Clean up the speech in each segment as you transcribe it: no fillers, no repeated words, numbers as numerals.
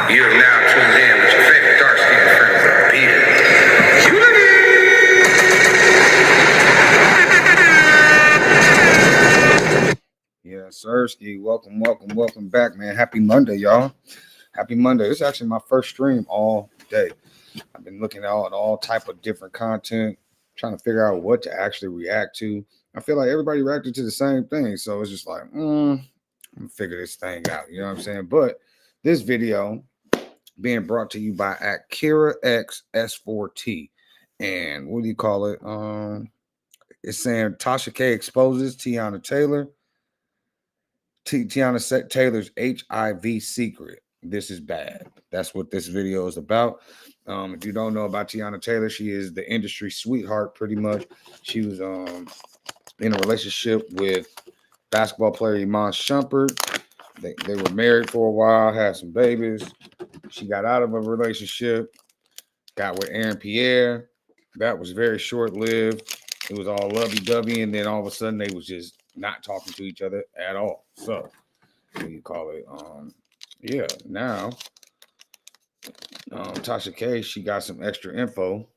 You are now tuned in with your favorite dark-skinned friend with a beard. Yeah, Sirski, welcome back, man. Happy Monday, y'all. Happy Monday. This is actually my first stream all day. I've been looking at all type of different content, trying to figure out what to actually react to. I feel like everybody reacted to the same thing, so it's just like, I'm gonna figure this thing out. You know what I'm saying? But this video being brought to you by Akira X S4T, and what do you call it? It's saying Tasha K exposes Teyana Taylor's HIV secret. This is bad. That's what this video is about. If you don't know about Teyana Taylor, she is the industry sweetheart, pretty much. She was in a relationship with basketball player Iman Shumpert. They were married for a while, had some babies. She got out of a relationship, got with Aaron Pierre. That was very short-lived. It was all lovey-dovey, and then all of a sudden they was just not talking to each other at all. So, what do you call it? Now Tasha K, she got some extra info,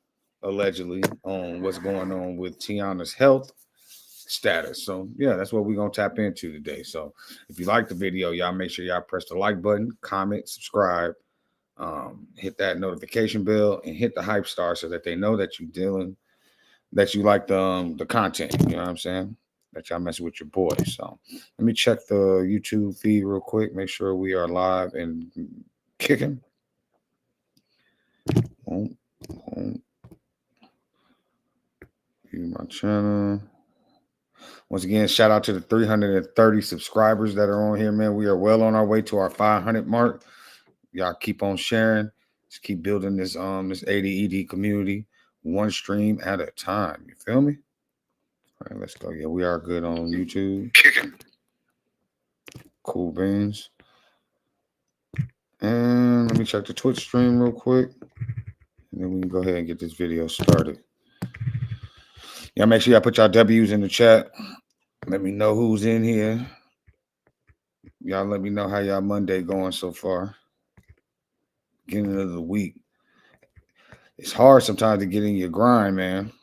allegedly, on what's going on with Teyana's health status. So, yeah, that's what we're going to tap into today. So, if you like the video, y'all make sure y'all press the like button, comment, subscribe, hit that notification bell, and hit the hype star so that they know that that you like the content. You know what I'm saying? That y'all messing with your boy. So let me check the YouTube feed real quick. Make sure we are live and kicking. View my channel. Once again, shout out to the 330 subscribers that are on here, man. We are well on our way to our 500 mark. Y'all keep on sharing. Just keep building this this ADED community, one stream at a time. You feel me? All right, let's go. Yeah, we are good on YouTube. Cool beans. And let me check the Twitch stream real quick. And then we can go ahead and get this video started. Y'all make sure y'all put y'all W's in the chat. Let me know who's in here. Y'all let me know how y'all Monday going so far. Beginning of the week. It's hard sometimes to get in your grind, man,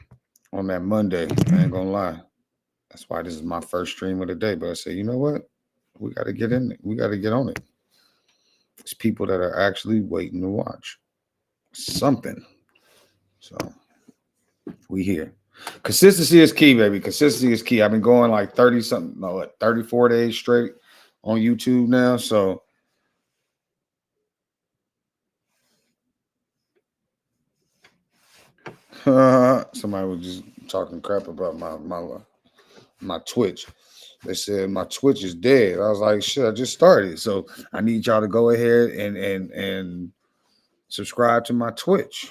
on that Monday. I ain't gonna lie. That's why this is my first stream of the day. But I said, you know what? We got to get in it. We got to get on it. It's people that are actually waiting to watch something. So we here. Consistency is key, baby. Consistency is key. I've been going like 34 days straight on YouTube now. So somebody was just talking crap about my Twitch. They said my Twitch is dead. I was like, shit, I just started. So I need y'all to go ahead and subscribe to my Twitch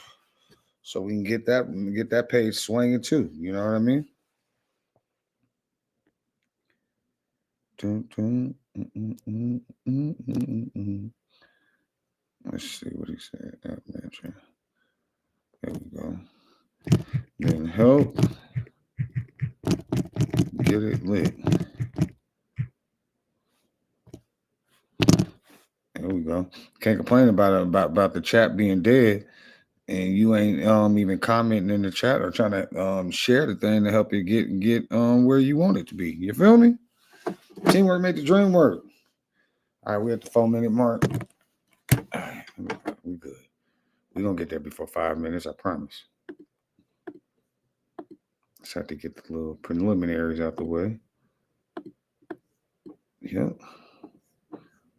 so we can get that page swinging too. You know what I mean? Let's see what he said. There we go. Then help get it lit. There we go. Can't complain about the chat being dead, and you ain't even commenting in the chat or trying to share the thing to help you get where you want it to be. You feel me? Teamwork make the dream work. All right, we're at the 4-minute mark. All right, we good. We're gonna get there before 5 minutes, I promise. Just have to get the little preliminaries out the way. Yep.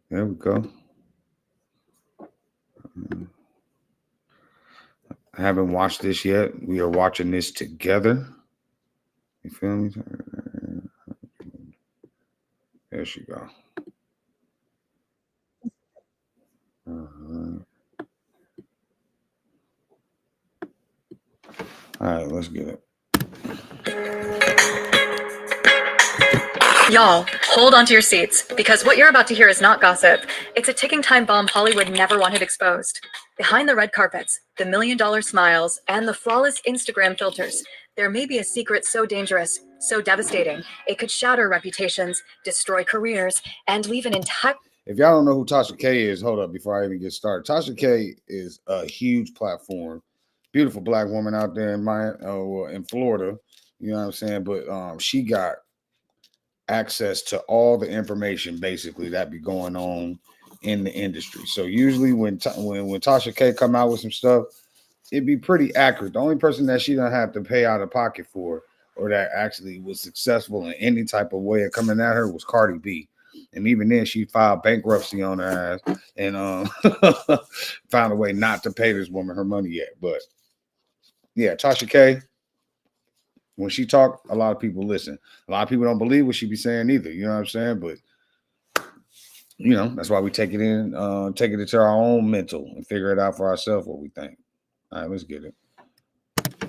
There we go. I haven't watched this yet. We are watching this together. You feel me? There she go. All right, let's get it. Y'all, hold on to your seats, because what you're about to hear is not gossip. It's a ticking time bomb Hollywood never wanted exposed. Behind the red carpets, the $1 million smiles, and the flawless Instagram filters, there may be a secret so dangerous, so devastating, it could shatter reputations, destroy careers, and leave an entire... If y'all don't know who Tasha K is, hold up before I even get started. Tasha K is a huge platform, beautiful black woman out there in Florida. You know what I'm saying? But she got access to all the information basically that be going on in the industry. So usually when Tasha K come out with some stuff, it'd be pretty accurate. The only person that she don't have to pay out of pocket for, or that actually was successful in any type of way of coming at her, was Cardi B. And even then, she filed bankruptcy on her ass and found a way not to pay this woman her money yet. But yeah, Tasha K, when she talk, a lot of people listen. A lot of people don't believe what she be saying either. You know what I'm saying? But you know, that's why we take it into our own mental and figure it out for ourselves what we think. All right, let's get it.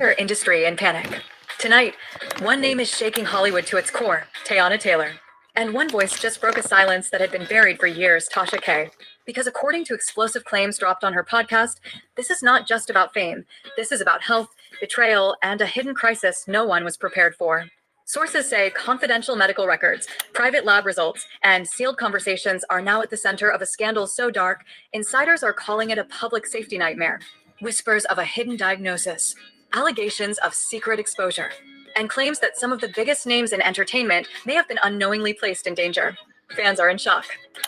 Our industry in panic. Tonight, one name is shaking Hollywood to its core, Teyana Taylor. And one voice just broke a silence that had been buried for years, Tasha K. Because according to explosive claims dropped on her podcast, this is not just about fame. This is about health, betrayal, and a hidden crisis no one was prepared for. Sources say confidential medical records, private lab results, and sealed conversations are now at the center of a scandal so dark, insiders are calling it a public safety nightmare. Whispers of a hidden diagnosis, allegations of secret exposure, and claims that some of the biggest names in entertainment may have been unknowingly placed in danger. Fans are in shock.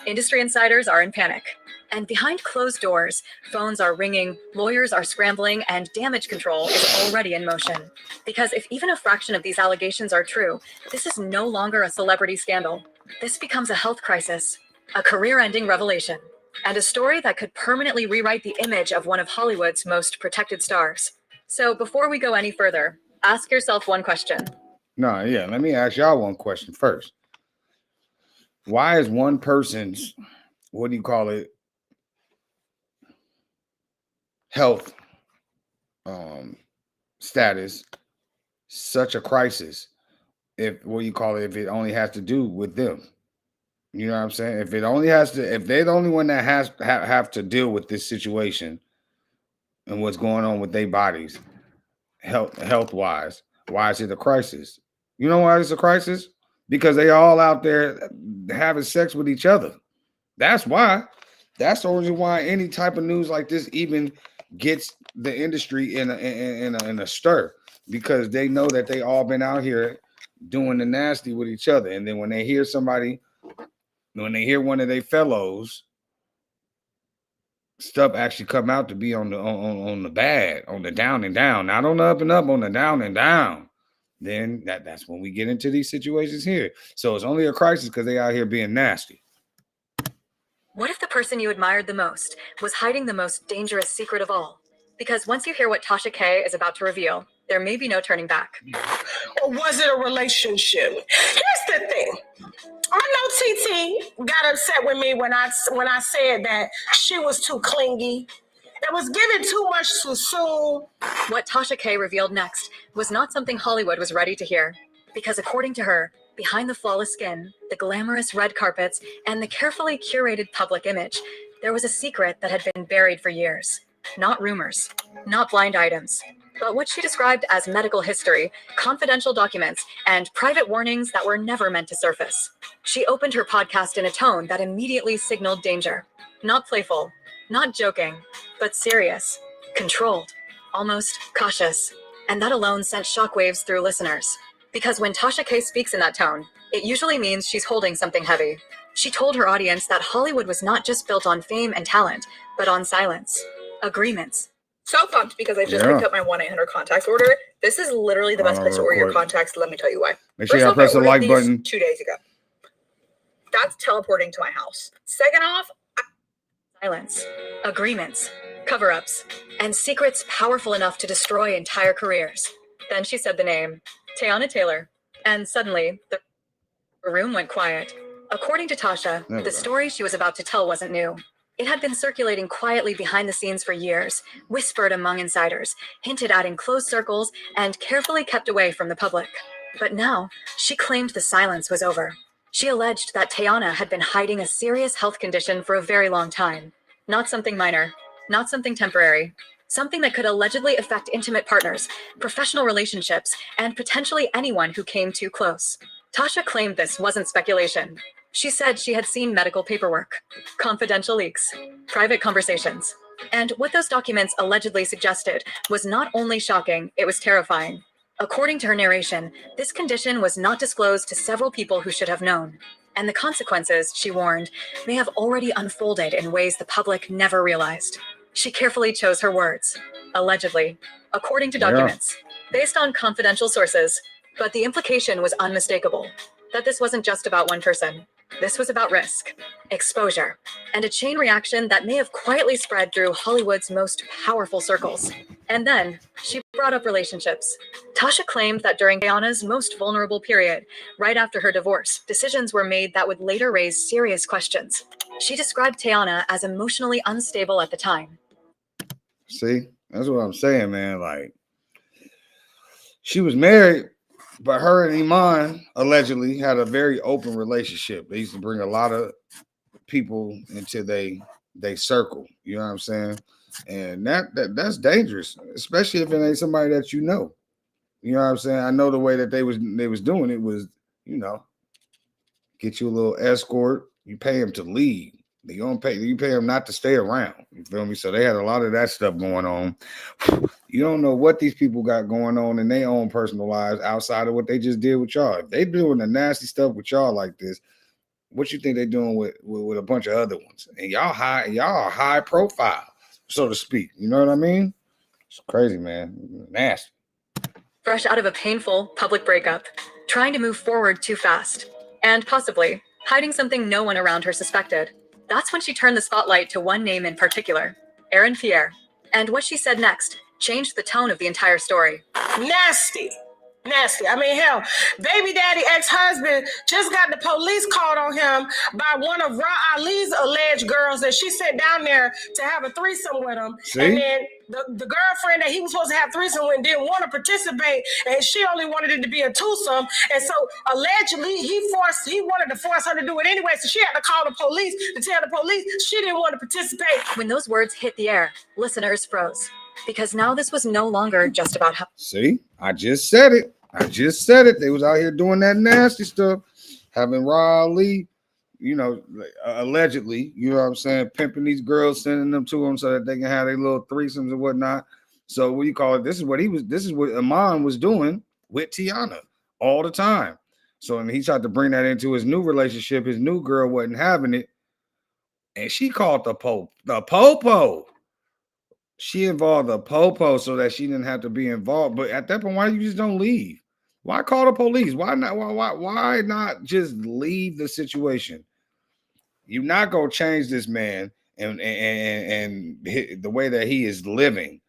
Industry insiders are in panic. And behind closed doors, phones are ringing, lawyers are scrambling, and damage control is already in motion. Because if even a fraction of these allegations are true, this is no longer a celebrity scandal. This becomes a health crisis, a career-ending revelation, and a story that could permanently rewrite the image of one of Hollywood's most protected stars. So before we go any further, ask yourself one question. No, yeah, let me ask y'all one question first. Why is one person's, health status such a crisis if it only has to do with them? You know what I'm saying? If they're the only one that have to deal with this situation and what's going on with their bodies, health wise, why is it a crisis? You know why it's a crisis? Because they all out there having sex with each other. That's why. That's the reason why any type of news like this even gets the industry in a stir, because they know that they all been out here doing the nasty with each other. And then when they hear one of their fellows stuff actually come out to be on the bad, on the down and down, not on the up and up, on the down and down, then that's when we get into these situations here. So it's only a crisis because they out here being nasty. What if the person you admired the most was hiding the most dangerous secret of all? Because once you hear what Tasha K is about to reveal, there may be no turning back. Or was it a relationship? Here's the thing. I know TT got upset with me when I said that she was too clingy. That was given too much too soon. What Tasha K revealed next was not something Hollywood was ready to hear. Because according to her, behind the flawless skin, the glamorous red carpets, and the carefully curated public image, there was a secret that had been buried for years. Not rumors, not blind items, but what she described as medical history, confidential documents, and private warnings that were never meant to surface. She opened her podcast in a tone that immediately signaled danger. Not playful, not joking, but serious, controlled, almost cautious. And that alone sent shockwaves through listeners. Because when Tasha K speaks in that tone, it usually means she's holding something heavy. She told her audience that Hollywood was not just built on fame and talent, but on silence, agreements. So pumped because I just picked up my 1-800 contacts order. This is literally the best place to order your contacts. Let me tell you why. Make sure you press the like button. 2 days ago. That's teleporting to my house. Second off, Silence, agreements, cover-ups, and secrets powerful enough to destroy entire careers. Then she said the name, Teyana Taylor, and suddenly the room went quiet. According to Tasha, the story she was about to tell wasn't new. It had been circulating quietly behind the scenes for years, whispered among insiders, hinted at in closed circles, and carefully kept away from the public. But now, she claimed the silence was over. She alleged that Teyana had been hiding a serious health condition for a very long time. Not something minor, not something temporary, something that could allegedly affect intimate partners, professional relationships, and potentially anyone who came too close. Tasha claimed this wasn't speculation. She said she had seen medical paperwork, confidential leaks, private conversations. And what those documents allegedly suggested was not only shocking, it was terrifying. According to her narration, this condition was not disclosed to several people who should have known. And the consequences, she warned, may have already unfolded in ways the public never realized. She carefully chose her words. Allegedly, according to documents, based on confidential sources, but the implication was unmistakable, that this wasn't just about one person. This was about risk, exposure, and a chain reaction that may have quietly spread through Hollywood's most powerful circles. And then, she brought up relationships. Tasha claimed that during Teyana's most vulnerable period, right after her divorce, decisions were made that would later raise serious questions. She described Teyana as emotionally unstable at the time. See, that's what I'm saying, man. Like, she was married, but her and Iman allegedly had a very open relationship. They used to bring a lot of people into they circle. You know what I'm saying? And that's dangerous, especially if it ain't somebody that you know. You know what I'm saying? I know the way that they was doing it was, you know, get you a little escort. You pay them to leave. You pay them not to stay around. You feel me? So they had a lot of that stuff going on. You don't know what these people got going on in their own personal lives outside of what they just did with y'all. If they doing the nasty stuff with y'all like this, what you think they doing with a bunch of other ones? And y'all are high profile, so to speak. You know what I mean? It's crazy, man. Nasty. Fresh out of a painful public breakup, trying to move forward too fast, and possibly hiding something no one around her suspected. That's when she turned the spotlight to one name in particular, Aaron Pierre. And what she said next changed the tone of the entire story. Nasty. I mean, hell, baby daddy ex-husband just got the police called on him by one of Ra Ali's alleged girls that she sent down there to have a threesome with him. See? And then the girlfriend that he was supposed to have threesome with didn't want to participate, and she only wanted it to be a twosome. And so allegedly he wanted to force her to do it anyway, so she had to call the police to tell the police she didn't want to participate. When those words hit the air, listeners froze. Because now this was no longer just about how. See, I just said it. They was out here doing that nasty stuff, having Ra Ali, you know, allegedly, you know what I'm saying, pimping these girls, sending them to them so that they can have their little threesomes and whatnot. So what do you call it? This is what Iman was doing with Teyana all the time. So and he tried to bring that into his new relationship. His new girl wasn't having it, and she called the popo. She involved the popo so that she didn't have to be involved. But at that point, why you just don't leave? Why call the police? Why not just leave the situation? You're not gonna change this man and the way that he is living.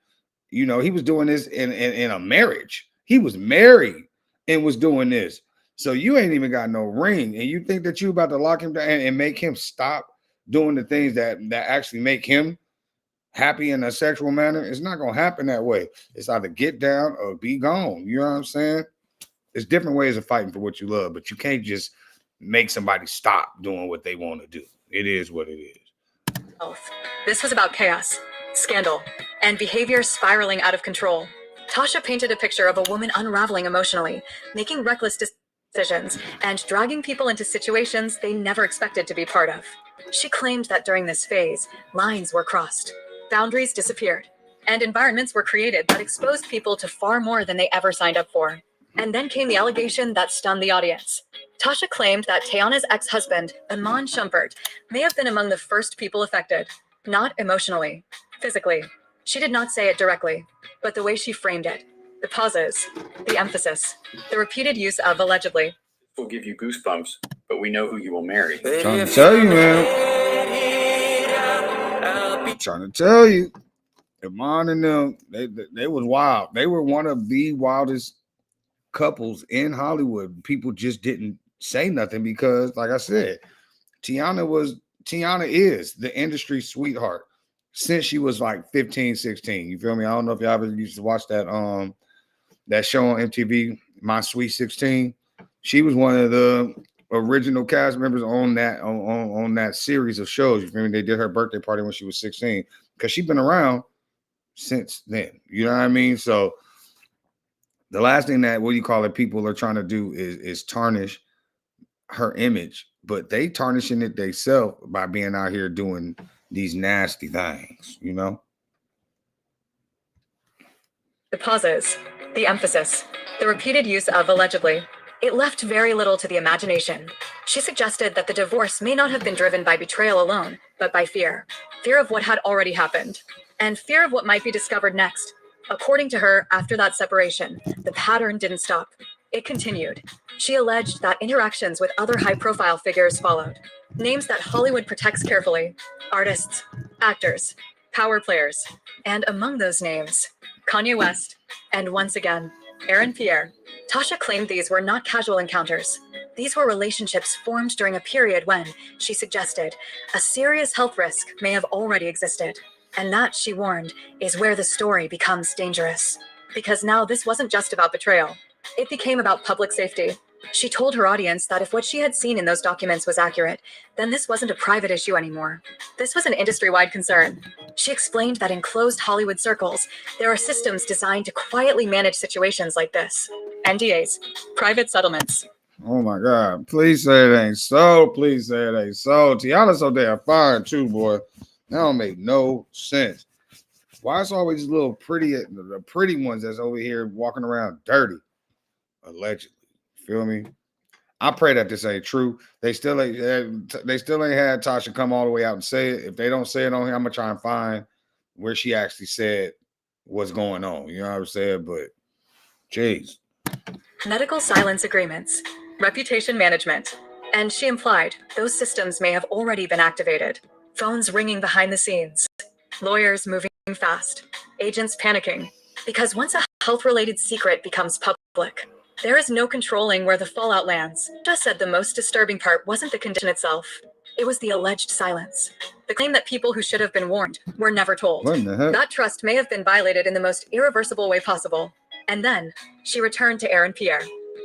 You know, he was doing this in a marriage. He was married and was doing this. So you ain't even got no ring, and you think that you about to lock him down and make him stop doing the things that actually make him happy in a sexual manner? It's not going to happen that way. It's either get down or be gone. You know what I'm saying? There's different ways of fighting for what you love, but you can't just make somebody stop doing what they want to do. It is what it is. This was about chaos, scandal, and behavior spiraling out of control. Tasha painted a picture of a woman unraveling emotionally, making reckless decisions, and dragging people into situations they never expected to be part of. She claimed that during this phase, lines were crossed. Boundaries disappeared, and environments were created that exposed people to far more than they ever signed up for. And then came the allegation that stunned the audience. Tasha claimed that Teyana's ex-husband, Iman Shumpert, may have been among the first people affected. Not emotionally, physically. She did not say it directly, but the way she framed it, the pauses, the emphasis, the repeated use of allegedly. Will give you goosebumps, but we know who you will marry. Trying to tell you, man. Trying to tell you, Iman and them, they was wild. They were one of the wildest couples in Hollywood. People just didn't say nothing because, like I said, Teyana is the industry sweetheart since she was like 15, 16. You feel me? I don't know if y'all ever used to watch that show on MTV, My Sweet 16. She was one of the original cast members on that series of shows. You feel me? They did her birthday party when she was 16 because she's been around since then. You know what I mean? So the last thing that people are trying to do is tarnish her image but they tarnishing it themselves by being out here doing these nasty things, you know? The pauses, the emphasis, the repeated use of allegedly. It left very little to the imagination. She suggested that the divorce may not have been driven by betrayal alone, but by fear. Fear of what had already happened, and fear of what might be discovered next. According to her, after that separation, the pattern didn't stop. It continued. She alleged that interactions with other high-profile figures followed. Names that Hollywood protects carefully. Artists, actors, power players, and among those names, Kanye West, and once again, Aaron Pierre. Tasha claimed these were not casual encounters. These were relationships formed during a period when, she suggested, a serious health risk may have already existed. And that, she warned, is where the story becomes dangerous. Because now this wasn't just about betrayal. It became about public safety. She told her audience that if what she had seen in those documents was accurate, then this wasn't a private issue anymore. This was an industry-wide concern. She explained that in closed Hollywood circles, there are systems designed to quietly manage situations like this. NDAs, private settlements. Oh my God. Please say it ain't so. Please say it ain't so. Teyana's so damn fine too, boy. That don't make no sense. Why is always little pretty, the pretty ones that's over here walking around dirty? Allegedly. Feel me? I pray that this ain't true. They still ain't had Tasha come all the way out and say it. If they don't say it on here, I'm gonna try and find where she actually said what's going on. You know what I'm saying? But jeez. Medical silence agreements, reputation management. And she implied those systems may have already been activated. Phones ringing behind the scenes. Lawyers moving fast. Agents panicking. Because once a health-related secret becomes public, there is no controlling where the fallout lands. Just said the most disturbing part wasn't the condition itself. It was the alleged silence. The claim that people who should have been warned were never told. What in the heck? That trust may have been violated in the most irreversible way possible. And then, she returned to Aaron Pierre.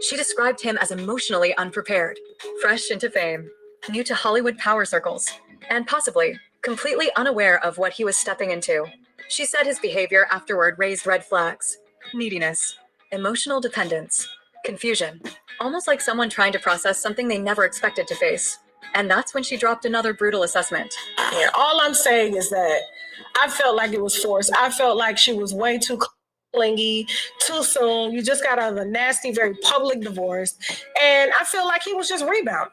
She described him as emotionally unprepared, fresh into fame, new to Hollywood power circles, and possibly completely unaware of what he was stepping into. She said his behavior afterward raised red flags. Neediness, emotional dependence, confusion, almost like someone trying to process something they never expected to face. And that's when she dropped another brutal assessment. Yeah, all I'm saying is that I felt like it was forced. I felt like she was way too clingy, too soon. You just got out of a nasty, very public divorce. And I feel like he was just rebounding.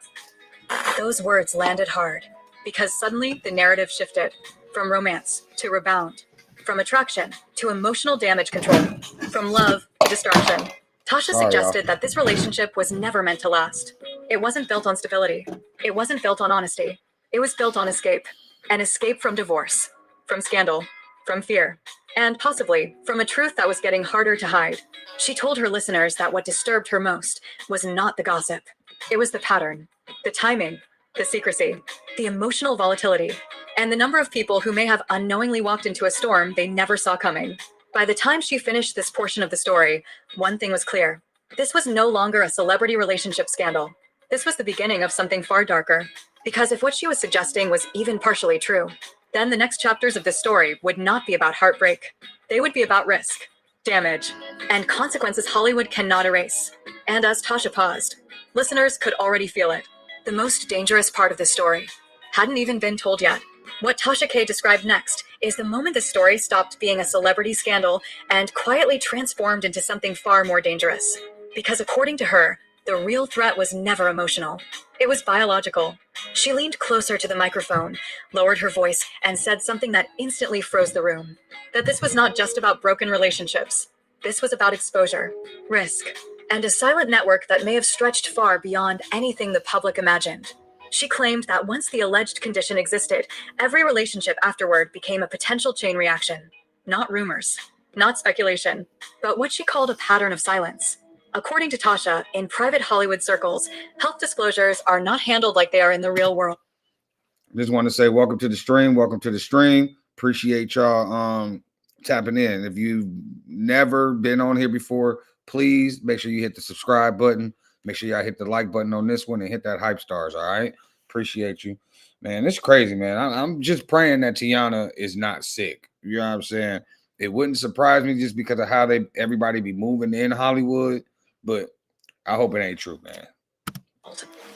Those words landed hard, because suddenly the narrative shifted from romance to rebound, from attraction to emotional damage control, from love to destruction. Tasha suggested that this relationship was never meant to last. It wasn't built on stability. It wasn't built on honesty. It was built on escape. An escape from divorce, from scandal, from fear, and possibly from a truth that was getting harder to hide. She told her listeners that what disturbed her most was not the gossip. It was the pattern, the timing, the secrecy, the emotional volatility, and the number of people who may have unknowingly walked into a storm they never saw coming. By the time she finished this portion of the story, one thing was clear. This was no longer a celebrity relationship scandal. This was the beginning of something far darker. Because if what she was suggesting was even partially true, then the next chapters of this story would not be about heartbreak. They would be about risk, damage, and consequences Hollywood cannot erase. And as Tasha paused, listeners could already feel it. The most dangerous part of the story hadn't even been told yet. What Tasha K described next is the moment the story stopped being a celebrity scandal and quietly transformed into something far more dangerous. Because according to her, the real threat was never emotional. It was biological. She leaned closer to the microphone, lowered her voice, and said something that instantly froze the room. That this was not just about broken relationships. This was about exposure, risk, and a silent network that may have stretched far beyond anything the public imagined. She claimed that once the alleged condition existed, every relationship afterward became a potential chain reaction. Not rumors, not speculation, but what she called a pattern of silence. According to Tasha, in private Hollywood circles, health disclosures are not handled like they are in the real world. Just want to say welcome to the stream. Welcome to the stream. Appreciate y'all tapping in. If you've never been on here before, please make sure you hit the subscribe button. Make sure y'all hit the like button on this one and hit that hype stars. All right. Appreciate you, man. It's crazy, man. I'm just praying that Teyana is not sick. You know what I'm saying? It wouldn't surprise me just because of how everybody be moving in Hollywood, but I hope it ain't true, man.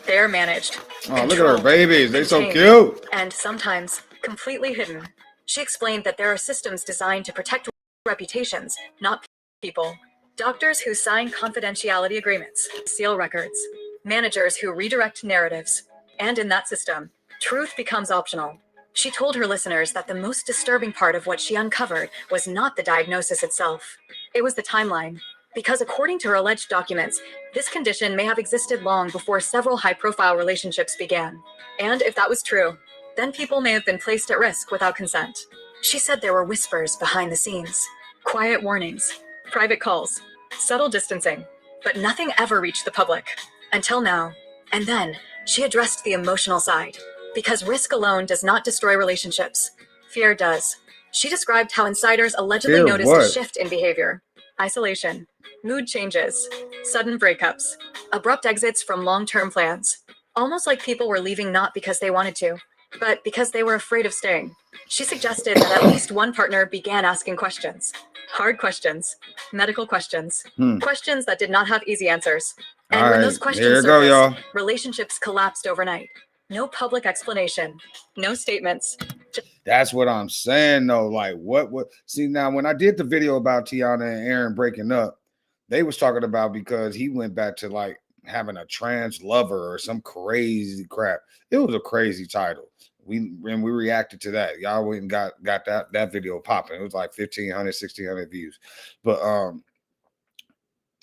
They are managed, Oh, look at her controlled, babies. They so contained, cute. and sometimes completely hidden. She explained that there are systems designed to protect reputations, not people. Doctors who sign confidentiality agreements, seal records, managers who redirect narratives. And in that system, truth becomes optional. She told her listeners that the most disturbing part of what she uncovered was not the diagnosis itself. It was the timeline. Because according to her alleged documents, this condition may have existed long before several high-profile relationships began. And if that was true, then people may have been placed at risk without consent. She said there were whispers behind the scenes, quiet warnings, private calls, subtle distancing, but nothing ever reached the public. Until now. And then, she addressed the emotional side. Because risk alone does not destroy relationships. Fear does. She described how insiders allegedly noticed a shift in behavior. Isolation, mood changes, sudden breakups, abrupt exits from long-term plans. Almost like people were leaving not because they wanted to, but because they were afraid of staying. She suggested that at least one partner began asking questions. Hard questions, medical questions, questions that did not have easy answers. And when those questions surfaced, relationships collapsed overnight. No public explanation, no statements. That's what I'm saying, though. Like, what? See, now when I did the video about Teyana and Aaron breaking up, they was talking about because he went back to like having a trans lover or some crazy crap. It was a crazy title. We reacted to that. Y'all went and got that video popping. It was like 1,500, 1,600 views. But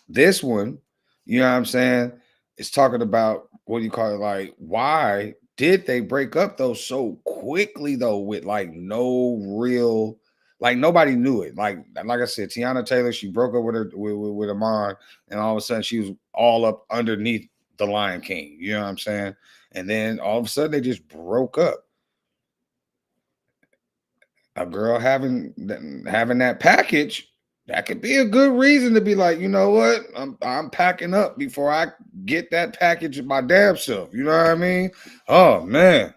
this one, you know what I'm saying? It's talking about what do you call it? Like, why did they break up though so quickly though? With like no real, like nobody knew it. Like I said, Teyana Taylor, she broke up with Amon, and all of a sudden she was all up underneath the Lion King. You know what I'm saying? And then all of a sudden they just broke up. A girl having that package, that could be a good reason to be like, you know what, I'm packing up before I get that package my damn self. You know what I mean? Oh man.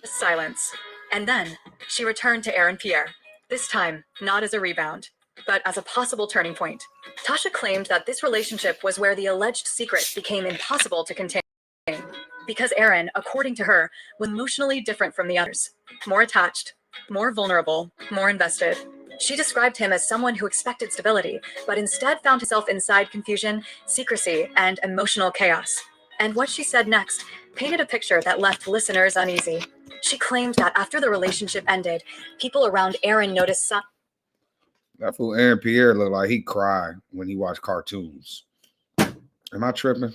Silence. And then she returned to Aaron Pierre. This time, not as a rebound, but as a possible turning point. Tasha claimed that this relationship was where the alleged secret became impossible to contain. Because Aaron, according to her, was emotionally different from the others. More attached, more vulnerable, more invested. She described him as someone who expected stability, but instead found himself inside confusion, secrecy, and emotional chaos. And what she said next painted a picture that left listeners uneasy. She claimed that after the relationship ended, people around Aaron noticed that fool Aaron Pierre looked like he cried when he watched cartoons. Am I tripping?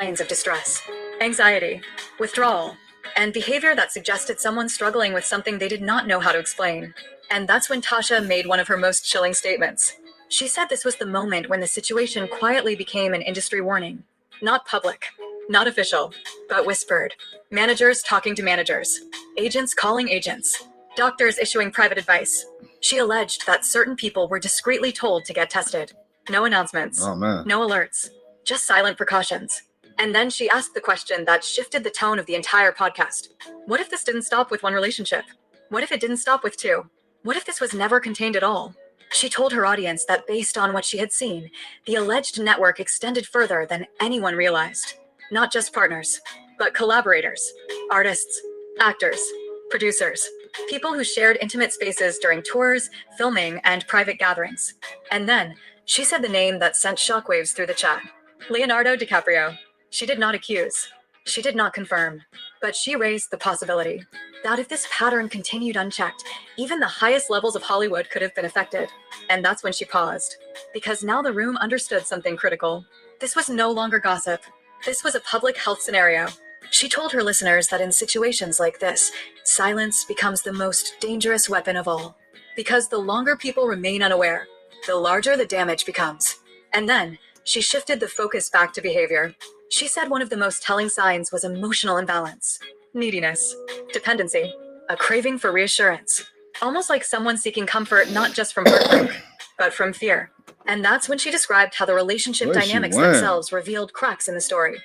signs of distress, anxiety, withdrawal, and behavior that suggested someone struggling with something they did not know how to explain. And that's when Tasha made one of her most chilling statements. She said this was the moment when the situation quietly became an industry warning. Not public, not official, but whispered. Managers talking to managers, agents calling agents, doctors issuing private advice. She alleged that certain people were discreetly told to get tested. No announcements, no alerts, just silent precautions. And then she asked the question that shifted the tone of the entire podcast. What if this didn't stop with one relationship? What if it didn't stop with two? What if this was never contained at all? She told her audience that based on what she had seen, the alleged network extended further than anyone realized. Not just partners, but collaborators, artists, actors, producers, people who shared intimate spaces during tours, filming, and private gatherings. And then, she said the name that sent shockwaves through the chat. Leonardo DiCaprio. She did not accuse. She did not confirm. But she raised the possibility that if this pattern continued unchecked, even the highest levels of Hollywood could have been affected. And that's when she paused. Because now the room understood something critical. This was no longer gossip. This was a public health scenario. She told her listeners that in situations like this, silence becomes the most dangerous weapon of all. Because the longer people remain unaware, the larger the damage becomes. And then, she shifted the focus back to behavior. She said one of the most telling signs was emotional imbalance, neediness, dependency, a craving for reassurance, almost like someone seeking comfort not just from heartbreak, but from fear. And that's when she described how the relationship dynamics themselves revealed cracks in the story.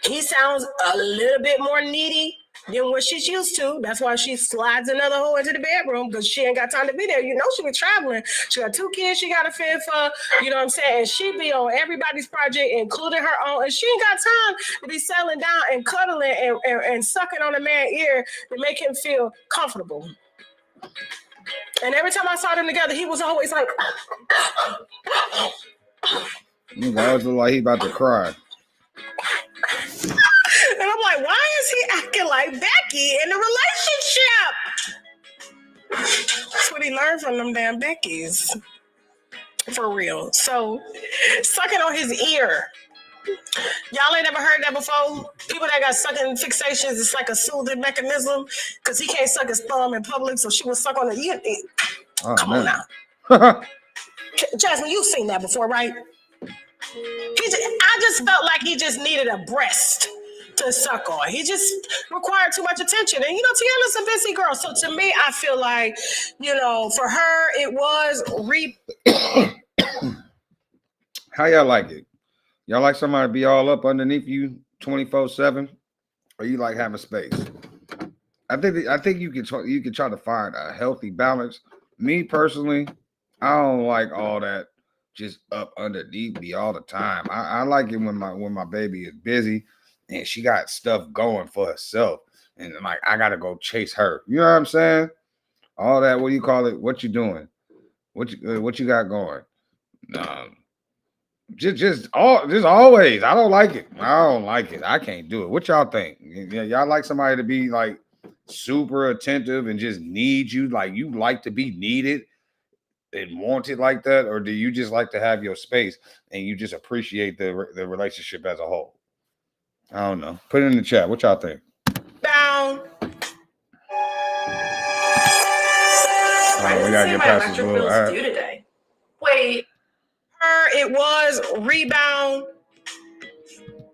He sounds a little bit more needy than what she's used to. That's why she slides another hoe into the bedroom because she ain't got time to be there. You know, she be traveling. She got 2 kids she got to fend for. You know what I'm saying? And she be on everybody's project, including her own. And she ain't got time to be settling down and cuddling and sucking on a man's ear to make him feel comfortable. And every time I saw them together, he was always like... He always look like he about to cry. And I'm like, why is he acting like Becky in the relationship? That's what he learned from them damn Beckys. For real. So, sucking on his ear. Y'all ain't never heard that before? People that got sucking fixations, it's like a soothing mechanism because he can't suck his thumb in public, so she would suck on the ear. Come on now. Jasmine, you've seen that before, right? I just felt like he just needed a breast to suck on. He just required too much attention. And, you know, Teyana's a busy girl. So to me, I feel like, you know, for her, it was How y'all like it? Y'all like somebody to be all up underneath you 24/7? Or you like having space? I think you can try to find a healthy balance. Me personally, I don't like all that just up underneath me all the time. I like it when my baby is busy and she got stuff going for herself, and like I gotta go chase her. You know what I'm saying? All that. What do you call it? What you doing? What you got going? Just always. I don't like it. I can't do it. What y'all think? Y'all like somebody to be like super attentive and just need you, like you like to be needed and wanted like that, or do you just like to have your space and you just appreciate the relationship as a whole? I don't know. Put it in the chat. What y'all think? down. We gotta get past this little. All right. Today. Wait. It was rebound.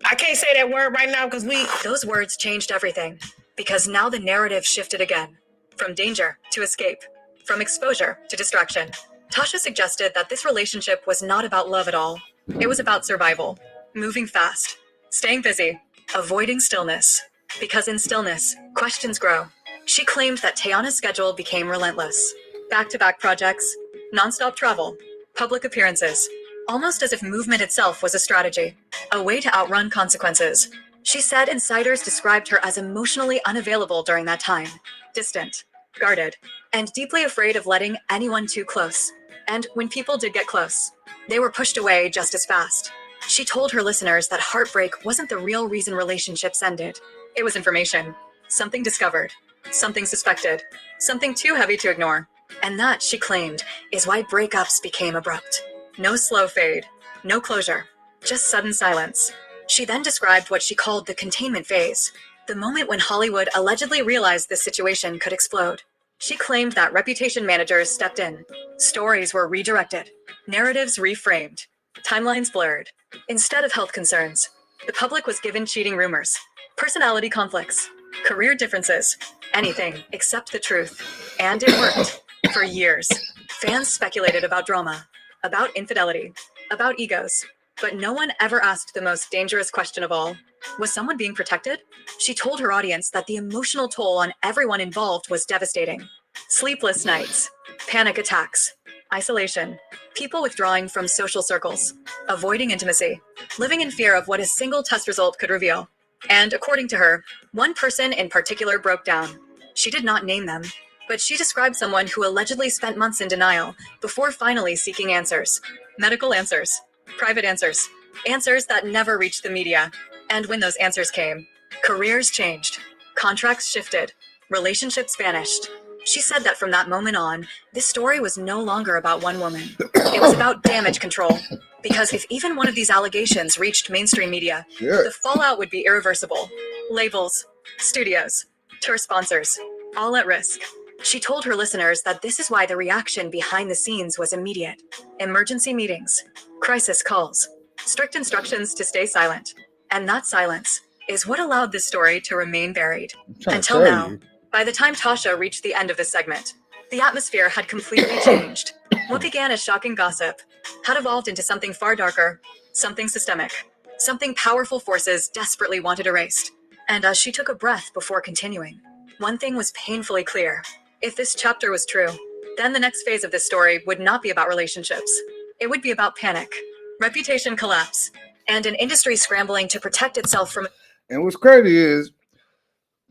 I can't say that word right now because Those words changed everything because now the narrative shifted again. From danger to escape. From exposure to distraction. Tasha suggested that this relationship was not about love at all. It was about survival. Moving fast. Staying busy. Avoiding stillness. Because in stillness, questions grow. She claimed that Teyana's schedule became relentless. Back-to-back projects. Non-stop travel. Public appearances. Almost as if movement itself was a strategy. A way to outrun consequences. She said insiders described her as emotionally unavailable during that time. Distant. Guarded. And deeply afraid of letting anyone too close. And when people did get close, they were pushed away just as fast. She told her listeners that heartbreak wasn't the real reason relationships ended. It was information. Something discovered. Something suspected. Something too heavy to ignore. And that, she claimed, is why breakups became abrupt. No slow fade. No closure. Just sudden silence. She then described what she called the containment phase. The moment when Hollywood allegedly realized this situation could explode. She claimed that reputation managers stepped in. Stories were redirected. Narratives reframed. Timelines blurred. Instead of health concerns, the public was given cheating rumors, personality conflicts, career differences, anything except the truth. And it worked. For years, fans speculated about drama, about infidelity, about egos, but no one ever asked the most dangerous question of all. Was someone being protected? She told her audience that the emotional toll on everyone involved was devastating. Sleepless nights, panic attacks, isolation, people withdrawing from social circles, avoiding intimacy, living in fear of what a single test result could reveal. And according to her, one person in particular broke down. She did not name them, but she described someone who allegedly spent months in denial before finally seeking answers. Medical answers, private answers, answers that never reached the media. And when those answers came, careers changed, contracts shifted, relationships vanished. She said that from that moment on, this story was no longer about one woman. It was about damage control. Because if even one of these allegations reached mainstream media, the fallout would be irreversible. Labels, studios, tour sponsors, all at risk. She told her listeners that this is why the reaction behind the scenes was immediate. Emergency meetings, crisis calls, strict instructions to stay silent. And that silence is what allowed this story to remain buried. Until now, by the time Tasha reached the end of this segment, the atmosphere had completely changed. What began as shocking gossip had evolved into something far darker, something systemic, something powerful forces desperately wanted erased. And as she took a breath before continuing, one thing was painfully clear. If this chapter was true, then the next phase of this story would not be about relationships. It would be about panic, reputation collapse, and an industry scrambling to protect itself from... And what's crazy is,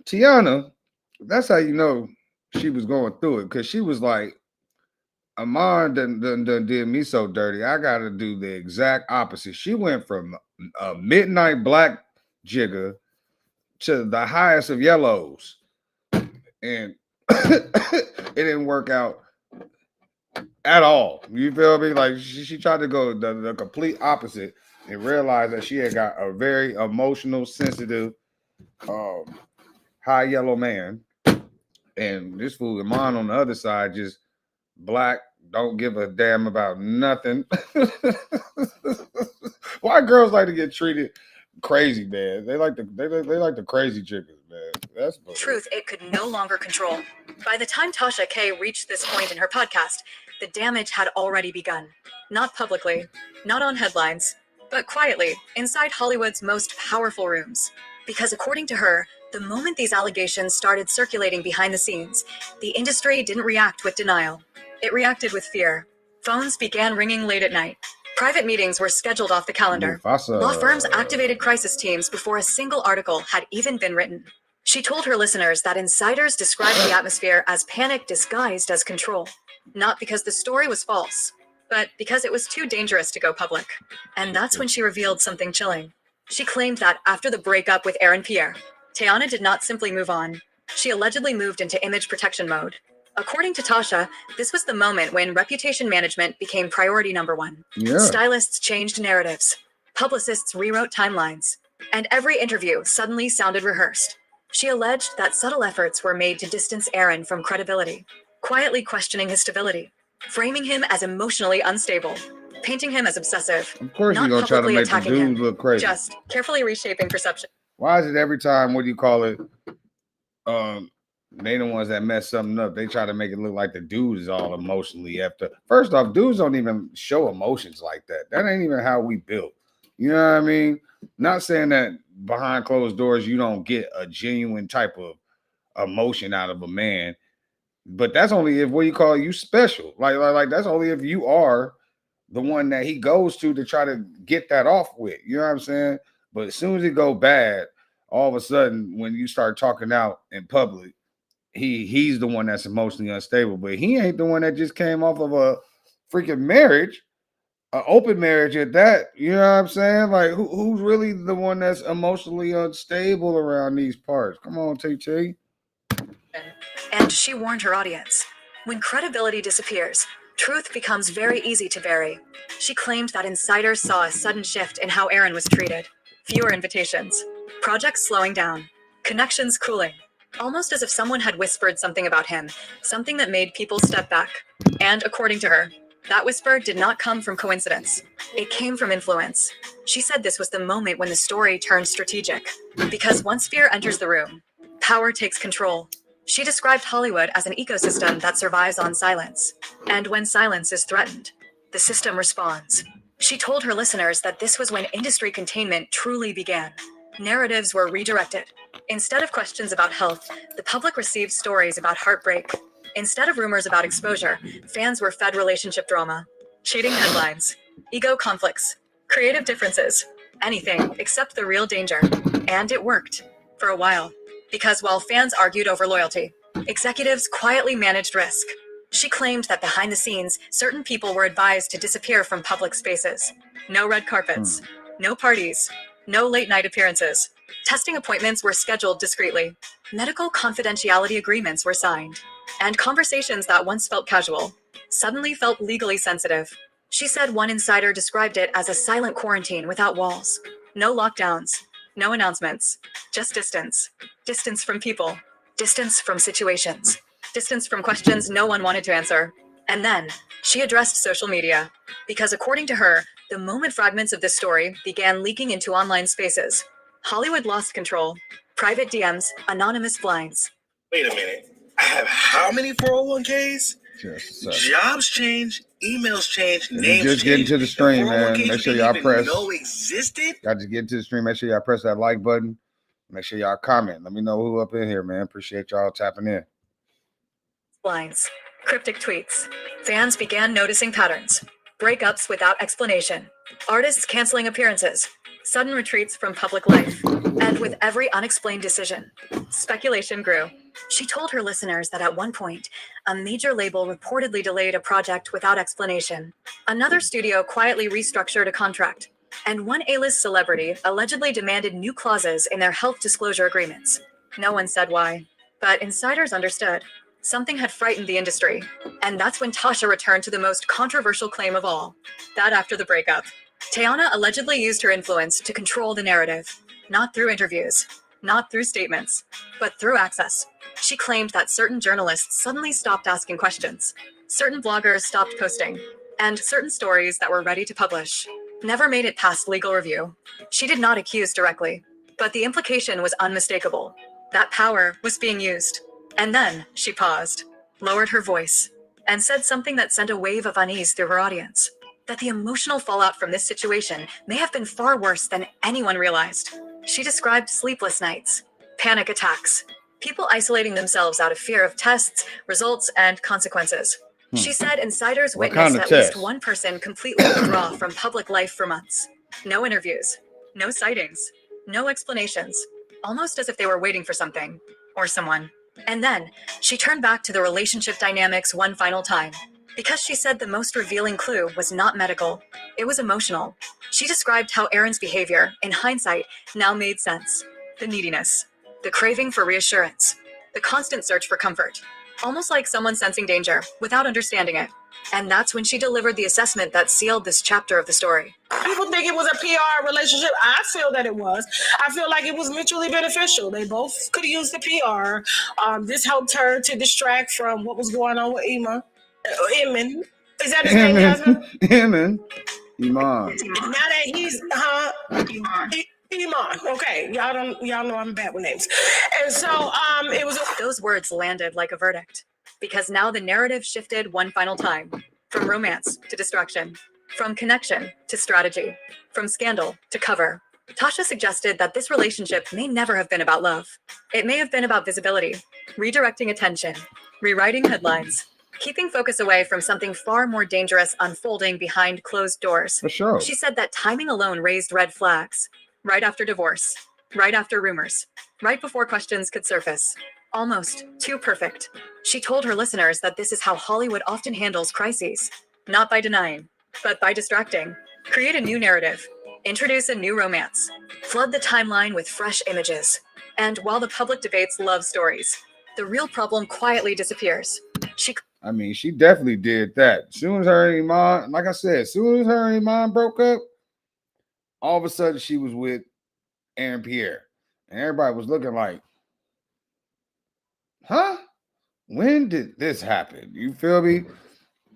Teyana, that's how you know she was going through it, because she was like, Amon done did me so dirty. I got to do the exact opposite. She went from a midnight black jigger to the highest of yellows, and it didn't work out at all. You feel me? Like she tried to go the complete opposite and realized that she had got a very emotional, sensitive, high yellow man, and this fool Amon on the other side just black, don't give a damn about nothing. Why girls like to get treated crazy, man? They like the crazy chickens, man. That's truth it could no longer control. By the time Tasha K reached this point in her podcast, the damage had already begun. Not publicly, not on headlines, but quietly inside Hollywood's most powerful rooms. Because according to her, the moment these allegations started circulating behind the scenes, the industry didn't react with denial. It reacted with fear. Phones began ringing late at night. Private meetings were scheduled off the calendar. Law firms activated crisis teams before a single article had even been written. She told her listeners that insiders described the atmosphere as panic disguised as control. Not because the story was false, but because it was too dangerous to go public. And that's when she revealed something chilling. She claimed that after the breakup with Aaron Pierre, Teyana did not simply move on. She allegedly moved into image protection mode. According to Tasha, this was the moment when reputation management became priority number one. Yeah. Stylists changed narratives. Publicists rewrote timelines. And every interview suddenly sounded rehearsed. She alleged that subtle efforts were made to distance Aaron from credibility, quietly questioning his stability, framing him as emotionally unstable, painting him as obsessive, of course not you're gonna try to publicly make the attacking dude him, look crazy. just carefully reshaping perception. Why is it every time, what do you call it? They the ones that mess something up. They try to make it look like the dude is all emotionally after. First off, dudes don't even show emotions like that. That ain't even how we built. You know what I mean? Not saying that behind closed doors you don't get a genuine type of emotion out of a man, but that's only if, what do you call it, you special. Like that's only if you are the one that he goes to try to get that off with. You know what I'm saying? But as soon as it go bad, all of a sudden when you start talking out in public, he's the one that's emotionally unstable. But he ain't the one that just came off of a freaking marriage, an open marriage at that. You know what I'm saying? Like who's really the one that's emotionally unstable around these parts? Come on, TT. And she warned her audience, when credibility disappears, truth becomes very easy to bury. She claimed that insiders saw a sudden shift in how Aaron was treated. Fewer invitations, projects slowing down, connections cooling. Almost as if someone had whispered something about him, something that made people step back. And according to her, that whisper did not come from coincidence. It came from influence. She said this was the moment when the story turned strategic. Because once fear enters the room, power takes control. She described Hollywood as an ecosystem that survives on silence. And when silence is threatened, the system responds. She told her listeners that this was when industry containment truly began. Narratives were redirected. Instead of questions about health, the public received stories about heartbreak. Instead of rumors about exposure, fans were fed relationship drama, cheating headlines, ego conflicts, creative differences, anything except the real danger. And it worked. For a while. Because while fans argued over loyalty, executives quietly managed risk. She claimed that behind the scenes, certain people were advised to disappear from public spaces. No red carpets, no parties, no late night appearances. Testing appointments were scheduled discreetly. Medical confidentiality agreements were signed. And conversations that once felt casual suddenly felt legally sensitive. She said one insider described it as a silent quarantine without walls. No lockdowns, no announcements, just distance. Distance from people, distance from situations, distance from questions no one wanted to answer. And then, she addressed social media. Because according to her, the moment fragments of this story began leaking into online spaces, Hollywood lost control. Private DMs, anonymous blinds. Wait a minute. I have how many 401ks? Jobs change, emails change, names just change. Get into the stream, man. Make sure y'all press. Know existed. Got to get into the stream. Make sure y'all press that like button. Make sure y'all comment. Let me know who up in here, man. Appreciate y'all tapping in. Lines, cryptic tweets. Fans began noticing patterns. Breakups without explanation. Artists canceling appearances. Sudden retreats from public life. And with every unexplained decision, speculation grew. She told her listeners that at one point, a major label reportedly delayed a project without explanation. Another studio quietly restructured a contract. And one A-list celebrity allegedly demanded new clauses in their health disclosure agreements. No one said why, but insiders understood. Something had frightened the industry. And that's when Tasha returned to the most controversial claim of all. That after the breakup, Teyana allegedly used her influence to control the narrative. Not through interviews, not through statements, but through access. She claimed that certain journalists suddenly stopped asking questions. Certain bloggers stopped posting. And certain stories that were ready to publish never made it past legal review. She did not accuse directly, but the implication was unmistakable. That power was being used. And then she paused, lowered her voice, and said something that sent a wave of unease through her audience. That the emotional fallout from this situation may have been far worse than anyone realized. She described sleepless nights, panic attacks, people isolating themselves out of fear of tests, results, and consequences. She said insiders witnessed at least one person completely withdraw from public life for months. No interviews, no sightings, no explanations, almost as if they were waiting for something or someone. And then she turned back to the relationship dynamics one final time. Because she said the most revealing clue was not medical, it was emotional. She described how Aaron's behavior, in hindsight, now made sense. The neediness, the craving for reassurance, the constant search for comfort. Almost like someone sensing danger without understanding it. And that's when she delivered the assessment that sealed this chapter of the story. People think it was a PR relationship. I feel that it was. I feel like it was mutually beneficial. They both could use the PR. This helped her to distract from what was going on with Eamon. Is that his name, Jasmine? Iman. Now that he's Iman. Okay, y'all know I'm bad with names. And so it was those words landed like a verdict. Because now the narrative shifted one final time. From romance to distraction. From connection to strategy. From scandal to cover. Tasha suggested that this relationship may never have been about love. It may have been about visibility, redirecting attention, rewriting headlines, keeping focus away from something far more dangerous unfolding behind closed doors. For sure. She said that timing alone raised red flags. Right after divorce, right after rumors, right before questions could surface. Almost too perfect. She told her listeners that this is how Hollywood often handles crises. Not by denying, but by distracting. Create a new narrative. Introduce a new romance. Flood the timeline with fresh images. And while the public debates love stories, the real problem quietly disappears. She definitely did that. As soon as her and Iman, like I said, as soon as her and Iman broke up, all of a sudden she was with Aaron Pierre. And everybody was looking like, huh? When did this happen? You feel me?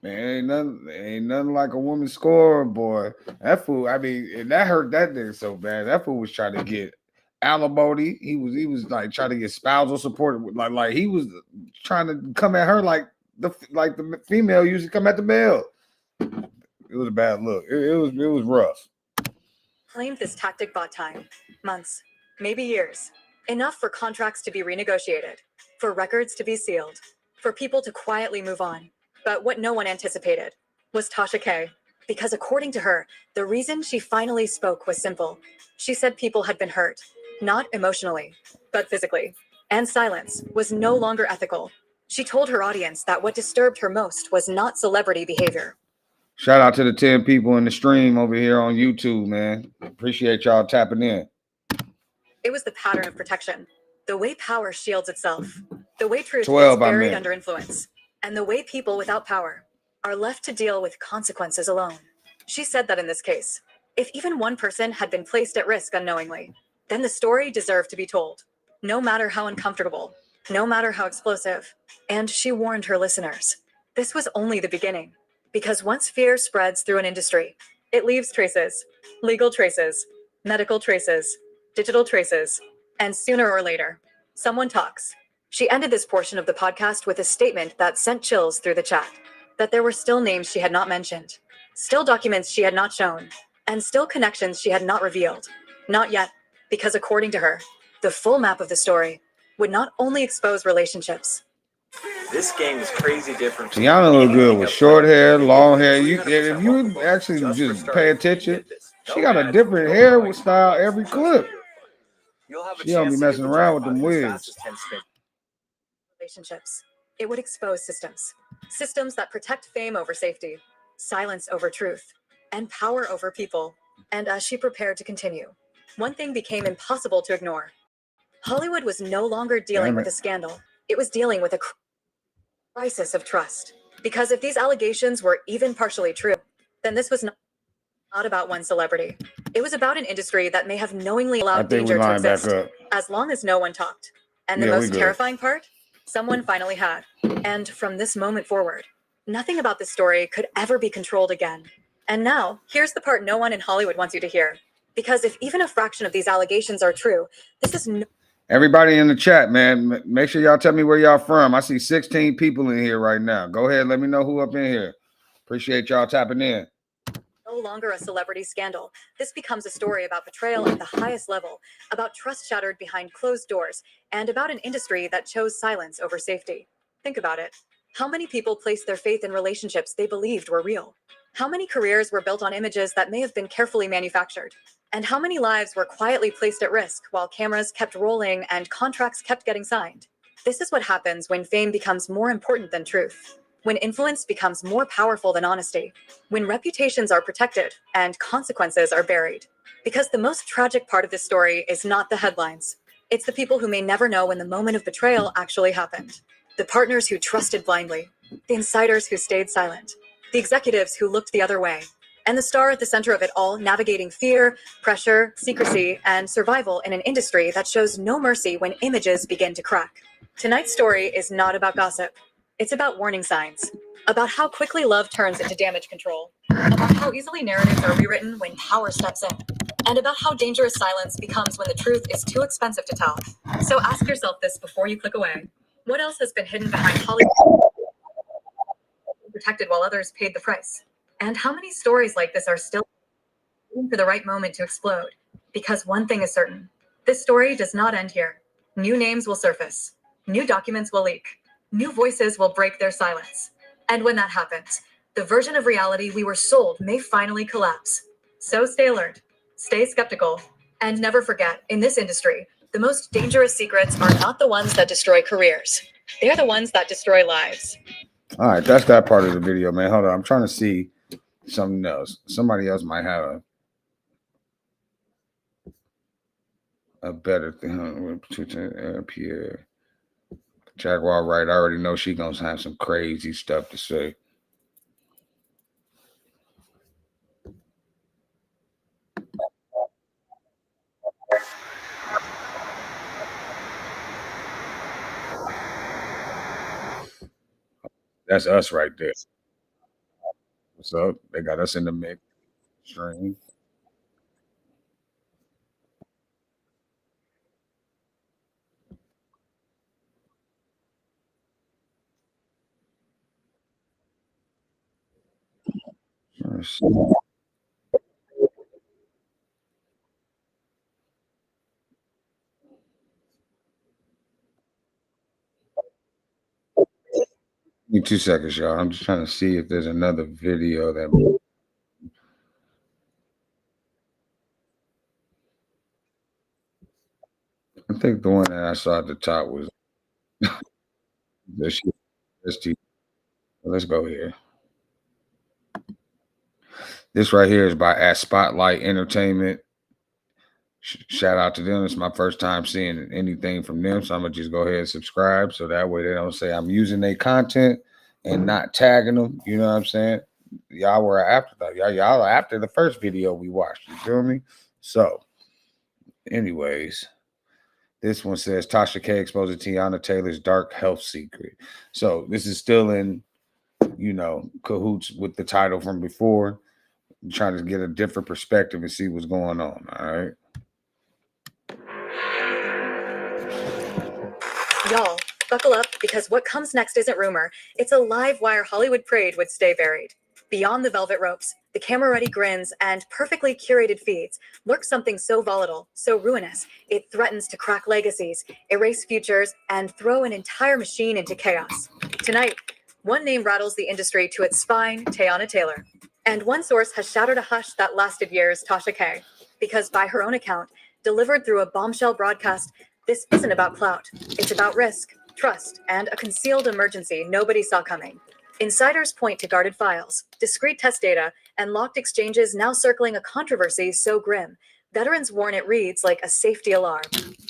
Man, ain't nothing like a woman scoring, boy. That fool, and that hurt that nigga so bad. That fool was trying to get alimony. He was like trying to get spousal support. Like he was trying to come at her like the female used to come at the male. It was a bad look. It was rough. Claimed this tactic bought time. Months, maybe years. Enough for contracts to be renegotiated, for records to be sealed, for people to quietly move on. But what no one anticipated was Tasha K. Because according to her, the reason she finally spoke was simple. She said people had been hurt, not emotionally, but physically. And silence was no longer ethical. She told her audience that what disturbed her most was not celebrity behavior. Shout out to the 10 people in the stream over here on YouTube, man. Appreciate y'all tapping in. It was the pattern of protection, the way power shields itself, the way truth is buried under influence, and the way people without power are left to deal with consequences alone. She said that in this case, if even one person had been placed at risk unknowingly, then the story deserved to be told, no matter how uncomfortable, no matter how explosive. And she warned her listeners, this was only the beginning. Because once fear spreads through an industry, it leaves traces, legal traces, medical traces, digital traces, and sooner or later, someone talks. She ended this portion of the podcast with a statement that sent chills through the chat, that there were still names she had not mentioned, still documents she had not shown, and still connections she had not revealed. Not yet, because according to her, The full map of the story would not only expose relationships. This game is crazy different. Teyana look good with short hair, long hair. If you actually just pay attention, she got a different hair style every clip. She don't be messing around with them wigs. Relationships. It would expose systems. Systems that protect fame over safety, silence over truth, and power over people. And as she prepared to continue, one thing became impossible to ignore. Hollywood was no longer dealing with a scandal. It was dealing with a crisis of trust. Because if these allegations were even partially true, then this was not about one celebrity. It was about an industry that may have knowingly allowed danger to exist, as long as no one talked. And the most terrifying part? Someone finally had. And from this moment forward, nothing about this story could ever be controlled again. And now, here's the part no one in Hollywood wants you to hear. Because if even a fraction of these allegations are true, this is no— Everybody in the chat, man, make sure y'all tell me where y'all from. I see 16 people in here right now. Go ahead, let me know who up in here. Appreciate y'all tapping in. No longer a celebrity scandal. This becomes a story about betrayal at the highest level, about trust shattered behind closed doors, and about an industry that chose silence over safety. Think about it. How many people placed their faith in relationships they believed were real? How many careers were built on images that may have been carefully manufactured? And how many lives were quietly placed at risk while cameras kept rolling and contracts kept getting signed? This is what happens when fame becomes more important than truth, when influence becomes more powerful than honesty, when reputations are protected and consequences are buried. Because the most tragic part of this story is not the headlines. It's the people who may never know when the moment of betrayal actually happened. The partners who trusted blindly, the insiders who stayed silent, the executives who looked the other way, and the star at the center of it all, navigating fear, pressure, secrecy, and survival in an industry that shows no mercy when images begin to crack. Tonight's story is not about gossip. It's about warning signs, about how quickly love turns into damage control, about how easily narratives are rewritten when power steps in, and about how dangerous silence becomes when the truth is too expensive to tell. So ask yourself this before you click away. What else has been hidden behind Hollywood, protected while others paid the price? And how many stories like this are still waiting for the right moment to explode? Because one thing is certain, this story does not end here. New names will surface, new documents will leak, new voices will break their silence. And when that happens, the version of reality we were sold may finally collapse. So stay alert, stay skeptical, and never forget, in this industry, the most dangerous secrets are not the ones that destroy careers. They're the ones that destroy lives. All right, that's that part of the video, man. Hold on, I'm trying to see something else. Somebody else might have a better thing. Pierre Jaguar, right? I already know she gonna have some crazy stuff to say. That's us right there. What's up? They got us in the mix stream. Give me 2 seconds, y'all. I'm just trying to see if there's another video that. I think the one that I saw at the top was this. Let's go here. This right here is by Spotlight Entertainment. Shout out to them. It's my first time seeing anything from them, so I'm gonna just go ahead and subscribe, so that way they don't say I'm using their content and not tagging them. You know what I'm saying? Y'all were after that. Y'all are after the first video we watched. You feel me? So, anyways, this one says Tasha K exposes Teyana Taylor's dark health secret. So this is still in, cahoots with the title from before. I'm trying to get a different perspective and see what's going on. All right. Y'all, buckle up, because what comes next isn't rumor. It's a live wire Hollywood prayed would stay buried. Beyond the velvet ropes, the camera-ready grins and perfectly curated feeds lurk something so volatile, so ruinous, it threatens to crack legacies, erase futures, and throw an entire machine into chaos. Tonight, one name rattles the industry to its spine, Teyana Taylor. And one source has shattered a hush that lasted years, Tasha K. Because by her own account, delivered through a bombshell broadcast, this isn't about clout. It's about risk, trust, and a concealed emergency nobody saw coming. Insiders point to guarded files, discrete test data, and locked exchanges now circling a controversy so grim, veterans warn it reads like a safety alarm.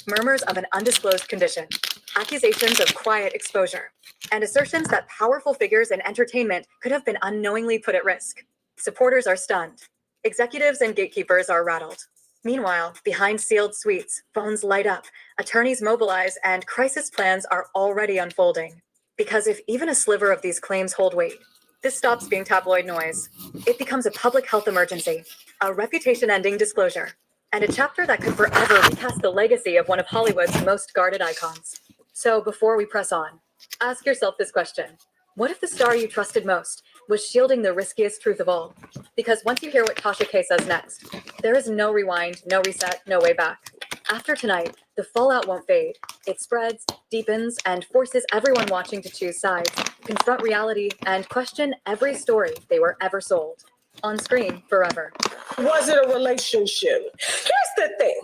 Murmurs of an undisclosed condition, accusations of quiet exposure, and assertions that powerful figures in entertainment could have been unknowingly put at risk. Supporters are stunned. Executives and gatekeepers are rattled. Meanwhile, behind sealed suites, phones light up, attorneys mobilize, and crisis plans are already unfolding. Because if even a sliver of these claims hold weight, this stops being tabloid noise. It becomes a public health emergency, a reputation-ending disclosure, and a chapter that could forever recast the legacy of one of Hollywood's most guarded icons. So before we press on, ask yourself this question. What if the star you trusted most was shielding the riskiest truth of all? Because once you hear what Tasha K says next, there is no rewind, no reset, no way back. After tonight, the fallout won't fade. It spreads, deepens, and forces everyone watching to choose sides, confront reality, and question every story they were ever sold. On screen forever. Was it a relationship? Here's the thing.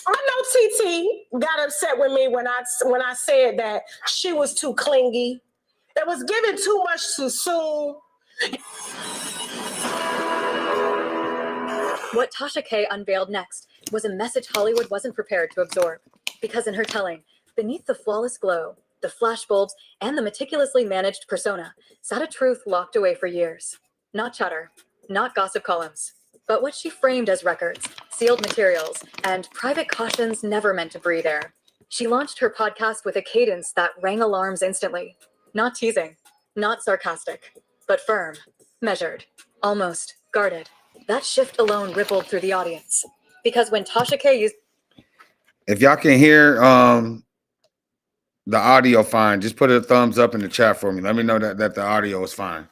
I know TT got upset with me when I said that she was too clingy. It was given too much too soon. What Tasha K unveiled next was a message Hollywood wasn't prepared to absorb. Because in her telling, beneath the flawless glow, the flashbulbs, and the meticulously managed persona, sat a truth locked away for years. Not chatter, not gossip columns, but what she framed as records, sealed materials, and private cautions never meant to breathe air. She launched her podcast with a cadence that rang alarms instantly. Not teasing, not sarcastic, but firm, measured, almost guarded. That shift alone rippled through the audience. Because when Tasha K used... If y'all can hear the audio fine, just put a thumbs up in the chat for me. Let me know that the audio is fine.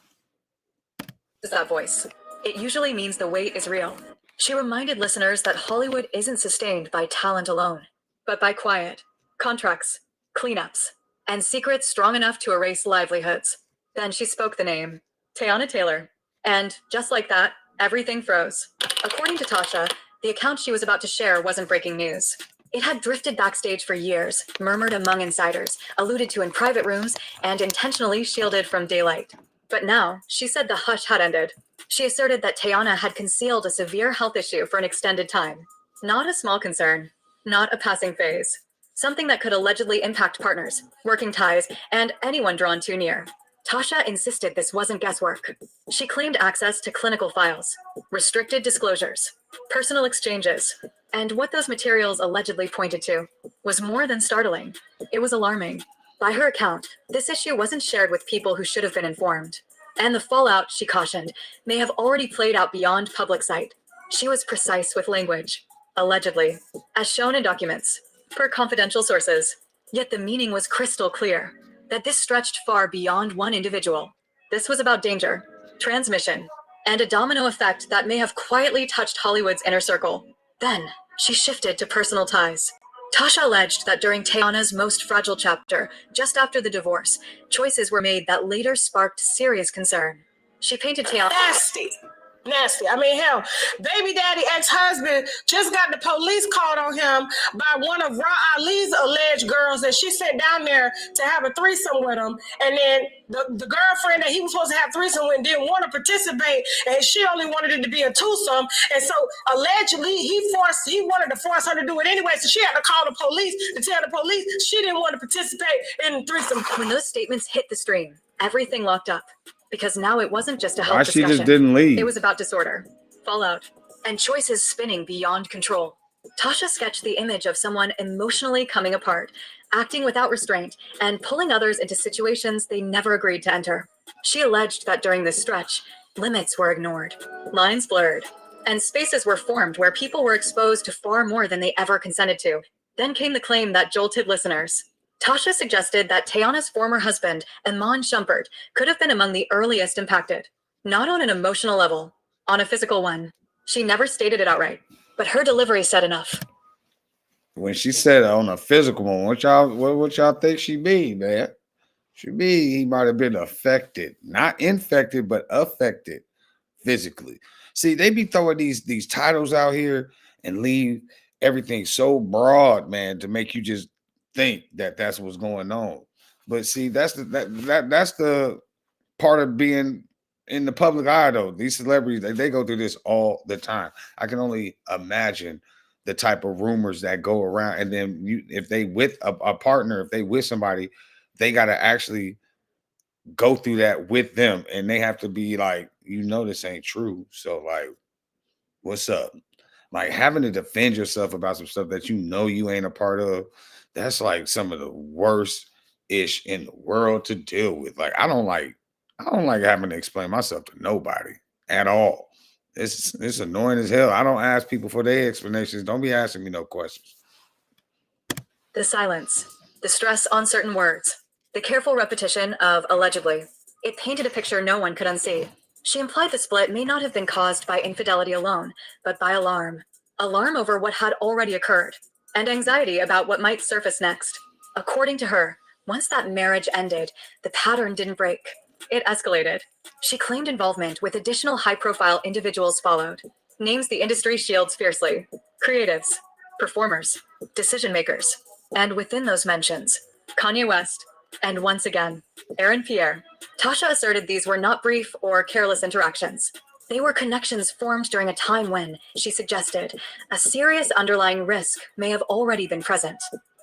that voice, it usually means the wait is real. She reminded listeners that Hollywood isn't sustained by talent alone, but by quiet, contracts, cleanups, and secrets strong enough to erase livelihoods. Then she spoke the name, Teyana Taylor. And just like that, everything froze. According to Tasha, the account she was about to share wasn't breaking news. It had drifted backstage for years, murmured among insiders, alluded to in private rooms, and intentionally shielded from daylight. But now, she said the hush had ended. She asserted that Teyana had concealed a severe health issue for an extended time. Not a small concern, not a passing phase. Something that could allegedly impact partners, working ties, and anyone drawn too near. Tasha insisted this wasn't guesswork. She claimed access to clinical files, restricted disclosures, personal exchanges, and what those materials allegedly pointed to was more than startling. It was alarming. By her account, this issue wasn't shared with people who should have been informed. And the fallout, she cautioned, may have already played out beyond public sight. She was precise with language, allegedly, as shown in documents, per confidential sources. Yet the meaning was crystal clear, that this stretched far beyond one individual. This was about danger, transmission, and a domino effect that may have quietly touched Hollywood's inner circle. Then, she shifted to personal ties. Tasha alleged that during Teyana's most fragile chapter, just after the divorce, choices were made that later sparked serious concern. She painted Teyana... Nasty. I mean, hell, baby daddy ex-husband just got the police called on him by one of Ra Ali's alleged girls that she sent down there to have a threesome with him. And then the girlfriend that he was supposed to have threesome with didn't want to participate, and she only wanted it to be a twosome. And so allegedly he wanted to force her to do it anyway. So she had to call the police to tell the police she didn't want to participate in the threesome. When those statements hit the stream, everything locked up. Because now it wasn't just a health Why discussion. she just didn't leave? It was about disorder, fallout, and choices spinning beyond control. Tasha sketched the image of someone emotionally coming apart, acting without restraint, and pulling others into situations they never agreed to enter. She alleged that during this stretch, limits were ignored, lines blurred, and spaces were formed where people were exposed to far more than they ever consented to. Then came the claim that jolted listeners. Tasha suggested that Teyana's former husband, Iman Shumpert, could have been among the earliest impacted. Not on an emotional level, on a physical one. She never stated it outright, but her delivery said enough. When she said on a physical one, what y'all think she be, man? He might have been affected, not infected, but affected physically. See, they be throwing these titles out here and leave everything so broad, man, to make you just think that that's what's going on. But see, that's the part of being in the public eye, though. These celebrities, they go through this all the time. I can only imagine the type of rumors that go around. And then if they with a partner, if they with somebody, they got to actually go through that with them, and they have to be like, this ain't true. So like, what's up? Like having to defend yourself about some stuff that you ain't a part of. That's like some of the worst ish in the world to deal with. Like I don't like having to explain myself to nobody at all. It's annoying as hell. I don't ask people for their explanations. Don't be asking me no questions. The silence, the stress on certain words, the careful repetition of allegedly. It painted a picture no one could unsee. She implied the split may not have been caused by infidelity alone, but by alarm. Alarm over what had already occurred, and anxiety about what might surface next. According to her, once that marriage ended, the pattern didn't break. It escalated. She claimed involvement with additional high-profile individuals followed. Names the industry shields fiercely. Creatives, performers, decision-makers. And within those mentions, Kanye West, and once again, Aaron Pierre. Tasha asserted these were not brief or careless interactions. They were connections formed during a time when, she suggested, a serious underlying risk may have already been present.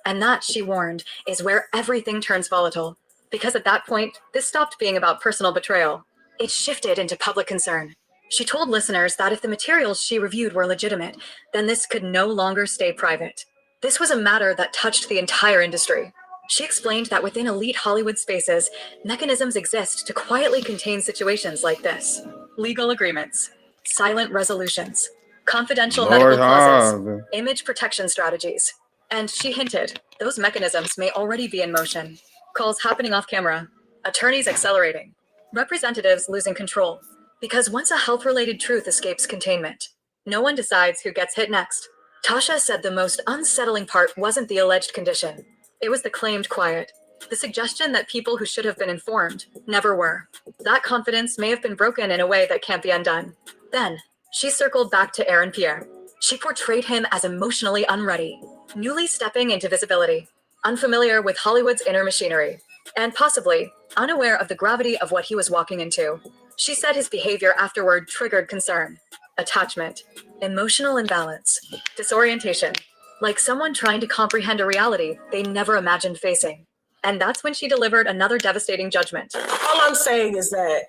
And that, she warned, is where everything turns volatile. Because at that point, this stopped being about personal betrayal. It shifted into public concern. She told listeners that if the materials she reviewed were legitimate, then this could no longer stay private. This was a matter that touched the entire industry. She explained that within elite Hollywood spaces, mechanisms exist to quietly contain situations like this. Legal agreements, silent resolutions, confidential medical clauses, image protection strategies. And she hinted, those mechanisms may already be in motion. Calls happening off camera, attorneys accelerating, representatives losing control. Because once a health-related truth escapes containment, no one decides who gets hit next. Tasha said the most unsettling part wasn't the alleged condition. It was the claimed quiet, the suggestion that people who should have been informed never were. That confidence may have been broken in a way that can't be undone. Then, she circled back to Aaron Pierre. She portrayed him as emotionally unready, newly stepping into visibility, unfamiliar with Hollywood's inner machinery, and possibly unaware of the gravity of what he was walking into. She said his behavior afterward triggered concern, attachment, emotional imbalance, disorientation, like someone trying to comprehend a reality they never imagined facing. And that's when she delivered another devastating judgment. All I'm saying is that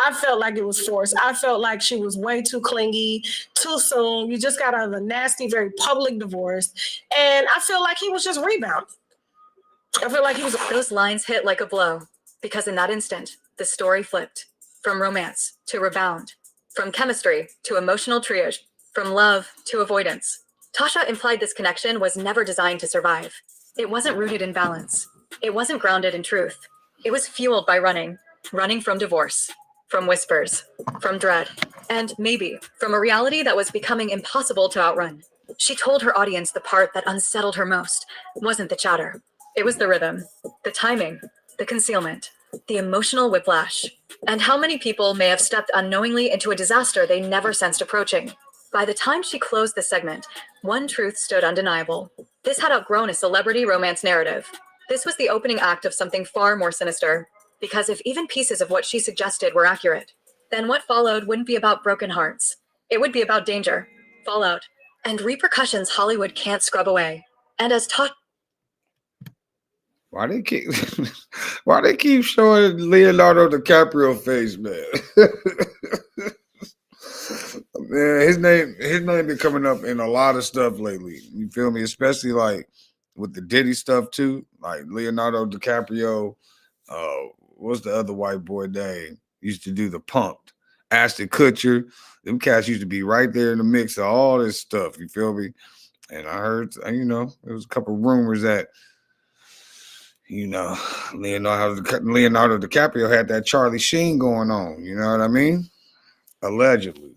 I felt like it was forced. I felt like she was way too clingy, too soon. You just got out of a nasty, very public divorce. And I feel like he was just rebounding. I feel like he was. Those lines hit like a blow, because in that instant, the story flipped. From romance to rebound, from chemistry to emotional triage, from love to avoidance. Tasha implied this connection was never designed to survive. It wasn't rooted in balance. It wasn't grounded in truth. It was fueled by running from divorce, from whispers, from dread, and maybe from a reality that was becoming impossible to outrun. She told her audience the part that unsettled her most wasn't the chatter. It was the rhythm, the timing, the concealment, the emotional whiplash, and how many people may have stepped unknowingly into a disaster they never sensed approaching. By the time she closed the segment, one truth stood undeniable. This had outgrown a celebrity romance narrative. This was the opening act of something far more sinister. Because if even pieces of what she suggested were accurate, then what followed wouldn't be about broken hearts. It would be about danger, fallout, and repercussions Hollywood can't scrub away. And as Why they keep showing Leonardo DiCaprio face, man? Man, his name been coming up in a lot of stuff lately. You feel me? Especially like with the Diddy stuff too. Like Leonardo DiCaprio, what's the other white boy name? Used to do The Punk'd. Ashton Kutcher. Them cats used to be right there in the mix of all this stuff. You feel me? And I heard, there was a couple rumors that, Leonardo DiCaprio had that Charlie Sheen going on. You know what I mean? Allegedly.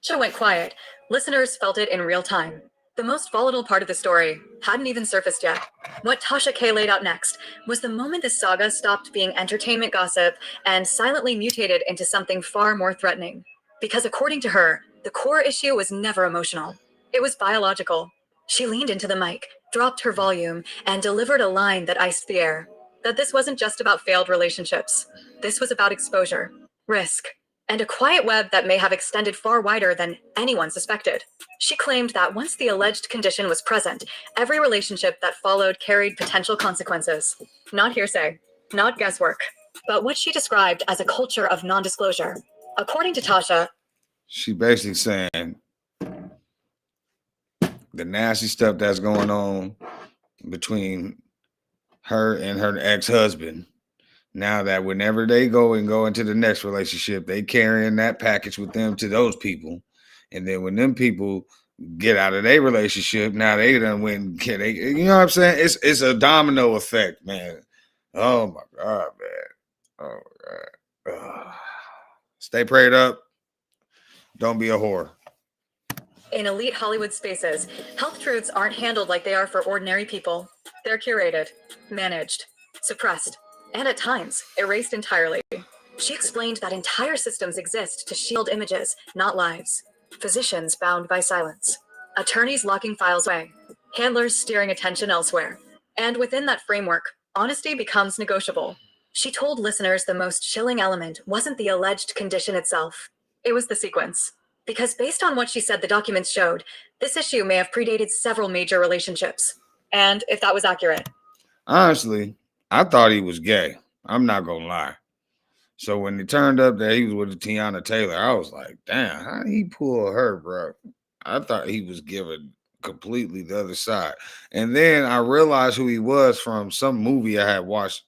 Tasha went quiet. Listeners felt it in real time. The most volatile part of the story hadn't even surfaced yet. What Tasha K laid out next was the moment this saga stopped being entertainment gossip and silently mutated into something far more threatening. Because according to her, the core issue was never emotional. It was biological. She leaned into the mic, dropped her volume, and delivered a line that iced the air. That this wasn't just about failed relationships. This was about exposure, risk, and a quiet web that may have extended far wider than anyone suspected. She claimed that once the alleged condition was present, every relationship that followed carried potential consequences. Not hearsay, not guesswork, but what she described as a culture of non-disclosure. According to Tasha, she basically saying the nasty stuff that's going on between her and her ex-husband. Now that whenever they go into the next relationship, they carrying that package with them to those people. And then when them people get out of their relationship, now they done went and you know what I'm saying? It's a domino effect, man. Oh my God, man. Oh my God. Stay prayed up. Don't be a whore. in elite Hollywood spaces, health truths aren't handled like they are for ordinary people. They're curated, managed, suppressed, and at times, erased entirely. She explained that entire systems exist to shield images, not lives. Physicians bound by silence. Attorneys locking files away. Handlers steering attention elsewhere. And within that framework, honesty becomes negotiable. She told listeners the most chilling element wasn't the alleged condition itself. It was the sequence. Because based on what she said the documents showed, this issue may have predated several major relationships. And if that was accurate. Honestly, I thought he was gay. I'm not going to lie. So when it turned up that he was with Teyana Taylor, I was like, damn, how did he pull her, bro? I thought he was giving completely the other side. And then I realized who he was from some movie I had watched.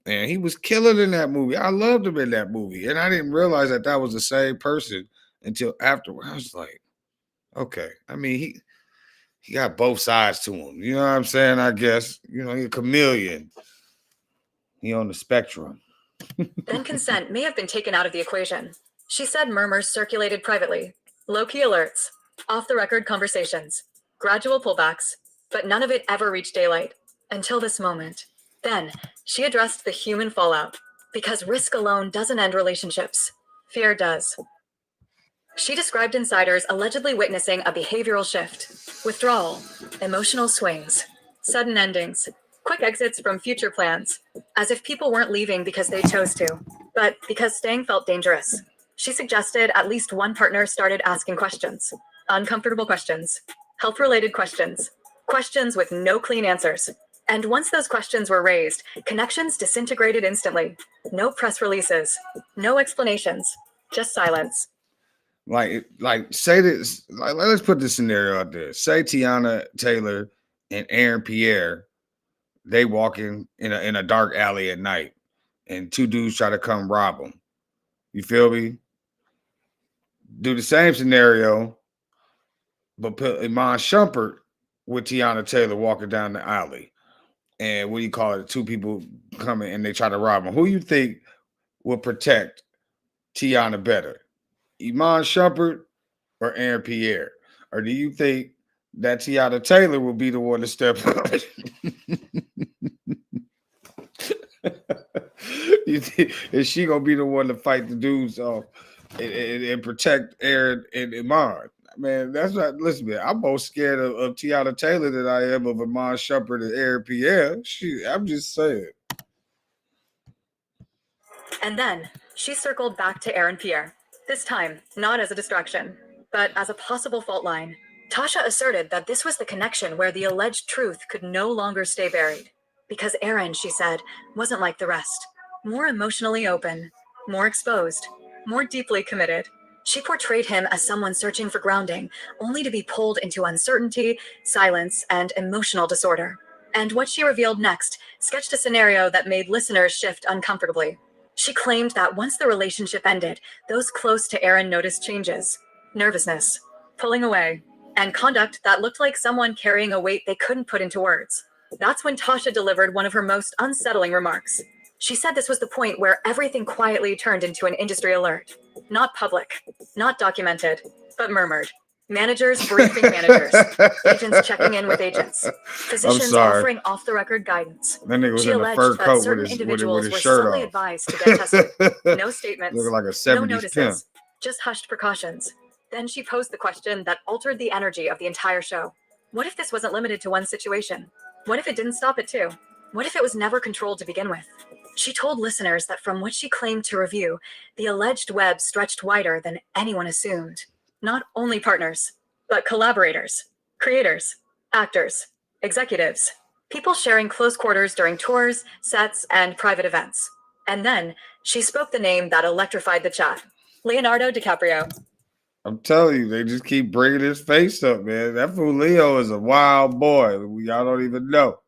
And he was killing in that movie. I loved him in that movie. And I didn't realize that that was the same person until afterward. I was like, okay. I mean, he got both sides to him. You know what I'm saying? I guess, you know, he's a chameleon. He on the spectrum. Then consent may have been taken out of the equation. She said murmurs circulated privately, low-key alerts, off-the-record conversations, gradual pullbacks, but none of it ever reached daylight, until this moment. Then, she addressed the human fallout, because risk alone doesn't end relationships. Fear does. She described insiders allegedly witnessing a behavioral shift, withdrawal, emotional swings, sudden endings, quick exits from future plans, as if people weren't leaving because they chose to, but because staying felt dangerous. She suggested at least one partner started asking questions, uncomfortable questions, health-related questions, questions with no clean answers. And once those questions were raised, connections disintegrated instantly. No press releases, no explanations, just silence. Like say this, like let's put this scenario out there. Say Teyana Taylor and Aaron Pierre, they walking in a dark alley at night, and two dudes try to come rob them. You feel me? Do the same scenario, but put Iman Shumpert with Teyana Taylor walking down the alley, and what do you call it? Two people coming and they try to rob them. Who you think will protect Teyana better, Iman Shumpert or Aaron Pierre? Or do you think that Teyana Taylor will be the one to step up? You think, is she gonna be the one to fight the dudes off and protect Aaron and Iman? Man, that's not. Listen, man, I'm more scared of Teyana Taylor than I am of Iman Shumpert and Aaron Pierre. I'm just saying. And then she circled back to Aaron Pierre. This time, not as a distraction, but as a possible fault line. Tasha asserted that this was the connection where the alleged truth could no longer stay buried. Because Aaron, she said, wasn't like the rest. More emotionally open, more exposed, more deeply committed. She portrayed him as someone searching for grounding, only to be pulled into uncertainty, silence, and emotional disorder. And what she revealed next sketched a scenario that made listeners shift uncomfortably. She claimed that once the relationship ended, those close to Aaron noticed changes, nervousness, pulling away, and conduct that looked like someone carrying a weight they couldn't put into words. That's when Tasha delivered one of her most unsettling remarks. She said this was the point where everything quietly turned into an industry alert. Not public, not documented, but murmured. Managers briefing managers. Agents checking in with agents. Physicians offering off-the-record guidance. That nigga was She in a fur alleged that coat certain with individuals his were shirt subtly off. advised to get tested. No statements, Looking like a no 70s notices, pimp. just hushed precautions. Then she posed the question that altered the energy of the entire show. What if this wasn't limited to one situation? What if it didn't stop at two? What if it was never controlled to begin with? She told listeners that from what she claimed to review, the alleged web stretched wider than anyone assumed. Not only partners, but collaborators, creators, actors, executives, people sharing close quarters during tours, sets, and private events. And then she spoke the name that electrified the chat. Leonardo DiCaprio. I'm telling you, they just keep bringing his face up, man. That fool Leo is a wild boy. Y'all don't even know.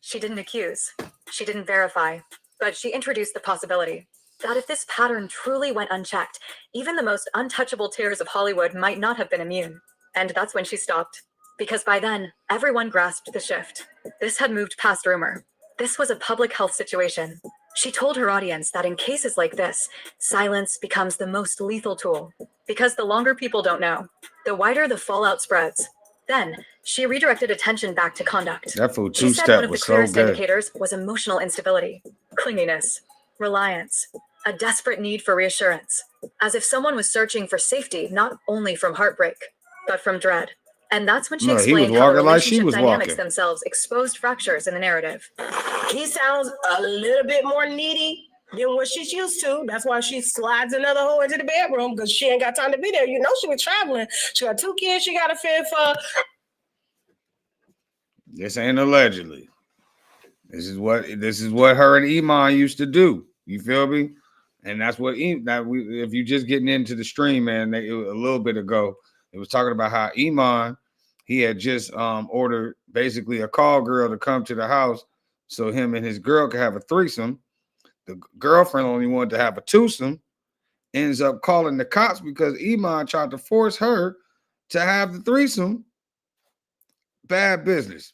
She didn't accuse. She didn't verify. But she introduced the possibility that if this pattern truly went unchecked, even the most untouchable tears of Hollywood might not have been immune. And that's when she stopped. Because by then, everyone grasped the shift. This had moved past rumor. This was a public health situation. She told her audience that in cases like this, silence becomes the most lethal tool. Because the longer people don't know, the wider the fallout spreads. Then, she redirected attention back to conduct. That fool She said two-step one of the was so clearest good. indicators was emotional instability, clinginess, reliance, a desperate need for reassurance, as if someone was searching for safety not only from heartbreak, but from dread. And that's when she No, he was explained how the walking like she relationship was dynamics walking. themselves exposed fractures in the narrative. He sounds a little bit more needy than what she's used to. That's why she slides another hoe into the bedroom, because she ain't got time to be there. You know, she was traveling. She got 2 kids she got to fend for. This ain't allegedly. This is what her and Iman used to do. You feel me? And that's what if you just getting into the stream, man, a little bit ago, it was talking about how Iman, he had just ordered basically a call girl to come to the house so him and his girl could have a threesome. The girlfriend only wanted to have a twosome, ends up calling the cops because Iman tried to force her to have the threesome. Bad business.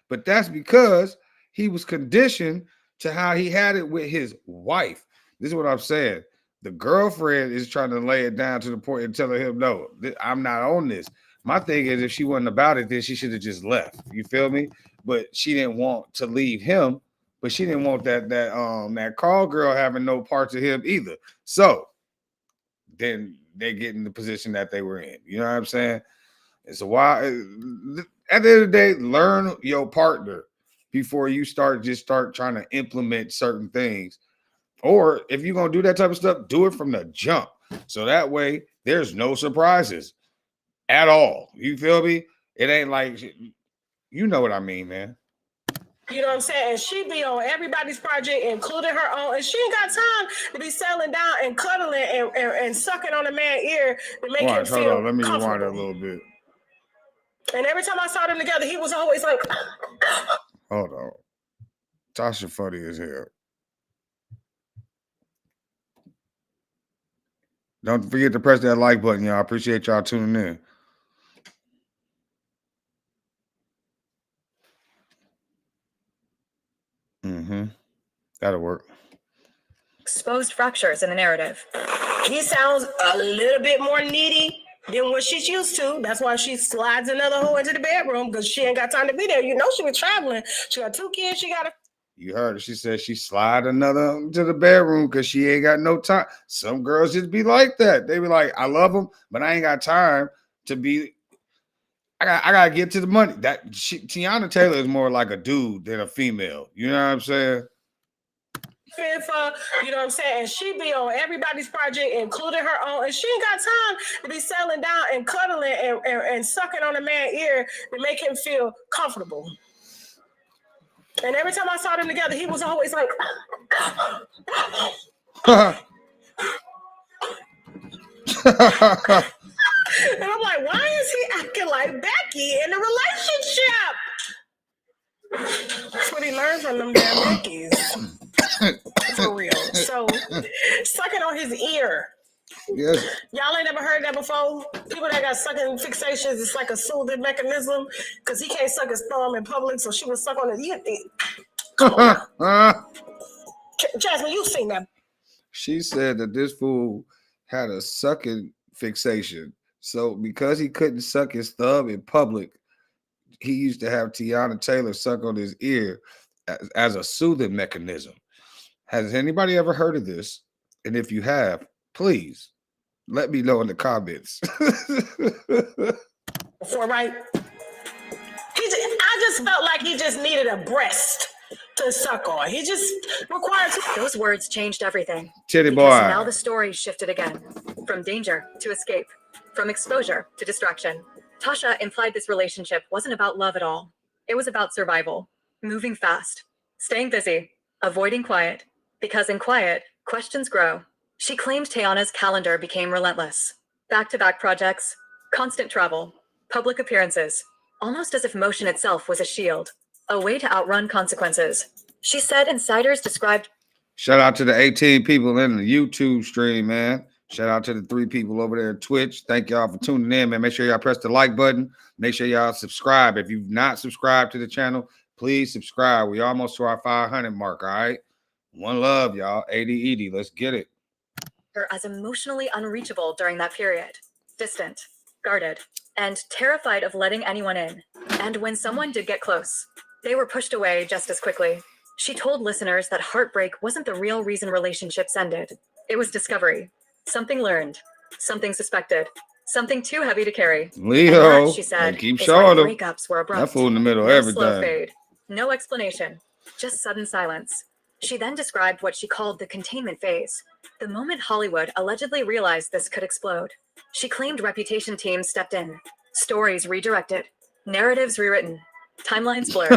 But that's because he was conditioned to how he had it with his wife. This is what I'm saying. The girlfriend is trying to lay it down to the point and telling him, no, I'm not on this. My thing is, if she wasn't about it, then she should have just left. You feel me? But she didn't want to leave him, but she didn't want that call girl having no parts of him either. So then they get in the position that they were in. You know what I'm saying? It's a while. At the end of the day, learn your partner before you start trying to implement certain things. Or if you're gonna do that type of stuff, do it from the jump. So that way there's no surprises at all. You feel me? It ain't like, you know what I mean, man. You know what I'm saying? And she be on everybody's project, including her own. And she ain't got time to be settling down and cuddling and sucking on a man's ear to make him feel Hold on. Let me rewind comfortable. that a little bit. And every time I saw them together, he was always like, Hold on. Tasha funny as hell. Don't forget to press that like button, y'all. I appreciate y'all tuning in. That'll work. Exposed fractures in the narrative. he sounds a little bit more needy than what she's used to. That's why she slides another hoe into the bedroom, because she ain't got time to be there. You know, she was traveling. She got 2 kids. She got a. You heard her. She said she slide another to the bedroom because she ain't got no time. Some girls just be like that. They be like, I love them, but I ain't got time to be. I gotta get to the money. Teyana Taylor is more like a dude than a female. You know what I'm saying? You know what I'm saying? And she be on everybody's project, including her own. And she ain't got time to be settling down and cuddling and sucking on a man's ear to make him feel comfortable. And every time I saw them together, he was always like, and I'm like, why is he acting like Becky in a relationship? That's what he learned from them damn Beckies. For real. So, sucking on his ear. Yes. Y'all ain't never heard that before? People that got sucking fixations, it's like a soothing mechanism, because he can't suck his thumb in public, so she would suck on his ear. Come on now. Jasmine, you've seen that. She said that this fool had a sucking fixation So because he couldn't suck his thumb in public, he used to have Teyana Taylor suck on his ear as a soothing mechanism. Has anybody ever heard of this? And if you have, please let me know in the comments. Before, right? I just felt like he just needed a breast to suck on. He just required to. Those words changed everything. Titty Because boy. now the story shifted again. From danger to escape. From exposure to distraction. Tasha implied this relationship wasn't about love at all. It was about survival. Moving fast. Staying busy. Avoiding quiet. Because in quiet, questions grow. She claimed Teyana's calendar became relentless. Back-to-back projects. Constant travel. Public appearances. Almost as if motion itself was a shield. A way to outrun consequences. She said insiders described. Shout out to the 18 people in the YouTube stream, man. Shout out to the 3 people over there at Twitch. Thank y'all for tuning in, man. Make sure y'all press the like button. Make sure y'all subscribe. If you've not subscribed to the channel, please subscribe. We almost to our 500 mark, all right? One love, y'all. 80. Let's get it. Her as emotionally unreachable during that period. Distant, guarded, and terrified of letting anyone in. And when someone did get close, they were pushed away just as quickly. She told listeners that heartbreak wasn't the real reason relationships ended. It was discovery. Something learned. Something suspected. Something too heavy to carry. Leo, And that, she said, keep is showing why them. breakups were abrupt. That fool in the middle of No everything. slow fade. No explanation. Just sudden silence. She then described what she called the containment phase. The moment Hollywood allegedly realized this could explode. She claimed reputation teams stepped in. Stories redirected. Narratives rewritten. Timelines blurred.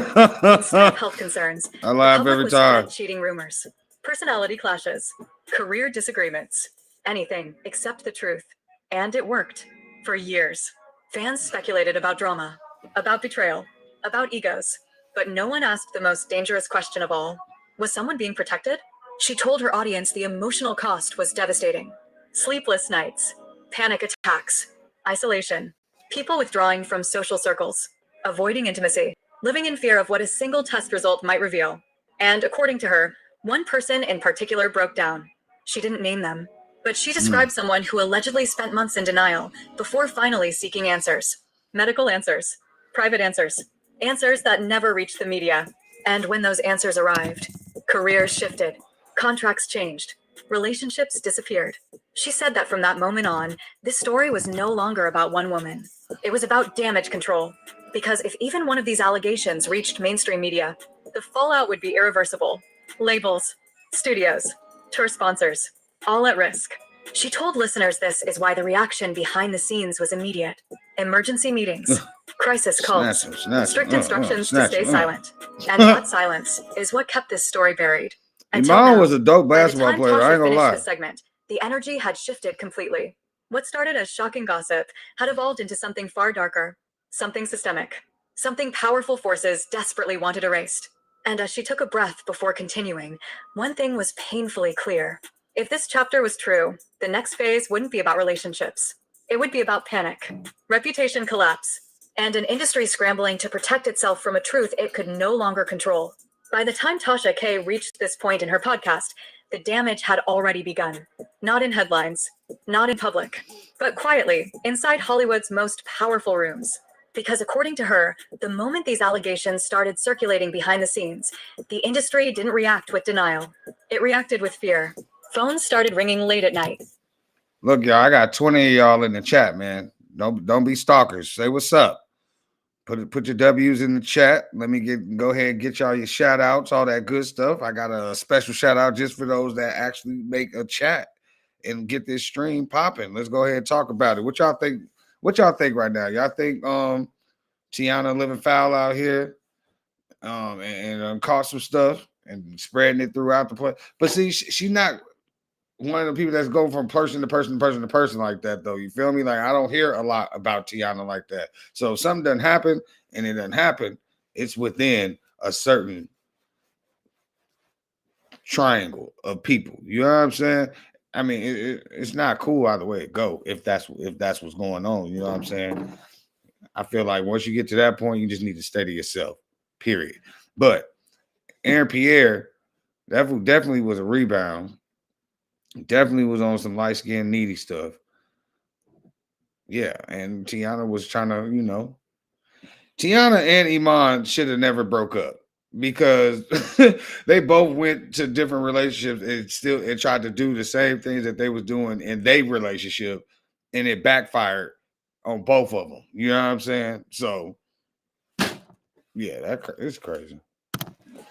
Instead of health concerns, I laugh the public every was time. fed cheating rumors. Personality clashes. Career disagreements. Anything except the truth. And it worked. For years. Fans speculated about drama. About betrayal. About egos. But no one asked the most dangerous question of all. Was someone being protected? She told her audience the emotional cost was devastating. Sleepless nights. Panic attacks. Isolation. People withdrawing from social circles. Avoiding intimacy. Living in fear of what a single test result might reveal. And according to her, one person in particular broke down. She didn't name them, but she described someone who allegedly spent months in denial before finally seeking answers. Medical answers. Private answers. Answers that never reached the media. And when those answers arrived, careers shifted. Contracts changed. Relationships disappeared. She said that from that moment on, this story was no longer about one woman. It was about damage control. Because if even one of these allegations reached mainstream media, the fallout would be irreversible. Labels, studios, tour sponsors, all at risk. She told listeners this is why the reaction behind the scenes was immediate. Emergency meetings, crisis calls, strict instructions to stay silent. And that silence is what kept this story buried. Until Iman now, was a dope by the basketball time player. I Tasha ain't gonna finished lie. this segment, the energy had shifted completely. What started as shocking gossip had evolved into something far darker, something systemic, something powerful forces desperately wanted erased. And as she took a breath before continuing, one thing was painfully clear. If this chapter was true, the next phase wouldn't be about relationships. It would be about panic, reputation collapse, and an industry scrambling to protect itself from a truth it could no longer control. By the time Tasha K reached this point in her podcast, the damage had already begun. Not in headlines, not in public, but quietly, inside Hollywood's most powerful rooms. Because according to her, the moment these allegations started circulating behind the scenes, the industry didn't react with denial. It reacted with fear. Phones started ringing late at night. Look, y'all, I got 20 of y'all in the chat, man. Don't be stalkers. Say what's up. Put your W's in the chat. Let me go ahead and get y'all your shout outs, all that good stuff. I got a special shout out just for those that actually make a chat and get this stream popping. Let's go ahead and talk about it. What y'all think? What y'all think right now? Y'all think Teyana living foul out here and caught some stuff and spreading it throughout the place? But see, she's not one of the people that's going from person to person to person to person like that, though. You feel me? Like, I don't hear a lot about Teyana like that. So if something doesn't happen and it doesn't happen, it's within a certain triangle of people. You know what I'm saying? I mean, it's not cool either way it go if that's what's going on. You know what I'm saying? I feel like once you get to that point, you just need to steady yourself, period. But Aaron Pierre, that definitely was a rebound. Definitely was on some light-skinned needy stuff. Yeah, and Teyana was trying to, Teyana and Iman should have never broke up because they both went to different relationships and tried to do the same things that they was doing in their relationship, and it backfired on both of them. You know what I'm saying? So, yeah, it's crazy.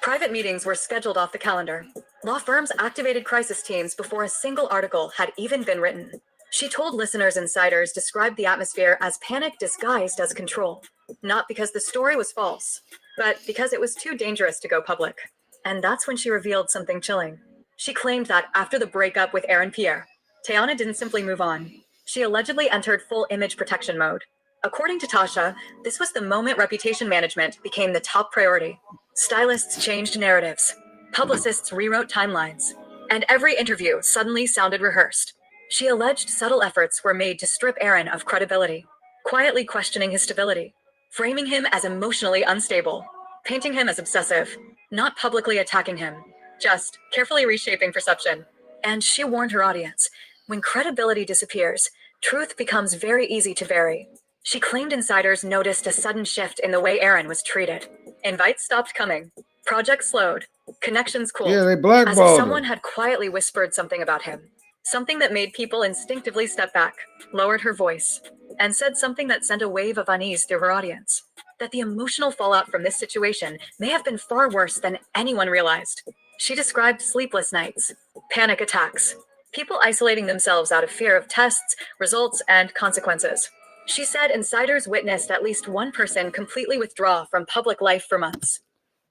Private meetings were scheduled off the calendar. Law firms activated crisis teams before a single article had even been written. She told listeners insiders described the atmosphere as panic disguised as control, not because the story was false, but because it was too dangerous to go public. And that's when she revealed something chilling. She claimed that after the breakup with Aaron Pierre, Teyana didn't simply move on. She allegedly entered full image protection mode. According to Tasha, this was the moment reputation management became the top priority. Stylists changed narratives. Publicists rewrote timelines. And every interview suddenly sounded rehearsed. She alleged subtle efforts were made to strip Aaron of credibility, quietly questioning his stability, framing him as emotionally unstable, painting him as obsessive, not publicly attacking him, just carefully reshaping perception. And she warned her audience, when credibility disappears, truth becomes very easy to vary. She claimed insiders noticed a sudden shift in the way Aaron was treated. Invites stopped coming. Projects slowed. Connections cooled. Yeah, they As if blackballed someone her. had quietly whispered something about him. Something that made people instinctively step back, lowered her voice, and said something that sent a wave of unease through her audience. That the emotional fallout from this situation may have been far worse than anyone realized. She described sleepless nights, panic attacks, people isolating themselves out of fear of tests, results, and consequences. She said insiders witnessed at least one person completely withdraw from public life for months.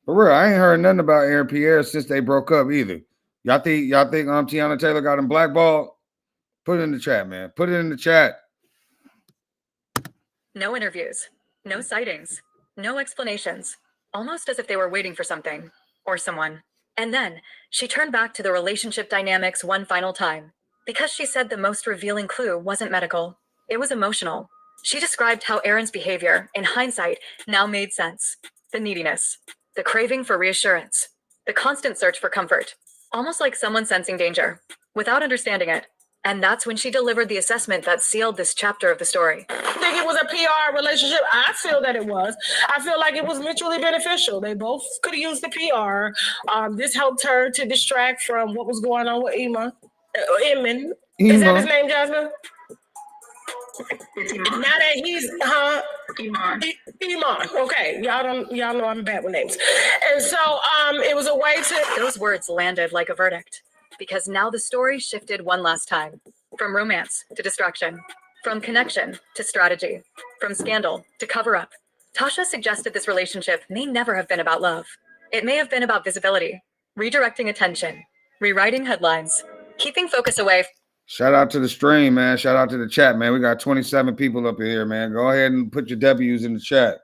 For real, I ain't heard nothing about Aaron Pierre since they broke up either. Y'all think Teyana Taylor got him blackballed? Put it in the chat, man. Put it in the chat. No interviews, no sightings, no explanations, almost as if they were waiting for something or someone. And then she turned back to the relationship dynamics one final time because she said the most revealing clue wasn't medical, it was emotional. She described how Aaron's behavior, in hindsight, now made sense. The neediness, the craving for reassurance, the constant search for comfort, almost like someone sensing danger without understanding it. And that's when she delivered the assessment that sealed this chapter of the story. I think it was a PR relationship. I feel that it was. I feel like it was mutually beneficial. They both could have used the PR. This helped her to distract from what was going on with Eamon. Is that his name, Jasmine? Now that he's Iman. Okay, y'all know I'm bad with names. And so it was a way to. Those words landed like a verdict because now the story shifted one last time, from romance to distraction, from connection to strategy, from scandal to cover up. Tasha suggested this relationship may never have been about love. It may have been about visibility, redirecting attention, rewriting headlines, keeping focus away. Shout out to the stream, man. Shout out to the chat, man. We got 27 people up in here, man. Go ahead and put your W's in the chat.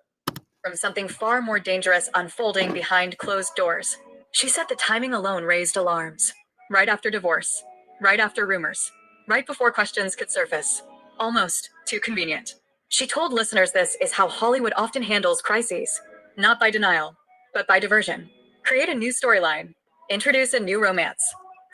From something far more dangerous unfolding behind closed doors. She said the timing alone raised alarms. Right after divorce, right after rumors, right before questions could surface. Almost too convenient. She told listeners this is how Hollywood often handles crises, not by denial, but by diversion. Create a new storyline, introduce a new romance,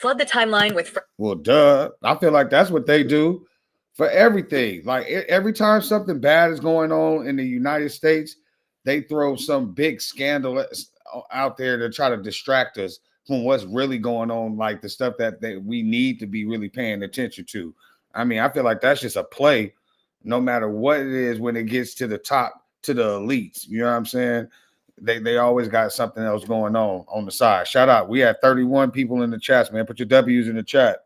flood the timeline with. Well, duh. I feel like that's what they do for everything. Like every time something bad is going on in the United States, they throw some big scandal out there to try to distract us from what's really going on, like the stuff that we need to be really paying attention to. I mean, I feel like that's just a play, no matter what it is when it gets to the top, to the elites. You know what I'm saying? They always got something else going on the side. Shout out. We had 31 people in the chat, man. Put your W's in the chat.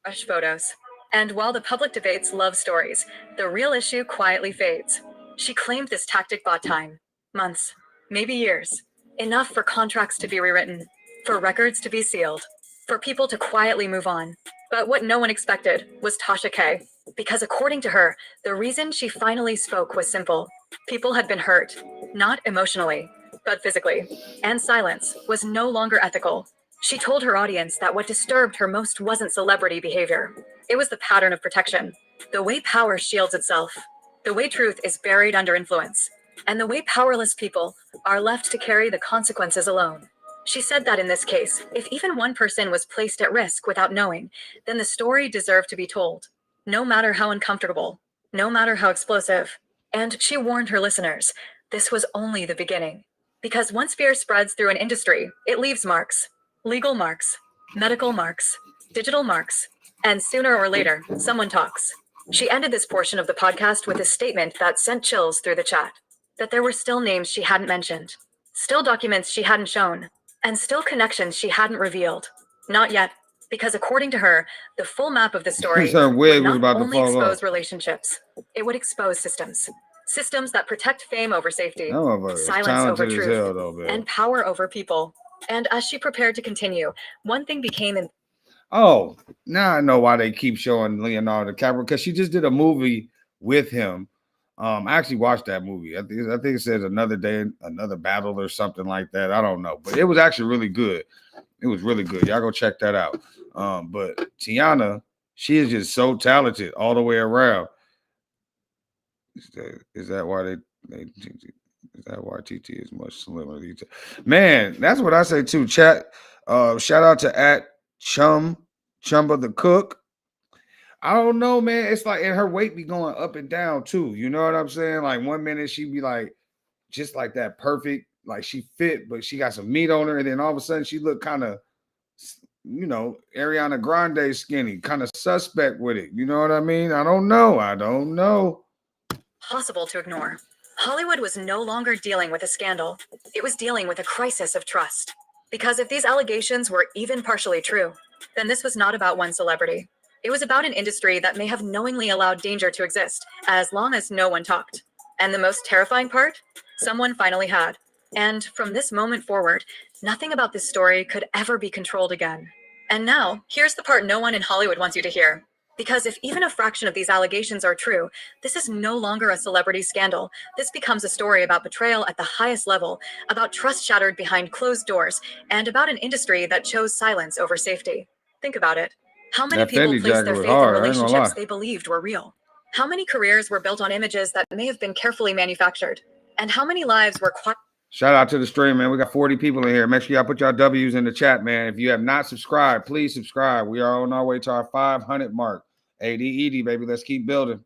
Fresh photos. And while the public debates love stories, the real issue quietly fades. She claimed this tactic bought time. Months, maybe years. Enough for contracts to be rewritten, for records to be sealed, for people to quietly move on. But what no one expected was Tasha K. Because according to her, the reason she finally spoke was simple. People had been hurt, not emotionally, but physically. And silence was no longer ethical. She told her audience that what disturbed her most wasn't celebrity behavior. It was the pattern of protection, the way power shields itself, the way truth is buried under influence, and the way powerless people are left to carry the consequences alone. She said that in this case, if even one person was placed at risk without knowing, then the story deserved to be told, no matter how uncomfortable. no matter how explosive. And she warned her listeners, this was only the beginning. Because once fear spreads through an industry, it leaves marks. Legal marks, medical marks, digital marks, and sooner or later, someone talks. She ended this portion of the podcast with a statement that sent chills through the chat. That there were still names she hadn't mentioned, still documents she hadn't shown, and still connections she hadn't revealed. Not yet, because according to her, the full map of the story Her wig would was not about to only fall expose off. relationships, it would expose systems. Systems that protect fame over safety, That motherfucker is silence over talented as truth, hell, though, man. and power over people. And as she prepared to continue, one thing became Oh, now I know why they keep showing Leonardo DiCaprio, because she just did a movie with him. I actually watched that movie. I think it says Another Day, Another Battle or something like that. I don't know, but it was actually really good. It was really good. Y'all go check that out. But Teyana, she is just so talented all the way around. Is that why is that why TT is much slimmer? Man, that's what I say too. Chat. Shout out to Chumba the Cook. I don't know, man. It's like, and her weight be going up and down too. You know what I'm saying? Like 1 minute she be like just like that perfect, like she fit, but she got some meat on her, and then all of a sudden she look kind of, Ariana Grande skinny, kind of suspect with it. You know what I mean? I don't know. Possible to ignore. Hollywood was no longer dealing with a scandal. It was dealing with a crisis of trust. Because if these allegations were even partially true, then this was not about one celebrity. It was about an industry that may have knowingly allowed danger to exist, as long as no one talked. And the most terrifying part? Someone finally had. And from this moment forward, nothing about this story could ever be controlled again. And now, here's the part no one in Hollywood wants you to hear. Because if even a fraction of these allegations are true, this is no longer a celebrity scandal. This becomes a story about betrayal at the highest level, about trust shattered behind closed doors, and about an industry that chose silence over safety. Think about it. How many That people Fendi placed jacket their was faith in hard. I ain't gonna relationships lie. they believed were real? How many careers were built on images that may have been carefully manufactured? And how many lives were Shout out to the stream, man. We got 40 people in here. Make sure y'all put y'all W's in the chat, man. If you have not subscribed, please subscribe. We are on our way to our 500 mark. ADED, baby. Let's keep building.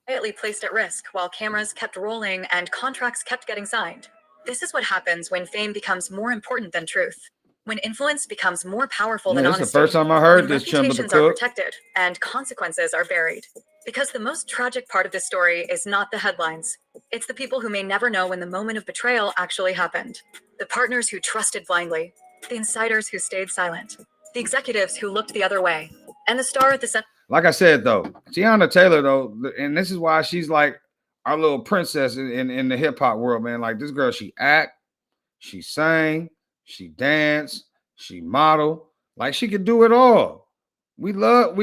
quietly placed at risk while cameras kept rolling and contracts kept getting signed? This is what happens when fame becomes more important than truth. When influence becomes more powerful than This is honesty. the first time I heard when this Chumba the reputations are Cook. protected and consequences are buried. Because the most tragic part of this story is not the headlines. It's the people who may never know when the moment of betrayal actually happened. The partners who trusted blindly. The insiders who stayed silent. The executives who looked the other way. And the star at the center. Like I said, though, Teyana Taylor, though, and this is why she's like our little princess in the hip hop world, man. Like this girl, she act, she sang, she danced, she model. Like she could do it all. We love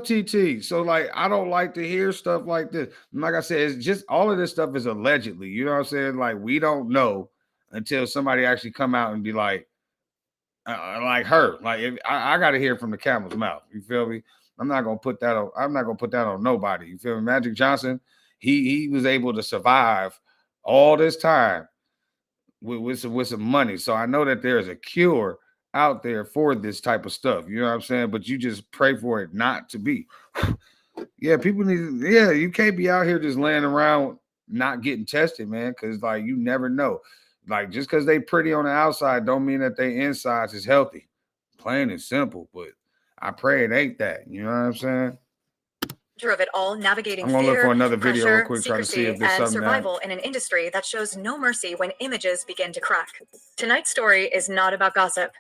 TT. So like I don't like to hear stuff like this. And like I said, it's just all of this stuff is allegedly. You know what I'm saying? Like we don't know until somebody actually come out and be like her. Like if, I got to hear from the camel's mouth. You feel me? I'm not gonna put that on nobody. You feel me? Magic Johnson, he was able to survive all this time with some money. So I know that there's a cure out there for this type of stuff. You know what I'm saying? But you just pray for it not to be. Yeah, people need. Yeah, you can't be out here just laying around not getting tested, man. Because like you never know. Like just because they pretty on the outside don't mean that they insides is healthy. Plain and simple. But I pray it ain't that. You know what I'm saying? Of it all, navigating I'm gonna fear, look for another video pressure, real quick, trying to see secrecy, if there's and something survival in an industry that shows no mercy when images begin to crack. Tonight's story is not about gossip.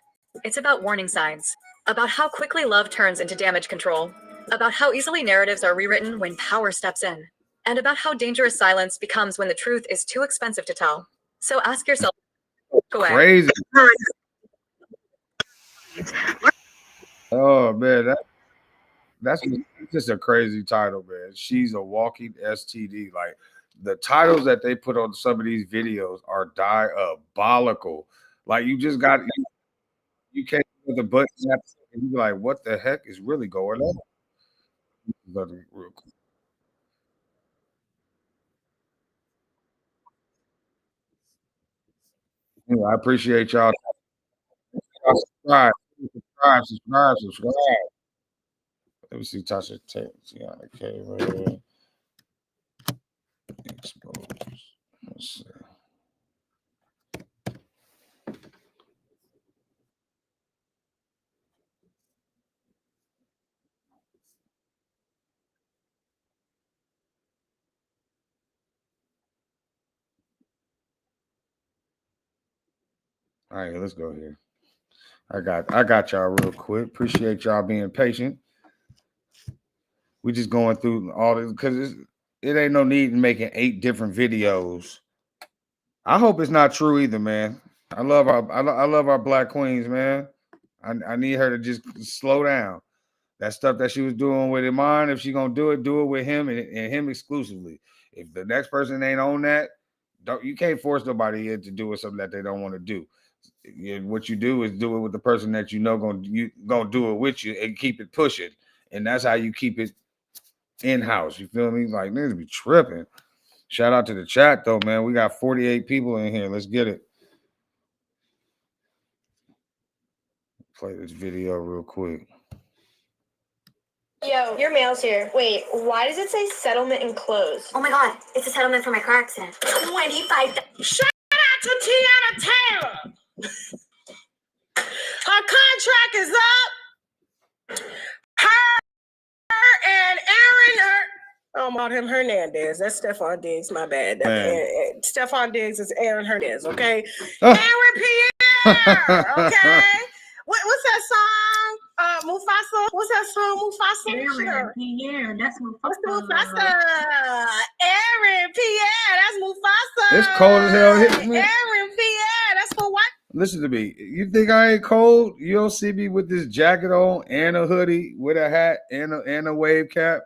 It's about warning signs, about how quickly love turns into damage control, about how easily narratives are rewritten when power steps in, and about how dangerous silence becomes when the truth is too expensive to tell. So ask yourself, go away. crazy. Oh man, that's just a crazy title, man. She's a walking STD. Like the titles that they put on some of these videos are diabolical. Like you just got you can't put the button and you be like, what the heck is really going on? Real quick. Anyway, I appreciate y'all. Subscribe. Let me see Tasha Teyana K right here. exposed. Let's see. All right, let's go here. I got y'all real quick. Appreciate y'all being patient. We just going through all this because it ain't no need in making 8 different videos. I hope it's not true either, man. I love our black queens, man. I need her to just slow down. That stuff that she was doing with Iman, if she gonna do it with him and him exclusively. If the next person ain't on that, you can't force nobody here to do something that they don't want to do. What you do is do it with the person that you know gonna do it with you and keep it pushing, and that's how you keep it in house. You feel me? Like niggas be tripping. Shout out to the chat though, man. We got 48 people in here. Let's get it. Play this video real quick. Yo, your mail's here. Wait, why does it say settlement enclosed? Oh my god, it's a settlement for my car accident. 25. Shout out to Teyana Taylor. Her contract is up. Her and Aaron, Hernandez. That's Stephon Diggs, my bad. Stephon Diggs is Aaron Hernandez, okay? Aaron Pierre, okay? What's that song? Mufasa? What's that song? Mufasa? Pierre, that's Mufasa. Aaron Pierre, that's Mufasa. It's cold as hell here, man. Aaron Pierre, that's for what? Listen to me. You think I ain't cold? You don't see me with this jacket on and a hoodie with a hat and a wave cap.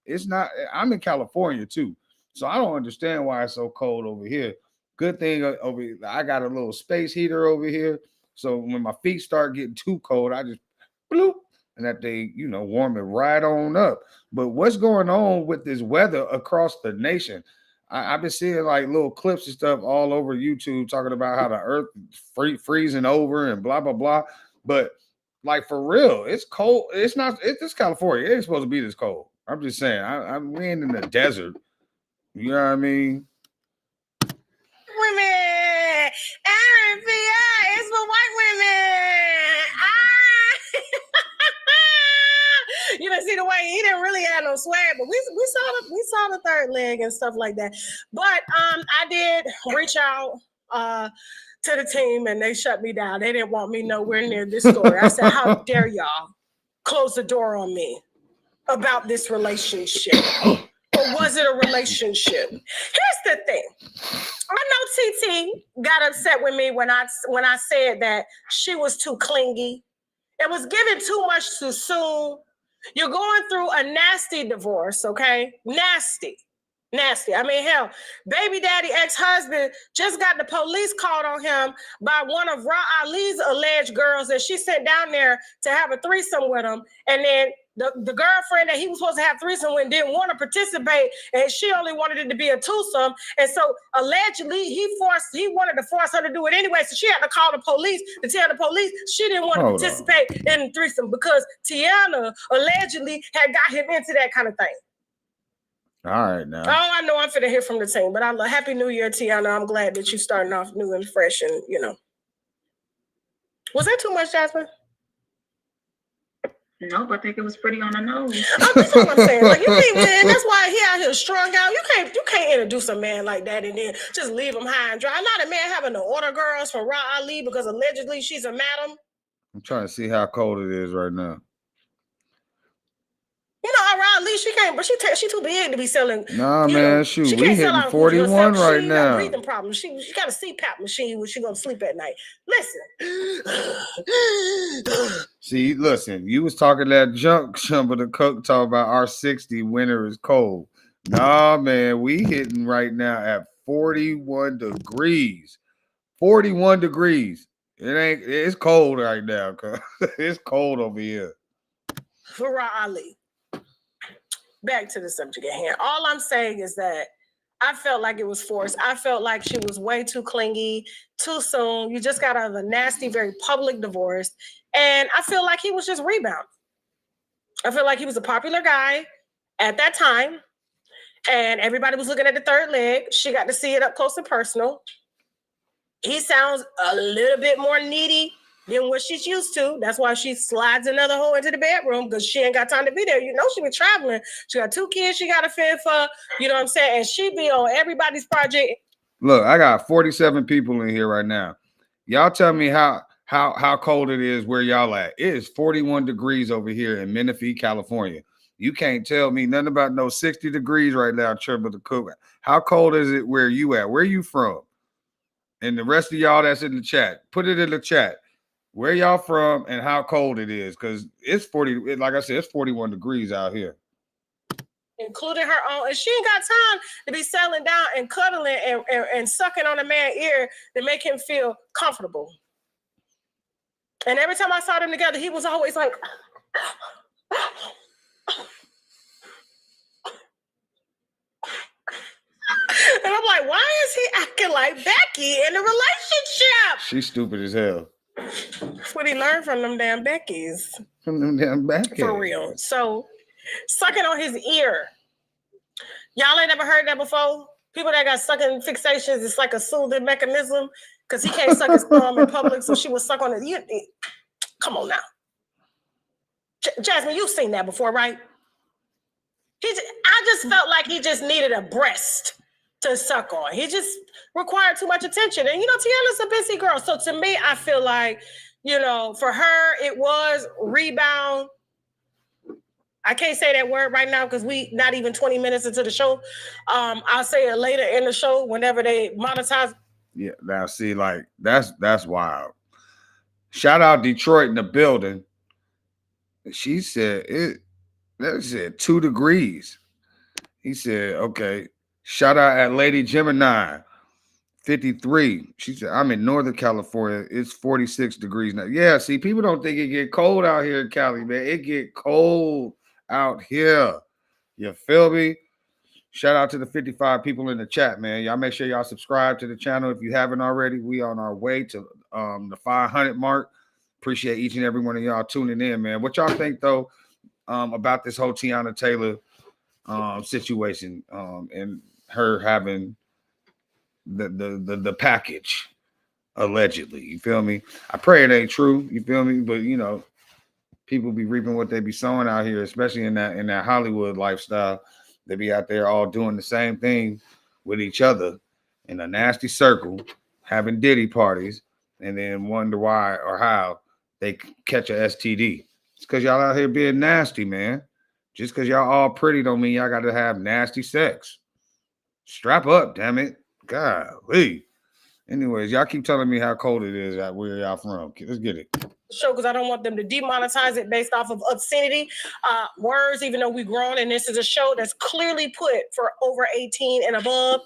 It's not. I'm in California too, so I don't understand why it's so cold over here. Good thing over here, I got a little space heater over here, so when my feet start getting too cold, I just bloop, and that they warm it right on up. But what's going on with this weather across the nation? I've been seeing like little clips and stuff all over YouTube talking about how the earth freezing over and blah, blah, blah. But like for real, it's cold. It's not, it's California. It ain't supposed to be this cold. I'm just saying, I'm in the desert. You know what I mean? Women, Aaron Pierre is for white women. You didn't see the way he didn't really have no swag, but we saw the third leg and stuff like that. But I did reach out to the team and they shut me down. They didn't want me nowhere near this story. I said, how dare y'all close the door on me about this relationship? Or was it a relationship? Here's the thing. I know TT got upset with me when I said that she was too clingy. It was given too much too soon. You're going through a nasty divorce, okay? Nasty. I mean, hell, baby daddy ex-husband just got the police called on him by one of Ra Ali's alleged girls that she sent down there to have a threesome with him. And then the girlfriend that he was supposed to have threesome with didn't want to participate, and she only wanted it to be a twosome. And so allegedly he wanted to force her to do it anyway. So she had to call the police to tell the police she didn't want to participate in the threesome because Teyana allegedly had got him into that kind of thing. All right, now. Oh, I know I'm finna hear from the team, but Happy New Year, Teyana. I'm glad that you're starting off new and fresh, and Was that too much, Jasmine? Nope, I think it was pretty on the nose. That's what I'm saying. Like, you think, man, that's why he out here strung out. You can't introduce a man like that and then just leave him high and dry. I'm not a man having to order girls from Ra Ali because allegedly she's a madam. I'm trying to see how cold it is right now. Ra Ali, she can't, but she too big to be selling. Nah, man, shoot, we hitting 41 right now. She got breathing problems. She got a CPAP machine when she gonna sleep at night. Listen. See, listen, you was talking that junk, but the cook talking about our 60 winter is cold. Nah, man, we hitting right now at 41 degrees. 41 degrees. It's cold right now, cuz it's cold over here. For Ra Ali. Back to the subject at hand. All I'm saying is that I felt like it was forced. I felt like she was way too clingy, too soon. You just got out of a nasty, very public divorce. And I feel like he was just rebounding. I feel like he was a popular guy at that time. And everybody was looking at the third leg. She got to see it up close and personal. He sounds a little bit more needy than what she's used to. That's why she slides another hoe into the bedroom, because she ain't got time to be there. You know, she be traveling. She got 2 kids she got to fend for. You know what I'm saying? And she be on everybody's project. Look, I got 47 people in here right now. Y'all tell me how cold it is where y'all at. It is 41 degrees over here in Menifee, California. You can't tell me nothing about no 60 degrees right now, Triple the Cook. How cold is it where you at? Where you from? And the rest of y'all that's in the chat, put it in the chat. Where y'all from and how cold it is, because it's 40. Like I said, it's 41 degrees out here. Including her own, and she ain't got time to be settling down and cuddling and sucking on a man's ear to make him feel comfortable. And every time I saw them together, he was always like, and I'm like, why is he acting like Becky in the relationship? She's stupid as hell. That's what he learned from them damn Beckys. From them damn Beckys. For real. So, sucking on his ear. Y'all ain't never heard that before? People that got sucking fixations, it's like a soothing mechanism, because he can't suck his thumb in public, so she would suck on it. Come on now. Jasmine, you've seen that before, right? I just felt like he just needed a breast to suck on. He just required too much attention. And, you know, Teyana's a busy girl. So to me, I feel like, you know, for her, it was rebound. I can't say that word right now because we not even 20 minutes into the show. I'll say it later in the show whenever they monetize. Yeah, now see, like, that's wild. Shout out Detroit in the building. She said that said 2 degrees. He said, okay. Shout out at Lady Gemini, 53. She said, I'm in Northern California. It's 46 degrees now. Yeah, see, people don't think it get cold out here in Cali, man. It get cold out here. You feel me? Shout out to the 55 people in the chat, man. Y'all make sure y'all subscribe to the channel if you haven't already. We on our way to the 500 mark. Appreciate each and every one of y'all tuning in, man. What y'all think, though, about this whole Teyana Taylor situation and her having the package allegedly? You feel me? I pray it ain't true. You feel me? But you know, people be reaping what they be sowing out here, especially in that Hollywood lifestyle. They be out there all doing the same thing with each other in a nasty circle, having Diddy parties, and then wonder why or how they catch a STD. It's because y'all out here being nasty, man. Just because y'all all pretty don't mean y'all got to have nasty sex. Strap up, damn it. Golly. Anyways, y'all keep telling me how cold it is out where y'all from. Let's get it. Show, because I don't want them to demonetize it based off of obscenity words, even though we grown and this is a show that's clearly put for over 18 and above.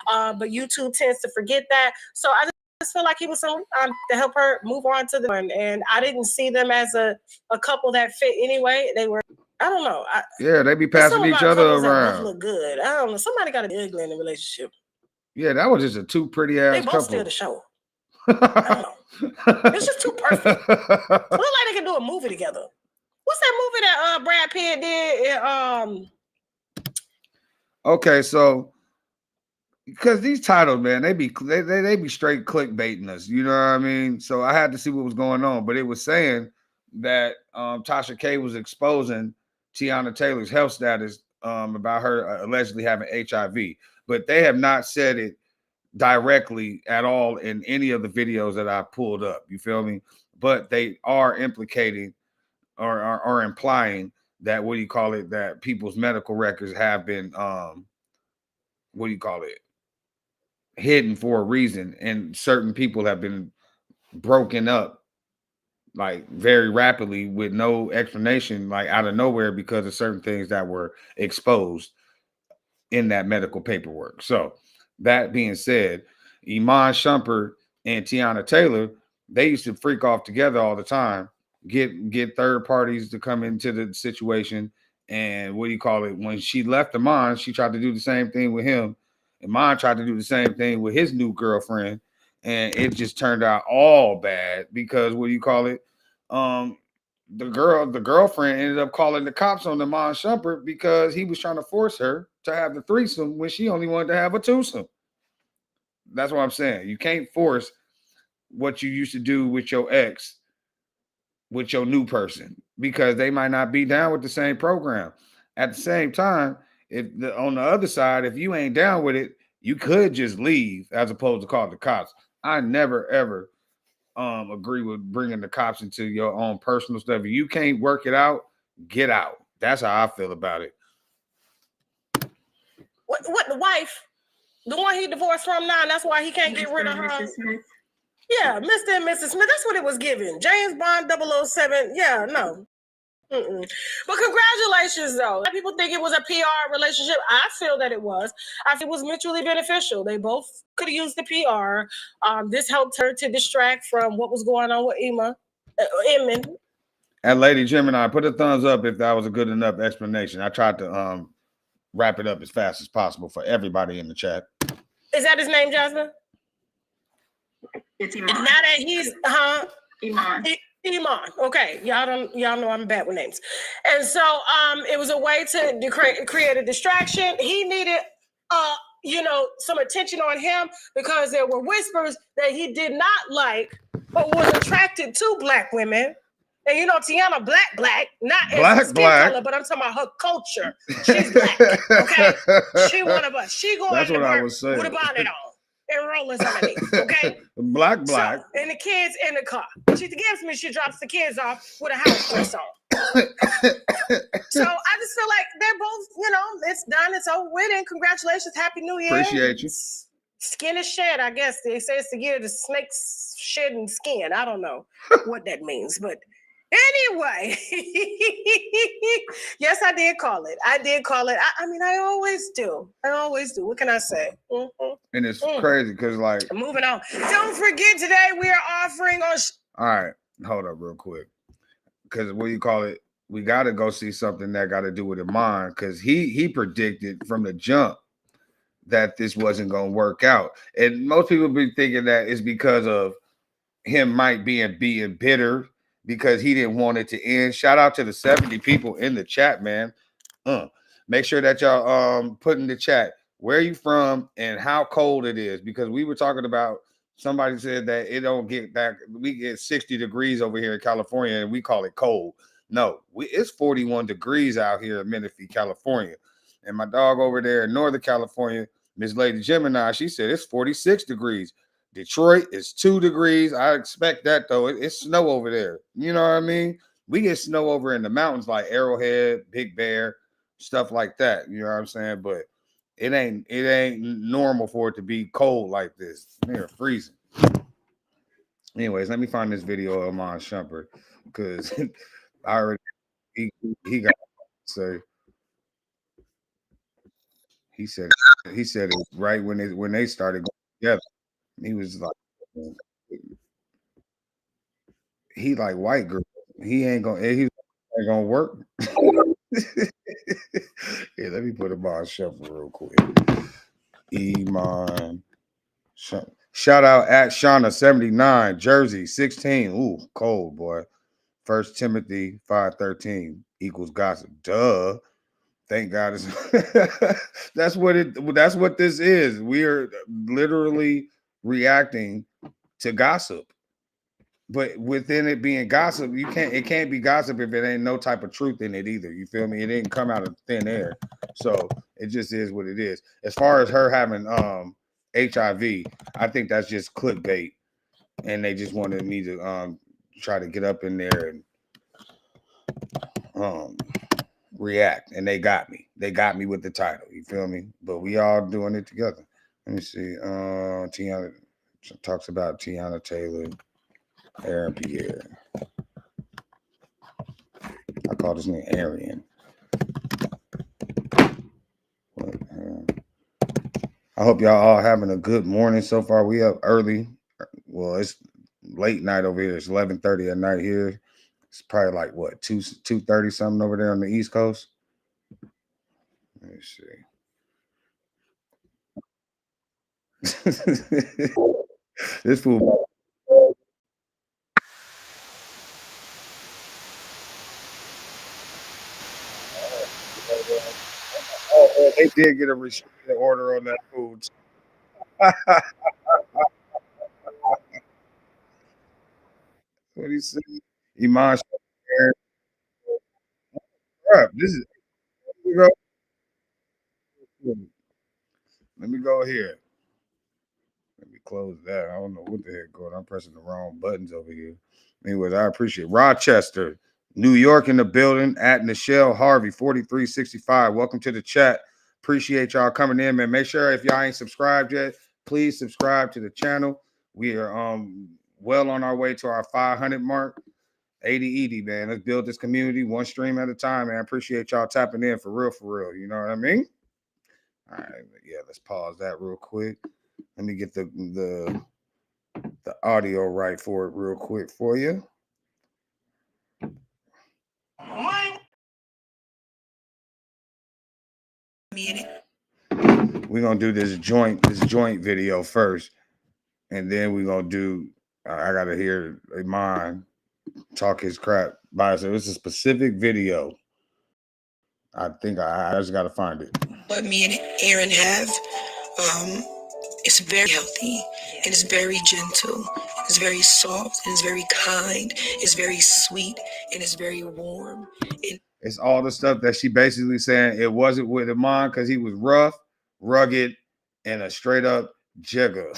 But YouTube tends to forget that. So I just feel like he was some to help her move on to the one. And I didn't see them as a couple that fit anyway. They were, I don't know. Yeah, they be passing each other around. Look good. I don't know. Somebody got to be ugly in the relationship. Yeah, that was just a 2 pretty ass couple. They both steal the show. I don't know. It's just too perfect. Look like they can do a movie together. What's that movie that Brad Pitt did? Okay, so because these titles, man, they be straight clickbaiting us. You know what I mean? So I had to see what was going on, but it was saying that Tasha K was exposing Teyana Taylor's health status about her allegedly having HIV, but they have not said it directly at all in any of the videos that I pulled up. You feel me? But they are implicating or implying that that people's medical records have been hidden for a reason, and certain people have been broken up like very rapidly with no explanation, like out of nowhere, because of certain things that were exposed in that medical paperwork. So that being said, Iman Shumpert and Teyana Taylor, they used to freak off together all the time, get third parties to come into the situation. And when she left Iman, she tried to do the same thing with him. Iman tried to do the same thing with his new girlfriend, and it just turned out all bad because the girlfriend ended up calling the cops on Iman Shumpert because he was trying to force her to have the threesome when she only wanted to have a twosome. That's what I'm saying. You can't force what you used to do with your ex with your new person because they might not be down with the same program. At the same time, on the other side, if you ain't down with it, you could just leave as opposed to call the cops. I never ever agree with bringing the cops into your own personal stuff. If you can't work it out, get out. That's how I feel about it. What the wife? The one he divorced from now, and that's why he can't get rid of her. Yeah, Mr. and Mrs. Smith. That's what it was given. James Bond 007. Yeah, no. But congratulations, though. People think it was a PR relationship. I feel that it was. I feel it was mutually beneficial. They both could have used the PR. This helped her to distract from what was going on with Emin. And Lady Gemini, put a thumbs up if that was a good enough explanation. I tried to wrap it up as fast as possible for everybody in the chat. Is that his name, Jasmine? It's Iman. Now that he's Iman. Iman. Okay, y'all know I'm bad with names, and so it was a way to create a distraction. He needed some attention on him because there were whispers that he did not like or was attracted to black women. And Teyana black, not as skin color, but I'm talking about her culture. She's black, okay? She one of us. She going to work with a bonnet on and rollers underneath, okay? Black. So, and the kids in the car. She gives me, she drops the kids off with a house dress on. So I just feel like they're both, it's done, it's over with, and congratulations, Happy New Year. Appreciate you. Skin is shed, I guess. They say it's the year the snakes shedding skin. I don't know what that means, but anyway, yes, I did call it. I mean, I always do. What can I say? Mm-hmm. And it's crazy because, moving on. Don't forget, today we are offering on. All right, hold up real quick. Because we got to go see something that got to do with Iman because he predicted from the jump that this wasn't going to work out. And most people be thinking that it's because of him might being bitter because he didn't want it to end. Shout out to the 70 people in the chat, man. Make sure that y'all put in the chat where you from and how cold it is, because we were talking about, somebody said that it don't get that, we get 60 degrees over here in California and we call it cold. No, it's 41 degrees out here in Menifee, California. And my dog over there in Northern California, Miss Lady Gemini, she said it's 46 degrees. Detroit is 2 degrees. I expect that, though. It's snow over there. You know what I mean? We get snow over in the mountains like Arrowhead, Big Bear, stuff like that. You know what I'm saying? But it ain't normal for it to be cold like this. They're freezing. Anyways, let me find this video of Iman Shumpert because I already he got to say. He said it right when they started going together. He was like, he like white girl. He ain't gonna work. Yeah, let me put him on shuffle real quick. Iman. Shout out at Shauna 79, Jersey 16. Ooh, cold boy. 1 Timothy 5:13 equals gossip. Duh. Thank God. That's what this is. We are literally reacting to gossip. But within it being gossip, it can't be gossip if it ain't no type of truth in it either. You feel me? It didn't come out of thin air. So it just is what it is. As far as her having HIV, I think that's just clickbait. And they just wanted me to try to get up in there and react. And they got me. They got me with the title. You feel me? But we all doing it together. Let me see. Teyana talks about Teyana Taylor. Aaron Pierre. I call this name Arian. I hope y'all all having a good morning so far. We up early. Well, it's late night over here. It's 11:30 at night here. It's probably like what 2:30 something over there on the East Coast. Let me see. This fool. Oh, they did get a restricted order on that food. What he said? Iman, crap. This is. Let me go here. Let me close that. I don't know what the heck going on. I'm pressing the wrong buttons over here. Anyways, I appreciate Rochester, New York in the building at Nichelle Harvey, 4365. Welcome to the chat. Appreciate y'all coming in, man. Make sure if y'all ain't subscribed yet, please subscribe to the channel. We are well on our way to our 500 mark. 80 man. Let's build this community one stream at a time, man. I appreciate y'all tapping in for real. You know what I mean? All right, yeah, let's pause that real quick. Let me get the audio right for it real quick for you. We're gonna do this joint video first, and then we're gonna do. I gotta hear Iman talk his crap by himself. It's a specific video. I think I just gotta find it. What me and Aaron have, it's very healthy and it's very gentle. It's very soft and it's very kind. It's very sweet and it's very warm. It's all the stuff that she basically saying it wasn't with Iman because he was rough, rugged, and a straight up jigger.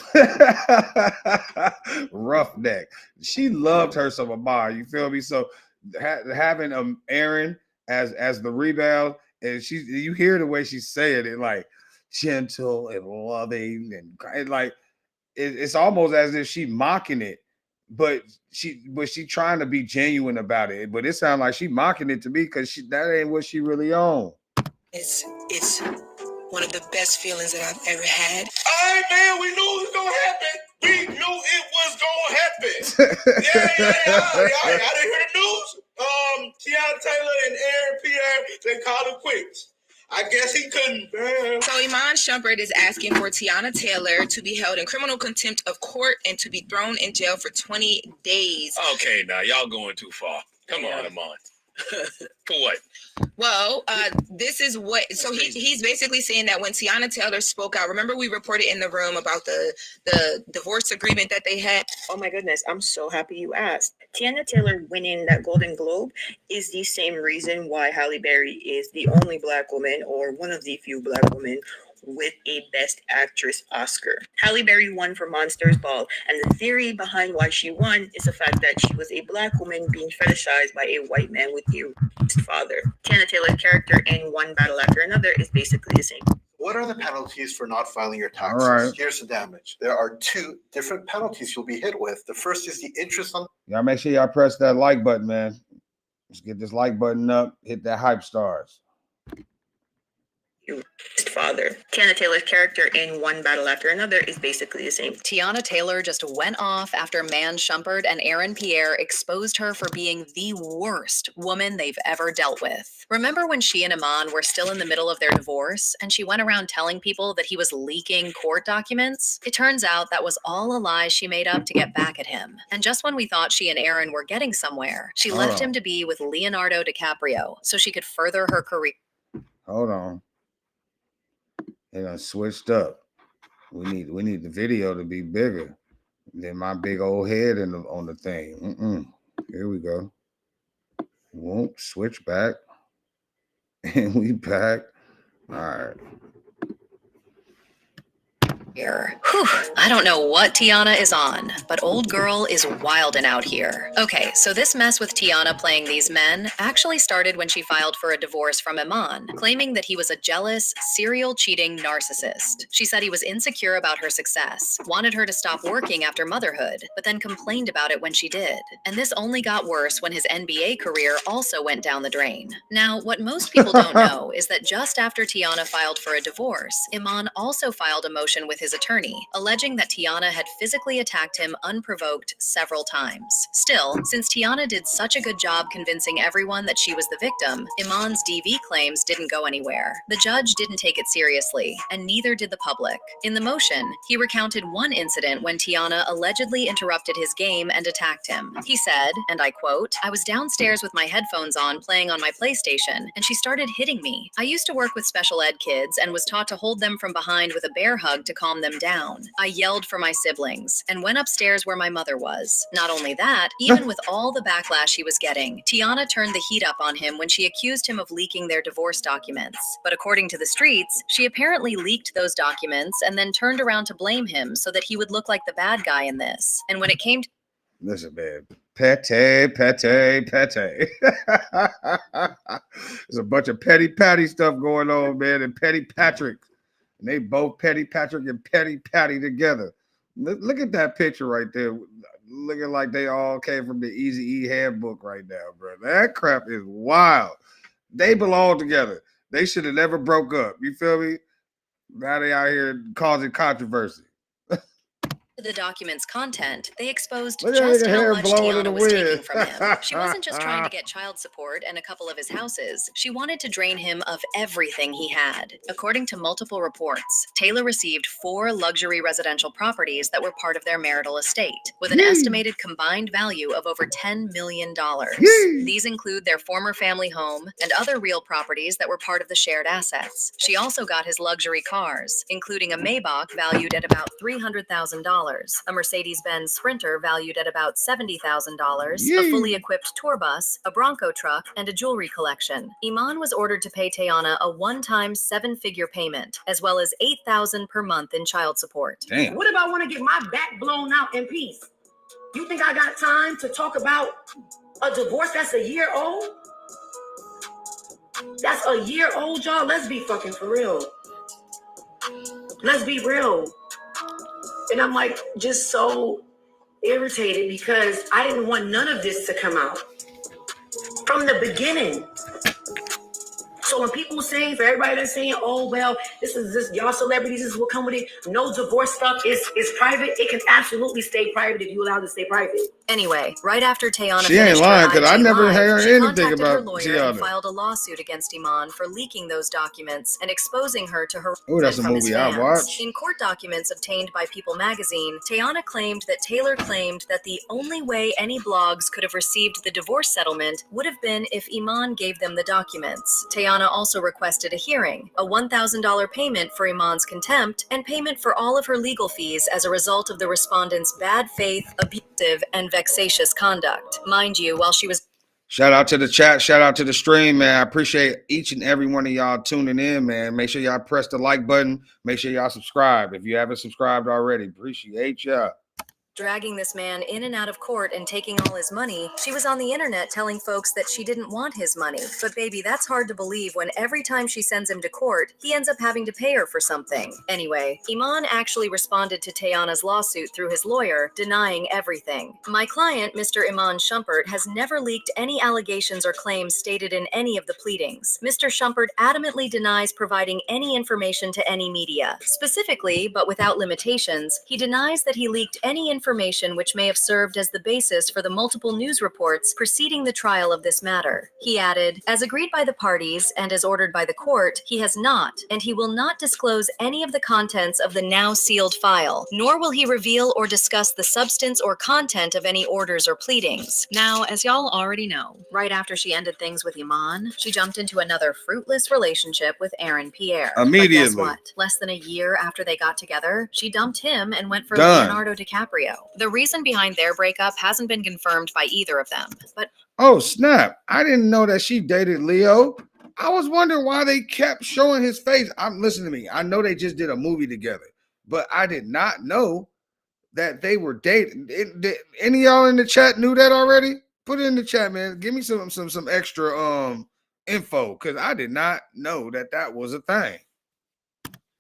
Roughneck. She loved her some Iman. You feel me? So having Aaron as the rebound, and you hear the way she's saying it, like gentle and loving, and like it's almost as if she mocking it, but she trying to be genuine about it. But it sounds like she mocking it to me because that ain't what she really on. It's one of the best feelings that I've ever had. All right, man, we knew it was gonna happen. We knew it was gonna happen. Yeah. I didn't hear the news. Teyana Taylor and Aaron Pierre, they called it quits. I guess he couldn't. So Iman Shumpert is asking for Teyana Taylor to be held in criminal contempt of court and to be thrown in jail for 20 days. Okay, now y'all going too far. Come on, Iman. For what? Well, this is what. So he's basically saying that when Teyana Taylor spoke out, remember we reported in the room about the divorce agreement that they had. Oh my goodness, I'm so happy you asked. Teyana Taylor winning that Golden Globe is the same reason why Halle Berry is the only Black woman, or one of the few Black women, with a Best Actress Oscar. Halle Berry won for Monsters Ball, and the theory behind why she won is the fact that she was a Black woman being fetishized by a white man with a racist father. Teyana Taylor's character in One Battle After Another is basically the same. What are the penalties for not filing your taxes? All right. Here's the damage. There are two different penalties you'll be hit with. The first is the interest on. Y'all make sure y'all press that like button, man. Let's get this like button up. Hit that hype stars. Father. Teyana Taylor's character in One Battle After Another is basically the same. Teyana Taylor just went off after Man Shumpert and Aaron Pierre exposed her for being the worst woman they've ever dealt with. Remember when she and Iman were still in the middle of their divorce and she went around telling people that he was leaking court documents? It turns out that was all a lie she made up to get back at him. And just when we thought she and Aaron were getting somewhere, she left him to be with Leonardo DiCaprio so she could further her career. Hold on. They done switched up. We need the video to be bigger than my big old head on the thing. Here we go. Won't switch back. And we back. All right. Whew, I don't know what Teyana is on, but old girl is wildin' out here. Okay, so this mess with Teyana playing these men actually started when she filed for a divorce from Iman, claiming that he was a jealous, serial cheating narcissist. She said he was insecure about her success, wanted her to stop working after motherhood, but then complained about it when she did. And this only got worse when his NBA career also went down the drain. Now, what most people don't know is that just after Teyana filed for a divorce, Iman also filed a motion with his his attorney, alleging that Teyana had physically attacked him unprovoked several times. Still, since Teyana did such a good job convincing everyone that she was the victim, Iman's DV claims didn't go anywhere. The judge didn't take it seriously, and neither did the public. In the motion, he recounted one incident when Teyana allegedly interrupted his game and attacked him. He said, and I quote, "I was downstairs with my headphones on playing on my PlayStation, and she started hitting me. I used to work with special ed kids and was taught to hold them from behind with a bear hug to calm them down. I yelled for my siblings and went upstairs where my mother was. Not only that, even with all the backlash he was getting, Teyana turned the heat up on him when she accused him of leaking their divorce documents. But according to the streets, she apparently leaked those documents and then turned around to blame him so that he would look like the bad guy in this. And when it came to..." Listen, man. Petty. There's a bunch of Petty Patty stuff going on, man, and Petty Patrick. And they both Petty Patrick and Petty Patty together. Look at that picture right there. Looking like they all came from the Easy-E handbook right now, bro. That crap is wild. They belong together. They should have never broke up. You feel me? Now they out here causing controversy. The document's content, they exposed Look at just her how hair much blowing in Teyana the was taking wind. from him. She wasn't just trying to get child support and a couple of his houses. She wanted to drain him of everything he had. According to multiple reports, Taylor received 4 luxury residential properties that were part of their marital estate, with an estimated combined value of over $10 million. These include their former family home and other real properties that were part of the shared assets. She also got his luxury cars, including a Maybach valued at about $300,000. A Mercedes-Benz Sprinter valued at about $70,000, a fully equipped tour bus, a Bronco truck, and a jewelry collection. Iman was ordered to pay Teyana a one-time 7-figure payment, as well as $8,000 per month in child support. Damn. What if I want to get my back blown out in peace? You think I got time to talk about a divorce that's a year old? That's a year old, y'all. Let's be fucking for real. Let's be real. And I'm like just so irritated because I didn't want none of this to come out from the beginning. So when people saying, for everybody that's saying, oh, well, this y'all celebrities, this is what come with it. No divorce stuff is private. It can absolutely stay private if you allow it to stay private. Anyway, right after Teyana She ain't finished lying, her because I IG never live, heard she anything contacted her about lawyer and Teyana. filed a lawsuit against Iman for leaking those documents and exposing her to her Oh, that's a from his movie I fans. watched. In court documents obtained by People magazine, Teyana claimed that Taylor claimed that the only way any blogs could have received the divorce settlement would have been if Iman gave them the documents. Teyana also requested a hearing, a $1,000 payment for Iman's contempt, and payment for all of her legal fees as a result of the respondent's bad faith, abusive, and vexatious conduct. Mind you, while she was... Shout out to the chat. Shout out to the stream, man. I appreciate each and every one of y'all tuning in, man. Make sure y'all press the like button. Make sure y'all subscribe if you haven't subscribed already. Appreciate y'all. Dragging this man in and out of court and taking all his money, she was on the internet telling folks that she didn't want his money. But baby, that's hard to believe when every time she sends him to court, he ends up having to pay her for something. Anyway, Iman actually responded to Teyana's lawsuit through his lawyer, denying everything. My client, Mr. Iman Shumpert, has never leaked any allegations or claims stated in any of the pleadings. Mr. Shumpert adamantly denies providing any information to any media. Specifically, but without limitations, he denies that he leaked any information which may have served as the basis for the multiple news reports preceding the trial of this matter. He added, as agreed by the parties and as ordered by the court, he has not, and he will not disclose any of the contents of the now sealed file, nor will he reveal or discuss the substance or content of any orders or pleadings. Now, as y'all already know, right after she ended things with Iman, she jumped into another fruitless relationship with Aaron Pierre. Immediately. But guess what? Less than a year after they got together, she dumped him and went for Done. Leonardo DiCaprio. The reason behind their breakup hasn't been confirmed by either of them, but... Oh, snap. I didn't know that she dated Leo. I was wondering why they kept showing his face. Listen to me. I know they just did a movie together, but I did not know that they were dating. Any of y'all in the chat knew that already? Put it in the chat, man. Give me some extra info, because I did not know that was a thing.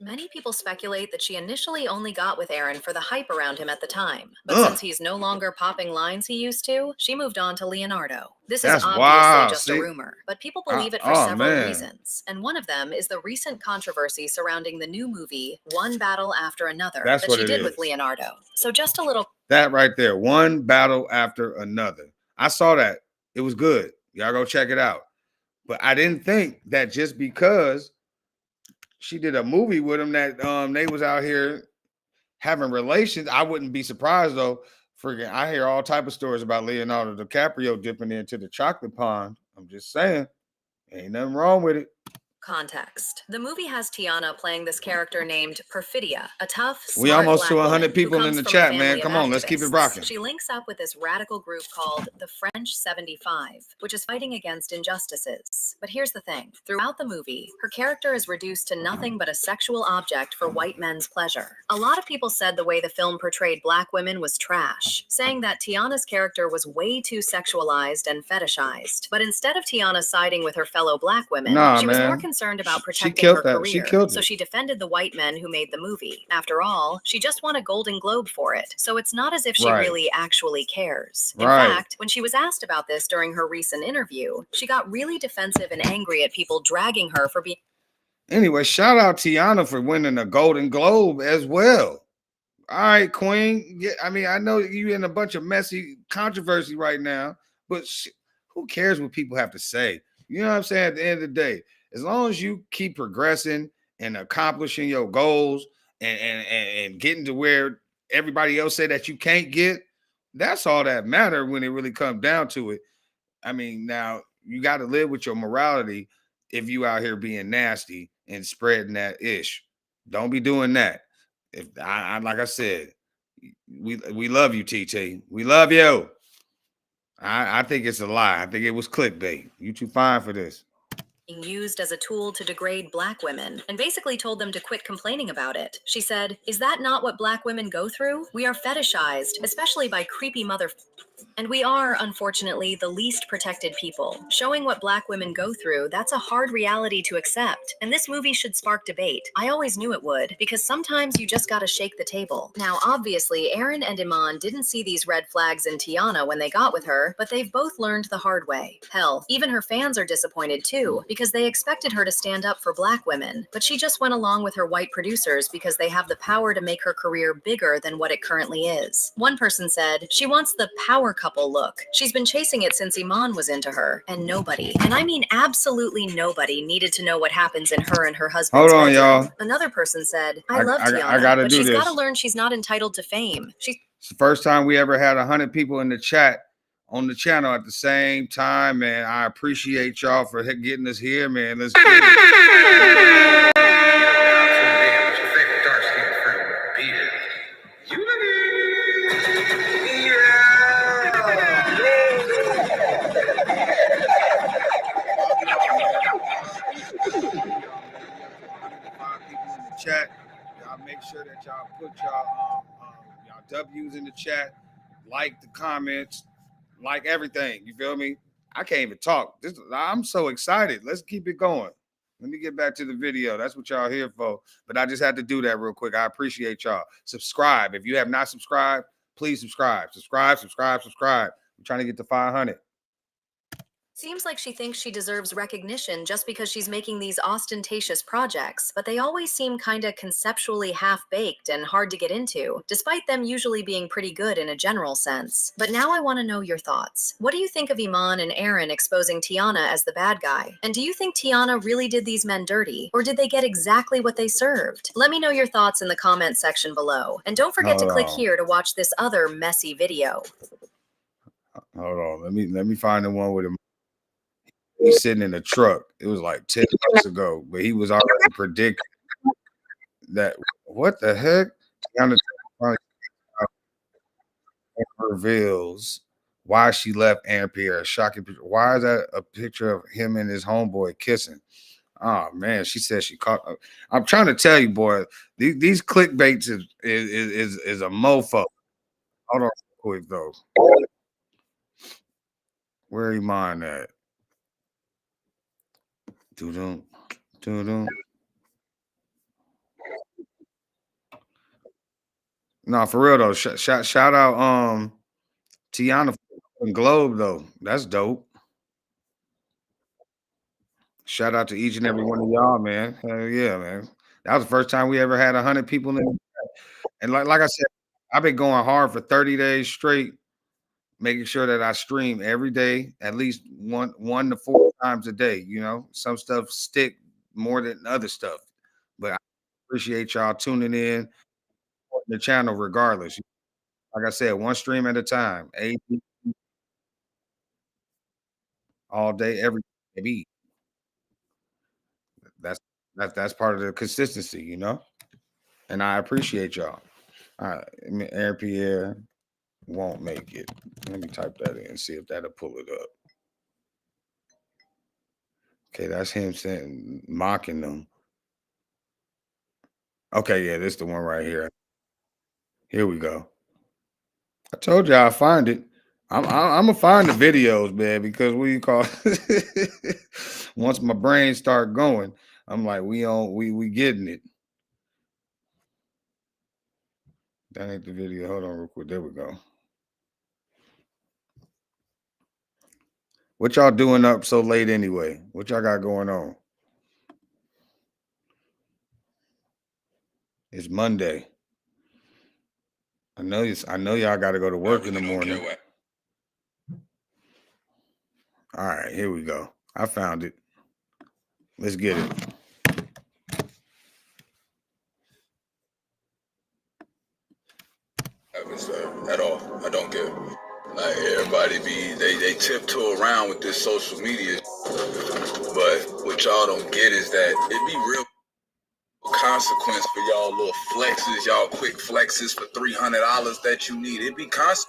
Many people speculate that she initially only got with Aaron for the hype around him at the time. But Ugh. since he's no longer popping lines he used to, she moved on to Leonardo. This That's is obviously wild. just See? a rumor, but people believe it for Oh, several man. reasons. And one of them is the recent controversy surrounding the new movie, One Battle After Another, That's that what she it did is. with Leonardo. So just a little That right there. One battle after another. I saw that. It was good. Y'all go check it out. But I didn't think that just because she did a movie with him that they was out here having relations, I wouldn't be surprised though. Freaking, I hear all type of stories about Leonardo DiCaprio dipping into the chocolate pond. I'm just saying, ain't nothing wrong with it. context. The movie has Teyana playing this character named Perfidia, a tough, We smart almost black to 100 woman who people in comes the from a chat, family man. of Come on, let's keep it activists. rocking. She links up with this radical group called the French 75, which is fighting against injustices. But here's the thing. Throughout the movie, her character is reduced to nothing but a sexual object for white men's pleasure. A lot of people said the way the film portrayed black women was trash, saying that Teyana's character was way too sexualized and fetishized. But instead of Teyana siding with her fellow black women, Nah, she was more man. concerned about She protecting killed her that. career. She killed So it. she defended the white men who made the movie. After all, she just won a Golden Globe for it. So it's not as if she Right. really actually cares. In Right. fact, when she was asked about this during her recent interview, she got really defensive and angry at people dragging her for being. Anyway, shout out Teyana for winning a Golden Globe as well. All right, Queen. Yeah, I mean, I know you in a bunch of messy controversy right now, but who cares what people have to say? You know what I'm saying? At the end of the day, as long as you keep progressing and accomplishing your goals and getting to where everybody else say that you can't get, that's all that matter when it really comes down to it. I mean, now you got to live with your morality if you out here being nasty and spreading that ish. Don't be doing that. If I like I said, we love you, TT. We love you. I think it's a lie. I think it was clickbait. You too fine for this. Used as a tool to degrade black women and basically told them to quit complaining about it. She said, "Is that not what black women go through? We are fetishized, especially by creepy mother. And we are, unfortunately, the least protected people. Showing what black women go through, that's a hard reality to accept. And this movie should spark debate. I always knew it would, because sometimes you just gotta shake the table." Now, obviously, Aaron and Iman didn't see these red flags in Teyana when they got with her, but they've both learned the hard way. Hell, even her fans are disappointed too, because they expected her to stand up for black women. But she just went along with her white producers because they have the power to make her career bigger than what it currently is. One person said, "She wants the power couple look. She's been chasing it since Iman was into her, and nobody, and I mean absolutely nobody, needed to know what happens in her and her husband's Hold on, bedroom." y'all. Another person said, "I love Teyana, I gotta but do she's this. gotta learn she's not entitled to fame. It's the first time we ever had 100 people in the chat on the channel at the same time, man. I appreciate y'all for getting us here, man. Let's get it. Chat, y'all make sure that y'all put y'all W's in the chat, like the comments, like everything. You feel me? I can't even talk. I'm so excited. Let's keep it going. Let me get back to the video. That's what y'all here for. But I just had to do that real quick. I appreciate y'all. Subscribe. If you have not subscribed, please subscribe. Subscribe. I'm trying to get to 500. Seems like she thinks she deserves recognition just because she's making these ostentatious projects, but they always seem kinda conceptually half-baked and hard to get into, despite them usually being pretty good in a general sense. But now I want to know your thoughts. What do you think of Iman and Aaron exposing Teyana as the bad guy? And do you think Teyana really did these men dirty, or did they get exactly what they served? Let me know your thoughts in the comments section below. And don't forget to click here to watch this other messy video. Hold on. Let me find the one with him. He's sitting in a truck. It was like 10 months ago, but he was already predicting that. What the heck? Reveals why she left Aaron Pierre. Shocking picture. Why is that a picture of him and his homeboy kissing? Oh man, she said she caught. I'm trying to tell you, boy. These clickbaits is a mofo. Hold on, quick though. Where you mine at? Doo-doo. No, for real though. Shout out Teyana from Globe though. That's dope. Shout out to each and every one of y'all, man. Hell yeah, man. That was the first time we ever had 100 people in. And like I said, I've been going hard for 30 days straight, making sure that I stream every day, at least one to 4 times a day. You know, some stuff stick more than other stuff, but I appreciate y'all tuning in on the channel regardless. Like I said, one stream at a time, all day, every day. That's part of the consistency, you know. And I appreciate y'all. All right, Aaron Pierre won't make it. Let me type that in and see if that'll pull it up. Okay, that's him saying mocking them. Okay, yeah, this is the one right here. Here we go. I told you I'll find it. I'm gonna find the videos, man, because what you call once my brain start going, I'm like, we getting it. That ain't the video. Hold on real quick. There we go. What y'all doing up so late anyway? What y'all got going on? It's Monday. I know y'all got to go to work in the morning. All right, here we go. I found it. Let's get it. At all. I don't care. Like everybody they tiptoe around with this social media, but what y'all don't get is that it be real consequence for y'all little flexes, y'all quick flexes for $300 that you need. It be consequences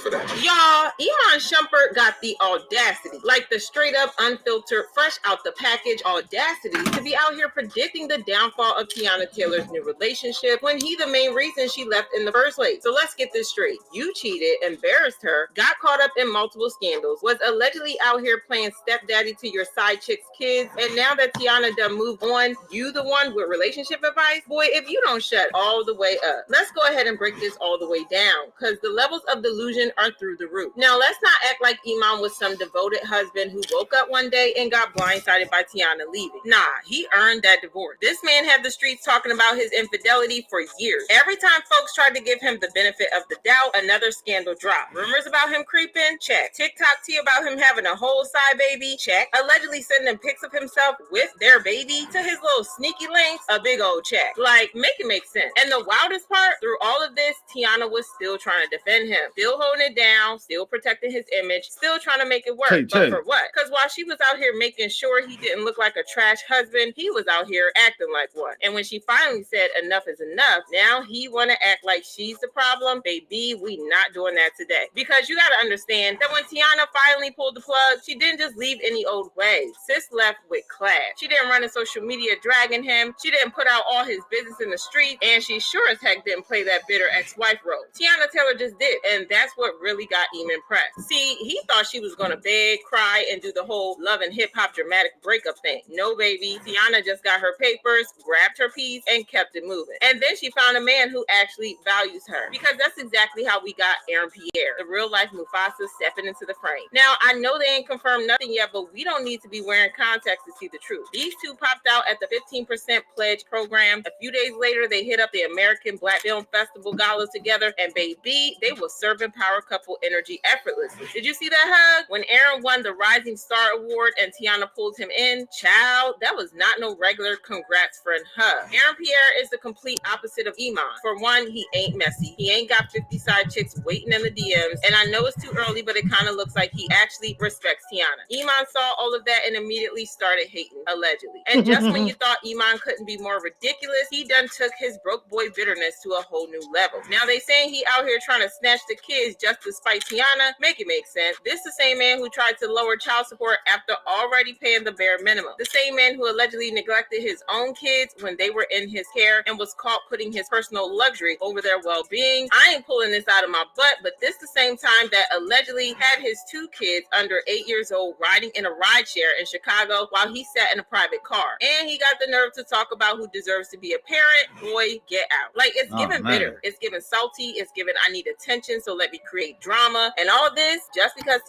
for that. Y'all, Iman Shumpert got the audacity, like the straight up, unfiltered, fresh out the package audacity to be out here predicting the downfall of Teyana Taylor's new relationship when he the main reason she left in the first place. So let's get this straight. You cheated, embarrassed her, got caught up in multiple scandals, was allegedly out here playing stepdaddy to your side chick's kids, and now that Teyana done moved on, you the one with relationship advice? Boy, if you don't shut all the way up. Let's go ahead and break this all the way down, because the levels of delusion are through the roof. Now, let's not act like Iman was some devoted husband who woke up one day and got blindsided by Teyana leaving. Nah, he earned that divorce. This man had the streets talking about his infidelity for years. Every time folks tried to give him the benefit of the doubt, another scandal dropped. Rumors about him creeping? Check. TikTok tea about him having a whole side baby? Check. Allegedly sending pics of himself with their baby to his little sneaky links? A big old check. Like, make it make sense. And the wildest part, through all of this, Teyana was still trying to defend him. Still holding it down, still protecting his image, still trying to make it work. But for what? Because while she was out here making sure he didn't look like a trash husband, he was out here acting like one. And when she finally said enough is enough, now he want to act like she's the problem. Baby, we not doing that today. Because you got to understand that when Teyana finally pulled the plug, she didn't just leave any old way. Sis left with class. She didn't run in social media dragging him. She didn't put out all his business in the street. And she sure as heck didn't play that bitter ex-wife role. Teyana Taylor just did. And that's what really got Iman pressed. See, he thought she was gonna beg, cry, and do the whole love and hip-hop dramatic breakup thing. No, baby. Teyana just got her papers, grabbed her piece, and kept it moving. And then she found a man who actually values her. Because that's exactly how we got Aaron Pierre, the real-life Mufasa, stepping into the frame. Now, I know they ain't confirmed nothing yet, but we don't need to be wearing contacts to see the truth. These two popped out at the 15% pledge program. A few days later, they hit up the American Black Film Festival Gala together, and baby, they was serving power couple energy effortlessly. Did you see that hug? When Aaron won the Rising Star Award and Teyana pulled him in, child, that was not no regular congrats friend hug. Aaron Pierre is the complete opposite of Iman. For one, he ain't messy. He ain't got 50 side chicks waiting in the DMs, and I know it's too early, but it kind of looks like he actually respects Teyana. Iman saw all of that and immediately started hating, allegedly. And just when you thought Iman couldn't be more ridiculous, he done took his broke boy bitterness to a whole new level. Now they saying he out here trying to snatch the kids just to spite Teyana, make it make sense. This the same man who tried to lower child support after already paying the bare minimum. The same man who allegedly neglected his own kids when they were in his care and was caught putting his personal luxury over their well-being. I ain't pulling this out of my butt, but this the same time that allegedly had his 2 kids under 8 years old riding in a rideshare in Chicago while he sat in a private car. And he got the nerve to talk about who deserves to be a parent. Boy, get out. Like, it's given bitter. It's given salty. It's given I need attention, so let me create drama. And all this just because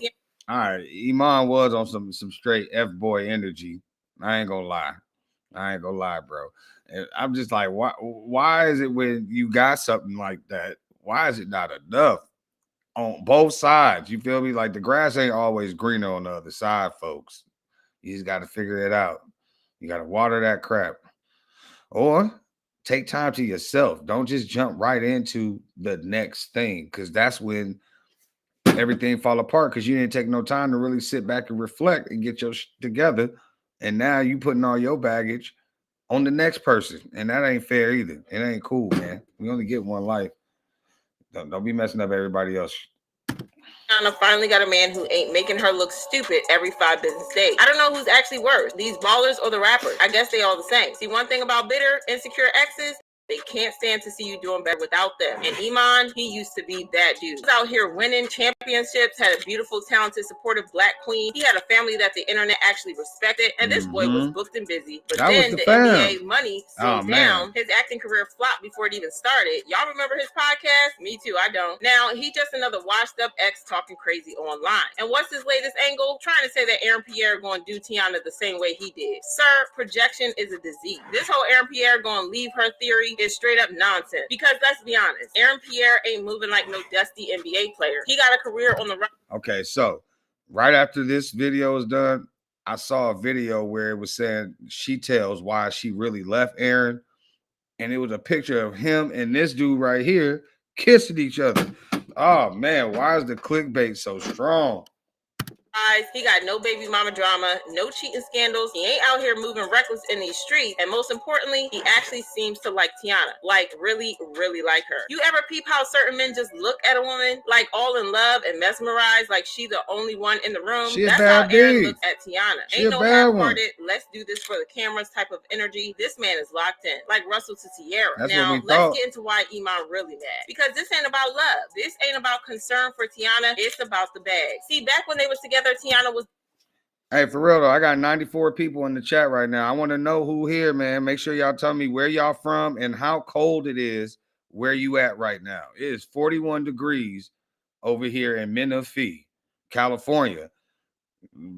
all right, Iman was on some straight F-boy energy. I ain't gonna lie, bro. And I'm just like, why is it when you got something like that, why is it not enough on both sides? You feel me? Like, the grass ain't always greener on the other side, folks. You just got to figure it out. You got to water that crap. Or take time to yourself. Don't just jump right into the next thing, because that's when everything fall apart, because you didn't take no time to really sit back and reflect and get your together. And now you putting all your baggage on the next person, and that ain't fair either. It ain't cool, man. We only get one life. Don't be messing up everybody else. Teyana finally got a man who ain't making her look stupid every 5 business days. I don't know who's actually worse, these ballers or the rappers. I guess they all the same. See, one thing about bitter, insecure exes, they can't stand to see you doing better without them. And Iman, he used to be that dude. He was out here winning championships, had a beautiful, talented, supportive black queen. He had a family that the internet actually respected. And this boy was booked and busy. But That then was the fam. NBA money slowed down. His acting career flopped before it even started. Y'all remember his podcast? Me too, I don't. Now, he just another washed up ex talking crazy online. And what's his latest angle? Trying to say that Aaron Pierre going to do Teyana the same way he did. Sir, projection is a disease. This whole Aaron Pierre going to leave her theory is straight up nonsense. Because let's be honest, Aaron Pierre ain't moving like no dusty NBA player. He got a career on the right. Okay, so right after this video is done, I saw a video where it was saying she tells why she really left Aaron, and it was a picture of him and this dude right here kissing each other. Oh man, why is the clickbait so strong? He got no baby mama drama, no cheating scandals. He ain't out here moving reckless in these streets. And most importantly, he actually seems to like Teyana. Like, really, really like her. You ever peep how certain men just look at a woman like all in love and mesmerized, like she the only one in the room? She a That's bad how Aaron bitch. looks at Teyana. She Ain't a no bad one. half-hearted, let's do this for the cameras type of energy. This man is locked in, like Russell to Sierra. That's now, what we let's thought. get into why Iman really mad. Because this ain't about love. This ain't about concern for Teyana. It's about the bag. See, back when they was together, Teyana was Hey, for real though, I got 94 people in the chat right now. I want to know who here, man. Make sure y'all tell me where y'all from and how cold it is where you at right now. It is 41 degrees over here in Menifee, California.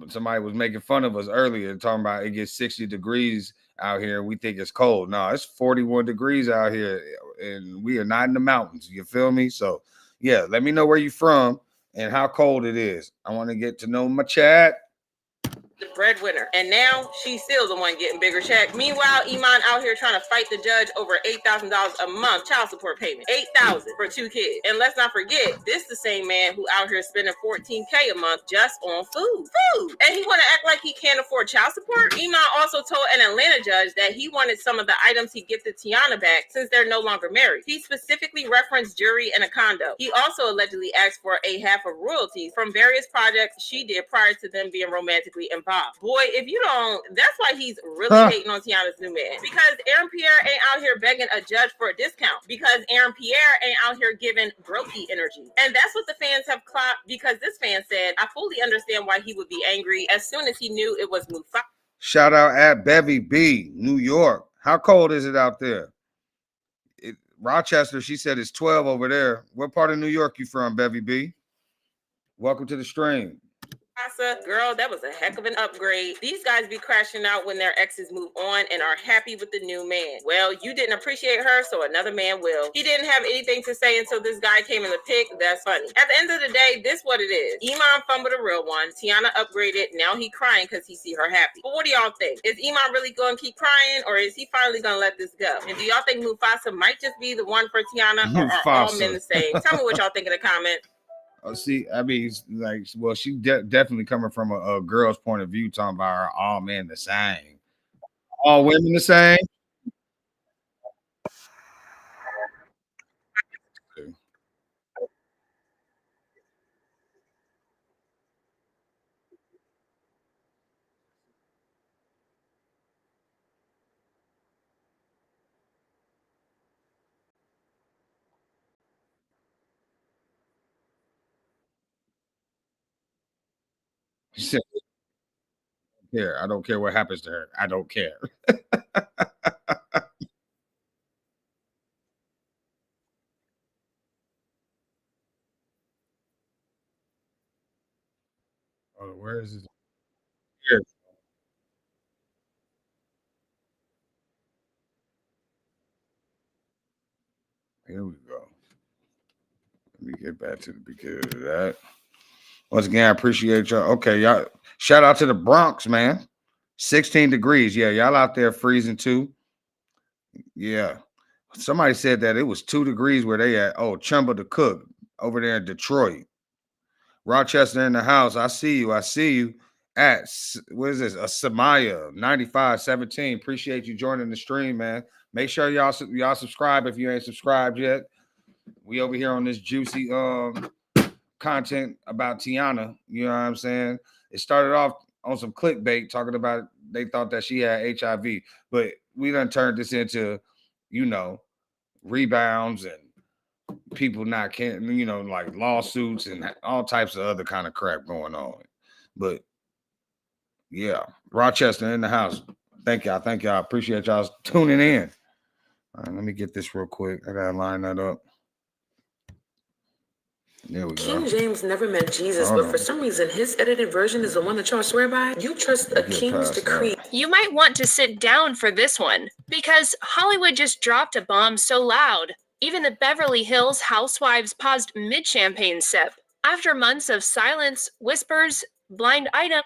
Somebody was making fun of us earlier, talking about it gets 60 degrees out here. We think it's cold. No, it's 41 degrees out here, and we are not in the mountains. You feel me? So, yeah, let me know where you from and how cold it is. I want to get to know my chat. the breadwinner, and now she's still the one getting bigger check. Meanwhile, Iman out here trying to fight the judge over $8,000 a month child support payment. $8,000 for 2 kids. And let's not forget, this the same man who out here spending $14K a month just on food. And he want to act like he can't afford child support? Iman also told an Atlanta judge that he wanted some of the items he gifted Teyana back since they're no longer married. He specifically referenced jewelry and a condo. He also allegedly asked for a half of royalties from various projects she did prior to them being romantically involved. Boy, if you don't, that's why he's really hating on Teyana's new man. Because Aaron Pierre ain't out here begging a judge for a discount. Because Aaron Pierre ain't out here giving brokey energy. And that's what the fans have clocked, because this fan said, I fully understand why he would be angry as soon as he knew it was Mufa. Shout out at Bevy B, New York. How cold is it out there? Rochester, she said it's 12 over there. What part of New York you from, Bevy B? Welcome to the stream. Tasha, girl, that was a heck of an upgrade. These guys be crashing out when their exes move on and are happy with the new man. Well, you didn't appreciate her, so another man will. He didn't have anything to say until this guy came in the pic. That's funny. At the end of the day, this what it is. Iman fumbled a real one. Teyana upgraded. Now he crying because he see her happy. But what do y'all think? Is Iman really going to keep crying, or is he finally going to let this go? And do y'all think Mufasa might just be the one for Teyana, or are all men the same? Tell me what y'all think in the comments. See, I mean, like, well, she definitely coming from a girl's point of view, talking about her, all men the same, all women the same. He said, "Here, I don't care what happens to her. I don't care." Oh, where is it? Here. Here we go. Let me get back to the beginning of that. Once again, I appreciate y'all. Okay, y'all. Shout out to the Bronx, man. 16 degrees. Yeah, y'all out there freezing too. Yeah. Somebody said that it was 2 degrees where they at. Oh, Chumba the Cook over there in Detroit. Rochester in the house. I see you. I see you. At what is this? A Samaya 9517. Appreciate you joining the stream, man. Make sure y'all subscribe if you ain't subscribed yet. We over here on this juicy content about Teyana. You know what I'm saying? It started off on some clickbait talking about they thought that she had HIV, but we done turned this into, you know, rebounds and people not caring, you know, like lawsuits and all types of other kind of crap going on. But yeah, Rochester in the house. Thank y'all. Thank y'all. Appreciate y'all tuning in. All right, let me get this real quick. I gotta line that up. There we go. King James never met Jesus, but for some reason, his edited version is the one that y'all swear by. You trust a king's decree. You might want to sit down for this one, because Hollywood just dropped a bomb so loud. Even the Beverly Hills housewives paused mid-champagne sip. After months of silence, whispers, blind items,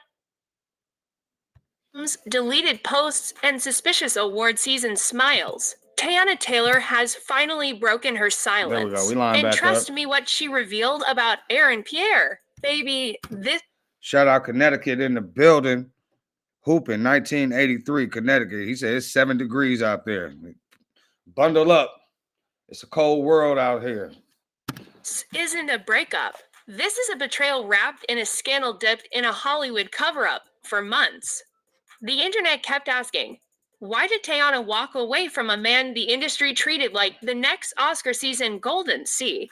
deleted posts, and suspicious award season smiles, Teyana Taylor has finally broken her silence. There we go. We line and back trust up. me what she revealed about Aaron Pierre. Baby, this... Shout out Connecticut in the building. Hooping, 1983, Connecticut. He said it's 7 degrees out there. Bundle up. It's a cold world out here. This isn't a breakup. This is a betrayal wrapped in a scandal dipped in a Hollywood cover-up for months. The internet kept asking, why did Teyana walk away from a man the industry treated like the next Oscar season Golden Sea?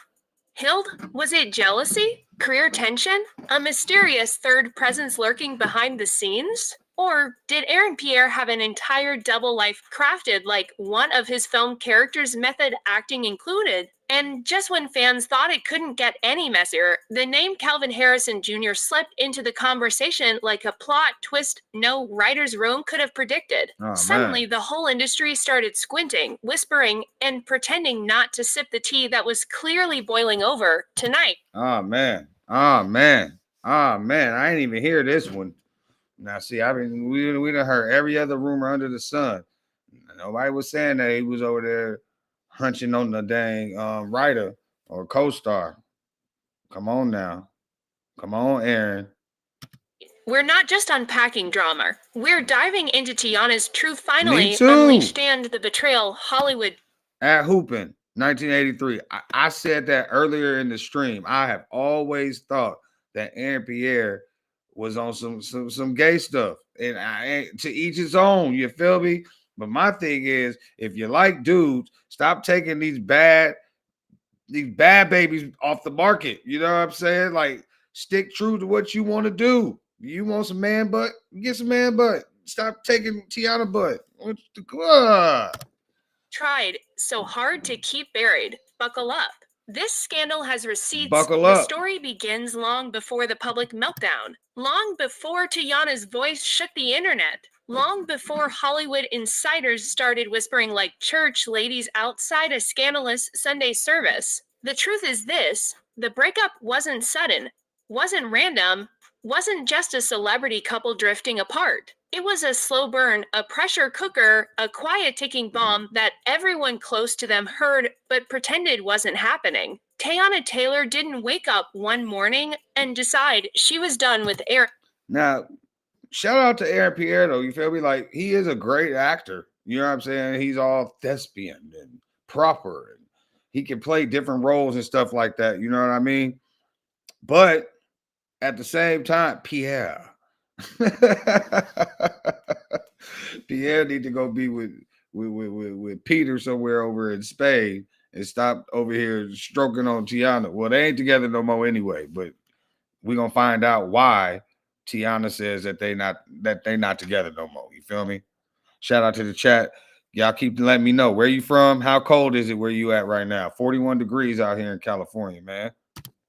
Hild, was it jealousy? Career tension? A mysterious third presence lurking behind the scenes? Or did Aaron Pierre have an entire double life crafted like one of his film characters' method acting included? And just when fans thought it couldn't get any messier, the name Calvin Harrison Jr. slipped into the conversation like a plot twist no writer's room could have predicted. Suddenly, the whole industry started squinting, whispering, and pretending not to sip the tea that was clearly boiling over tonight. Oh, man. Oh, man. Oh, man. I didn't even hear this one. Now, see, we done heard every other rumor under the sun. Nobody was saying that he was over there hunching on the dang writer or co-star. Come on now. Come on, Aaron. We're not just unpacking drama. We're diving into Teyana's truth finally unleashed and the betrayal Hollywood. At Hoopin, 1983. I said that earlier in the stream. I have always thought that Aaron Pierre was on some gay stuff. And to each his own, you feel me? But my thing is, if you like dudes, stop taking these bad babies off the market. You know what I'm saying? Like, stick true to what you want to do. You want some man butt? Get some man butt. Stop taking Teyana butt. Tried so hard to keep buried. Buckle up. This scandal has receipts. Buckle up. The story begins long before the public meltdown. Long before Teyana's voice shook the internet. Long before Hollywood insiders started whispering like church ladies outside a scandalous Sunday service. The truth is this: the breakup wasn't sudden, wasn't random, wasn't just a celebrity couple drifting apart. It was a slow burn, a pressure cooker, a quiet ticking bomb that everyone close to them heard but pretended wasn't happening. Teyana Taylor didn't wake up one morning and decide she was done with Aaron. Now, shout out to Aaron Pierre, though. You feel me? Like, he is a great actor. You know what I'm saying? He's all thespian and proper. And he can play different roles and stuff like that. You know what I mean? But at the same time, Pierre need to go be with Peter somewhere over in Spain and stop over here stroking on Teyana. Well, they ain't together no more anyway, but we're going to find out why Teyana says that they not together no more. You feel me? Shout out to the chat. Y'all keep letting me know where you from. How cold is it where you at right now? 41 degrees out here in California, man.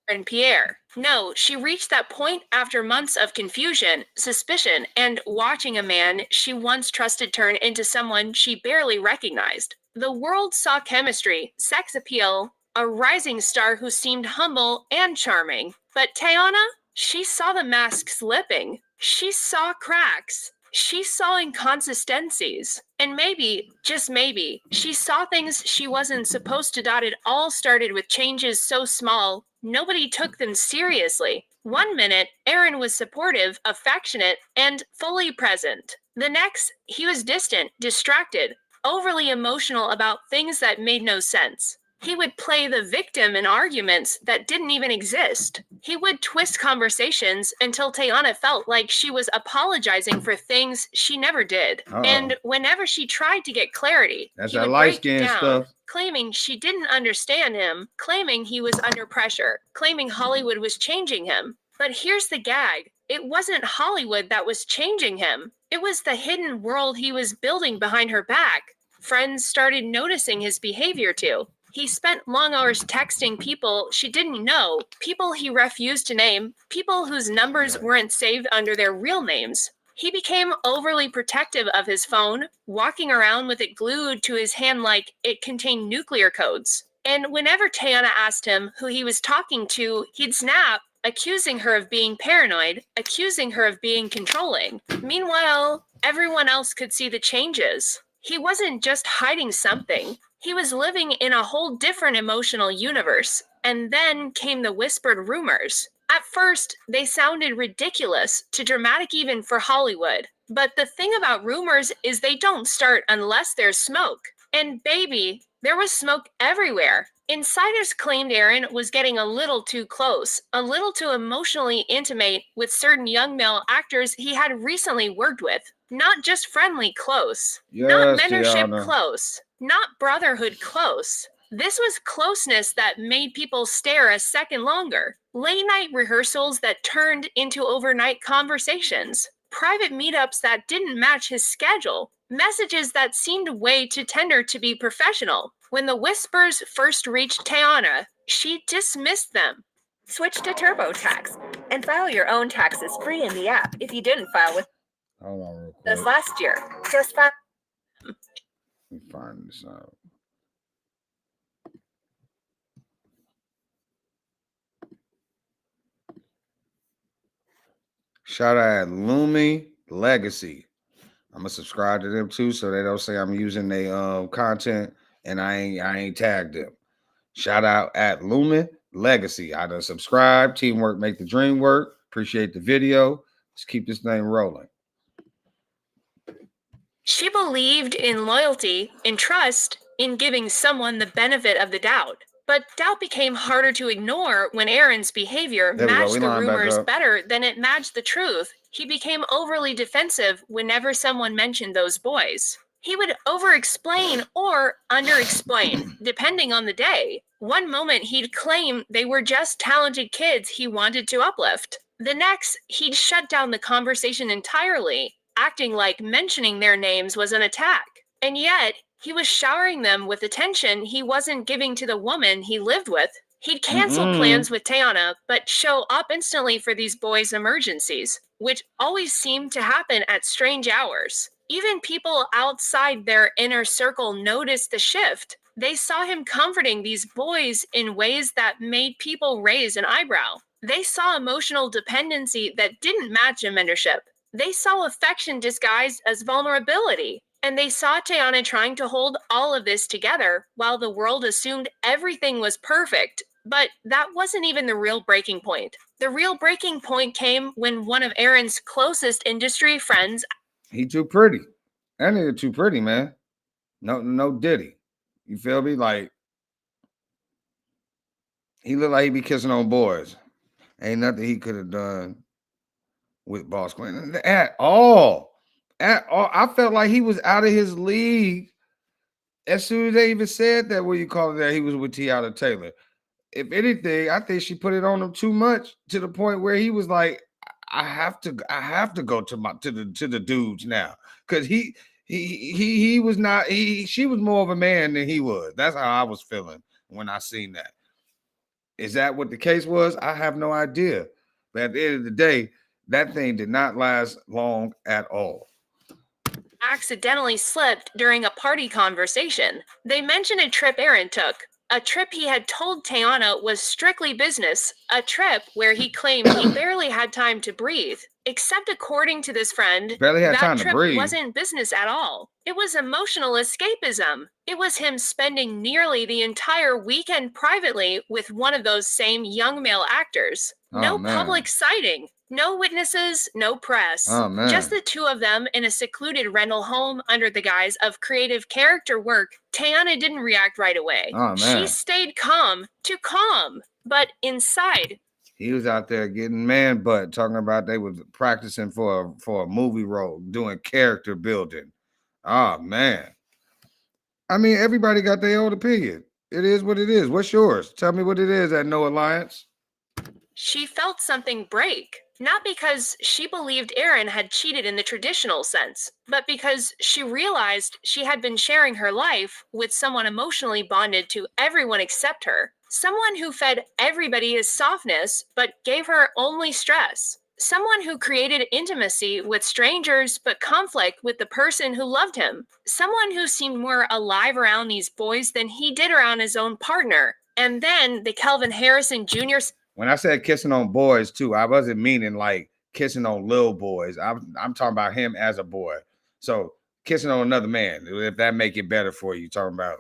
And Pierre. No, she reached that point after months of confusion, suspicion, and watching a man she once trusted turn into someone she barely recognized. The world saw chemistry, sex appeal, a rising star who seemed humble and charming. But Teyana? She saw the mask slipping. She saw cracks. She saw inconsistencies. And maybe, just maybe, she saw things she wasn't supposed to. It all started with changes so small, nobody took them seriously. One minute, Aaron was supportive, affectionate, and fully present. The next, he was distant, distracted, overly emotional about things that made no sense. He would play the victim in arguments that didn't even exist. He would twist conversations until Teyana felt like she was apologizing for things she never did. And whenever she tried to get clarity, that's he that would light break skin down, stuff. claiming she didn't understand him, claiming he was under pressure, claiming Hollywood was changing him. But here's the gag. It wasn't Hollywood that was changing him. It was the hidden world he was building behind her back. Friends started noticing his behavior too. He spent long hours texting people she didn't know, people he refused to name, people whose numbers weren't saved under their real names. He became overly protective of his phone, walking around with it glued to his hand like it contained nuclear codes. And whenever Teyana asked him who he was talking to, he'd snap, accusing her of being paranoid, accusing her of being controlling. Meanwhile, everyone else could see the changes. He wasn't just hiding something. He was living in a whole different emotional universe. And then came the whispered rumors. At first, they sounded ridiculous, too dramatic even for Hollywood. But the thing about rumors is they don't start unless there's smoke. And baby, there was smoke everywhere. Insiders claimed Aaron was getting a little too close, a little too emotionally intimate with certain young male actors he had recently worked with. Not just friendly close, not mentorship Teyana. close, not brotherhood close. This was closeness that made people stare a second longer. Late night rehearsals that turned into overnight conversations. Private meetups that didn't match his schedule. Messages that seemed way too tender to be professional. When the whispers first reached Teyana, she dismissed them. Switch to TurboTax and file your own taxes free in the app if you didn't file with Hold on real quick. us last year. Just file. Let me find this out. Shout out Lumi Legacy. I'm gonna subscribe to them too, so they don't say I'm using their content and I ain't tagged them. Shout out at Lumen Legacy. I done subscribe. Teamwork make the dream work. Appreciate the video. Let's keep this thing rolling. She believed in loyalty, in trust, in giving someone the benefit of the doubt. But doubt became harder to ignore when Aaron's behavior matched the rumors better than it matched the truth. He became overly defensive whenever someone mentioned those boys. He would over-explain or under-explain, depending on the day. One moment he'd claim they were just talented kids he wanted to uplift. The next, he'd shut down the conversation entirely, acting like mentioning their names was an attack. And yet, he was showering them with attention he wasn't giving to the woman he lived with. He'd cancel plans with Teyana, but show up instantly for these boys' emergencies, which always seemed to happen at strange hours. Even people outside their inner circle noticed the shift. They saw him comforting these boys in ways that made people raise an eyebrow. They saw emotional dependency that didn't match a mentorship. They saw affection disguised as vulnerability. And they saw Teyana trying to hold all of this together while the world assumed everything was perfect. But that wasn't even the real breaking point. The real breaking point came when one of Aaron's closest industry friends... He too pretty. That nigga too pretty, man. No Diddy. You feel me? Like, he looked like he be kissing on boys. Ain't nothing he could have done with Boss Queen at all. At all. I felt like he was out of his league as soon as they even said that, what you call it, that he was with Teyana Taylor. If anything, I think she put it on him too much to the point where he was like, I have to go to the dudes now, because he was not, she was more of a man than he was. That's how I was feeling when I seen that. Is that what the case was? I have no idea. But at the end of the day, that thing did not last long at all. Accidentally slipped during a party conversation. They mentioned a trip Aaron took. A trip he had told Teyana was strictly business. A trip where he claimed he barely had time to breathe. Except according to this friend, that trip wasn't business at all. It was emotional escapism. It was him spending nearly the entire weekend privately with one of those same young male actors. No public sighting. No witnesses, no press. Just the two of them in a secluded rental home under the guise of creative character work. Teyana didn't react right away. She stayed calm. But inside, he was out there getting man butt, talking about they was practicing for a movie role, doing character building. Oh, man. I mean, everybody got their own opinion. It is what it is. What's yours? Tell me what it is at No Alliance. She felt something break. Not because she believed Aaron had cheated in the traditional sense, but because she realized she had been sharing her life with someone emotionally bonded to everyone except her. Someone who fed everybody his softness, but gave her only stress. Someone who created intimacy with strangers, but conflict with the person who loved him. Someone who seemed more alive around these boys than he did around his own partner. And then the Kelvin Harrison Jr. When I said kissing on boys too, I wasn't meaning like kissing on little boys. I'm talking about him as a boy. So kissing on another man, if that make it better for you, talking about.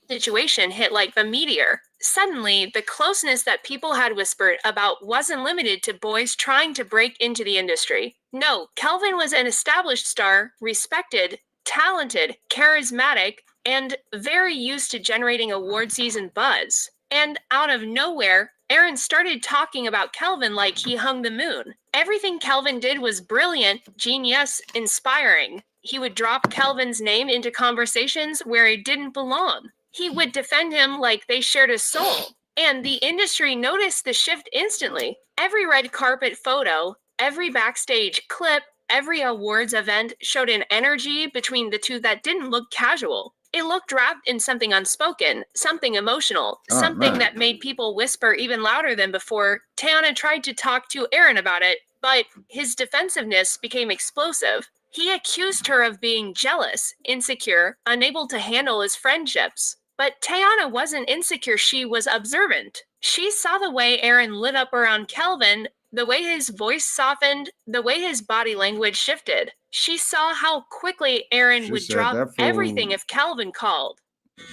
Situation hit like a meteor. Suddenly, the closeness that people had whispered about wasn't limited to boys trying to break into the industry. No, Kelvin was an established star, respected, talented, charismatic, and very used to generating award season buzz. And out of nowhere, Aaron started talking about Kelvin like he hung the moon. Everything Kelvin did was brilliant, genius, inspiring. He would drop Kelvin's name into conversations where it didn't belong. He would defend him like they shared a soul. And the industry noticed the shift instantly. Every red carpet photo, every backstage clip, every awards event showed an energy between the two that didn't look casual. It looked wrapped in something unspoken, something emotional, something that made people whisper even louder than before. Teyana tried to talk to Aaron about it, but his defensiveness became explosive. He accused her of being jealous, insecure, unable to handle his friendships. But Teyana wasn't insecure, she was observant. She saw the way Aaron lit up around Kelvin, the way his voice softened, the way his body language shifted. She saw how quickly Aaron would drop everything if Kelvin called.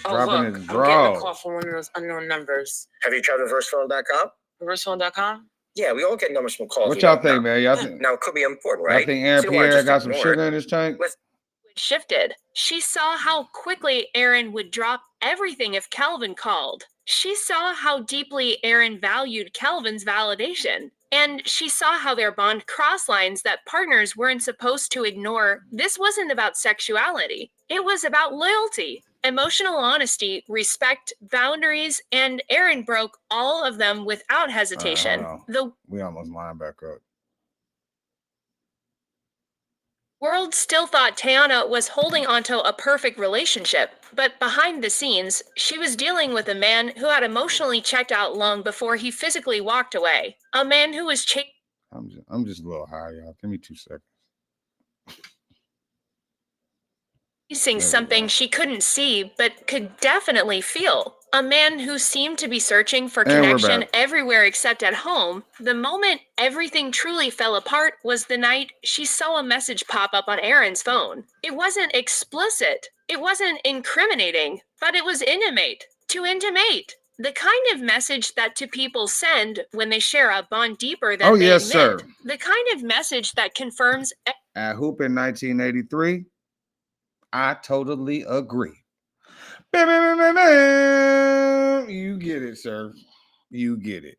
Oh, look, I'm getting a call from one of those unknown numbers. Have you tried reversephone.com? Reversephone.com? Yeah, we all get numbers from calls. What y'all think, man? Y'all think? Now, it could be important, right? I think Aaron Pierre got some sugar in his tank. Shifted. She saw how quickly Aaron would drop everything if Kelvin called. She saw how deeply Aaron valued Kelvin's validation. And she saw how their bond crossed lines that partners weren't supposed to ignore. This wasn't about sexuality. It was about loyalty, emotional honesty, respect, boundaries, and Aaron broke all of them without hesitation. We almost lined back up. World still thought Teyana was holding onto a perfect relationship, but behind the scenes, she was dealing with a man who had emotionally checked out long before he physically walked away. A man who was I'm just a little high, y'all. Give me 2 seconds. chasing something she couldn't see, but could definitely feel. A man who seemed to be searching for connection everywhere except at home. The moment everything truly fell apart was the night she saw a message pop up on Aaron's phone. It wasn't explicit. It wasn't incriminating, but it was intimate. To intimate. The kind of message that two people send when they share a bond deeper than they admit. Sir. The kind of message that confirms. At Hoop in 1983, I totally agree. You get it, sir. You get it.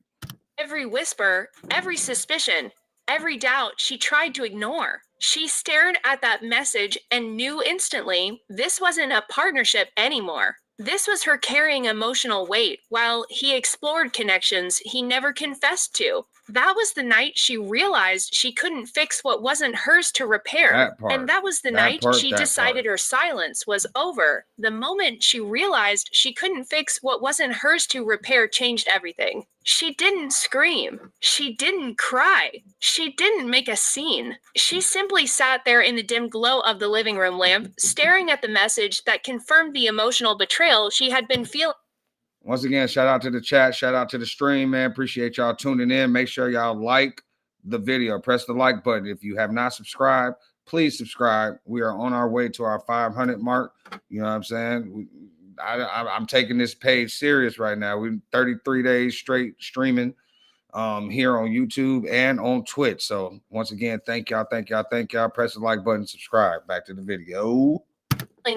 Every whisper, every suspicion, every doubt she tried to ignore. She stared at that message and knew instantly this wasn't a partnership anymore. This was her carrying emotional weight while he explored connections he never confessed to. That was the night she realized she couldn't fix what wasn't hers to repair. And that was the night she decided her silence was over. The moment she realized she couldn't fix what wasn't hers to repair changed everything. She didn't scream. She didn't cry. She didn't make a scene. She simply sat there in the dim glow of the living room lamp, staring at the message that confirmed the emotional betrayal she had been feeling. Once again, shout out to the chat. Shout out to the stream, man. Appreciate y'all tuning in. Make sure y'all like the video. Press the like button. If you have not subscribed, please subscribe. We are on our way to our 500 mark. You know what I'm saying? I'm taking this page serious right now. We're 33 days straight streaming here on YouTube and on Twitch. So once again, thank y'all. Press the like button, subscribe. Back to the video.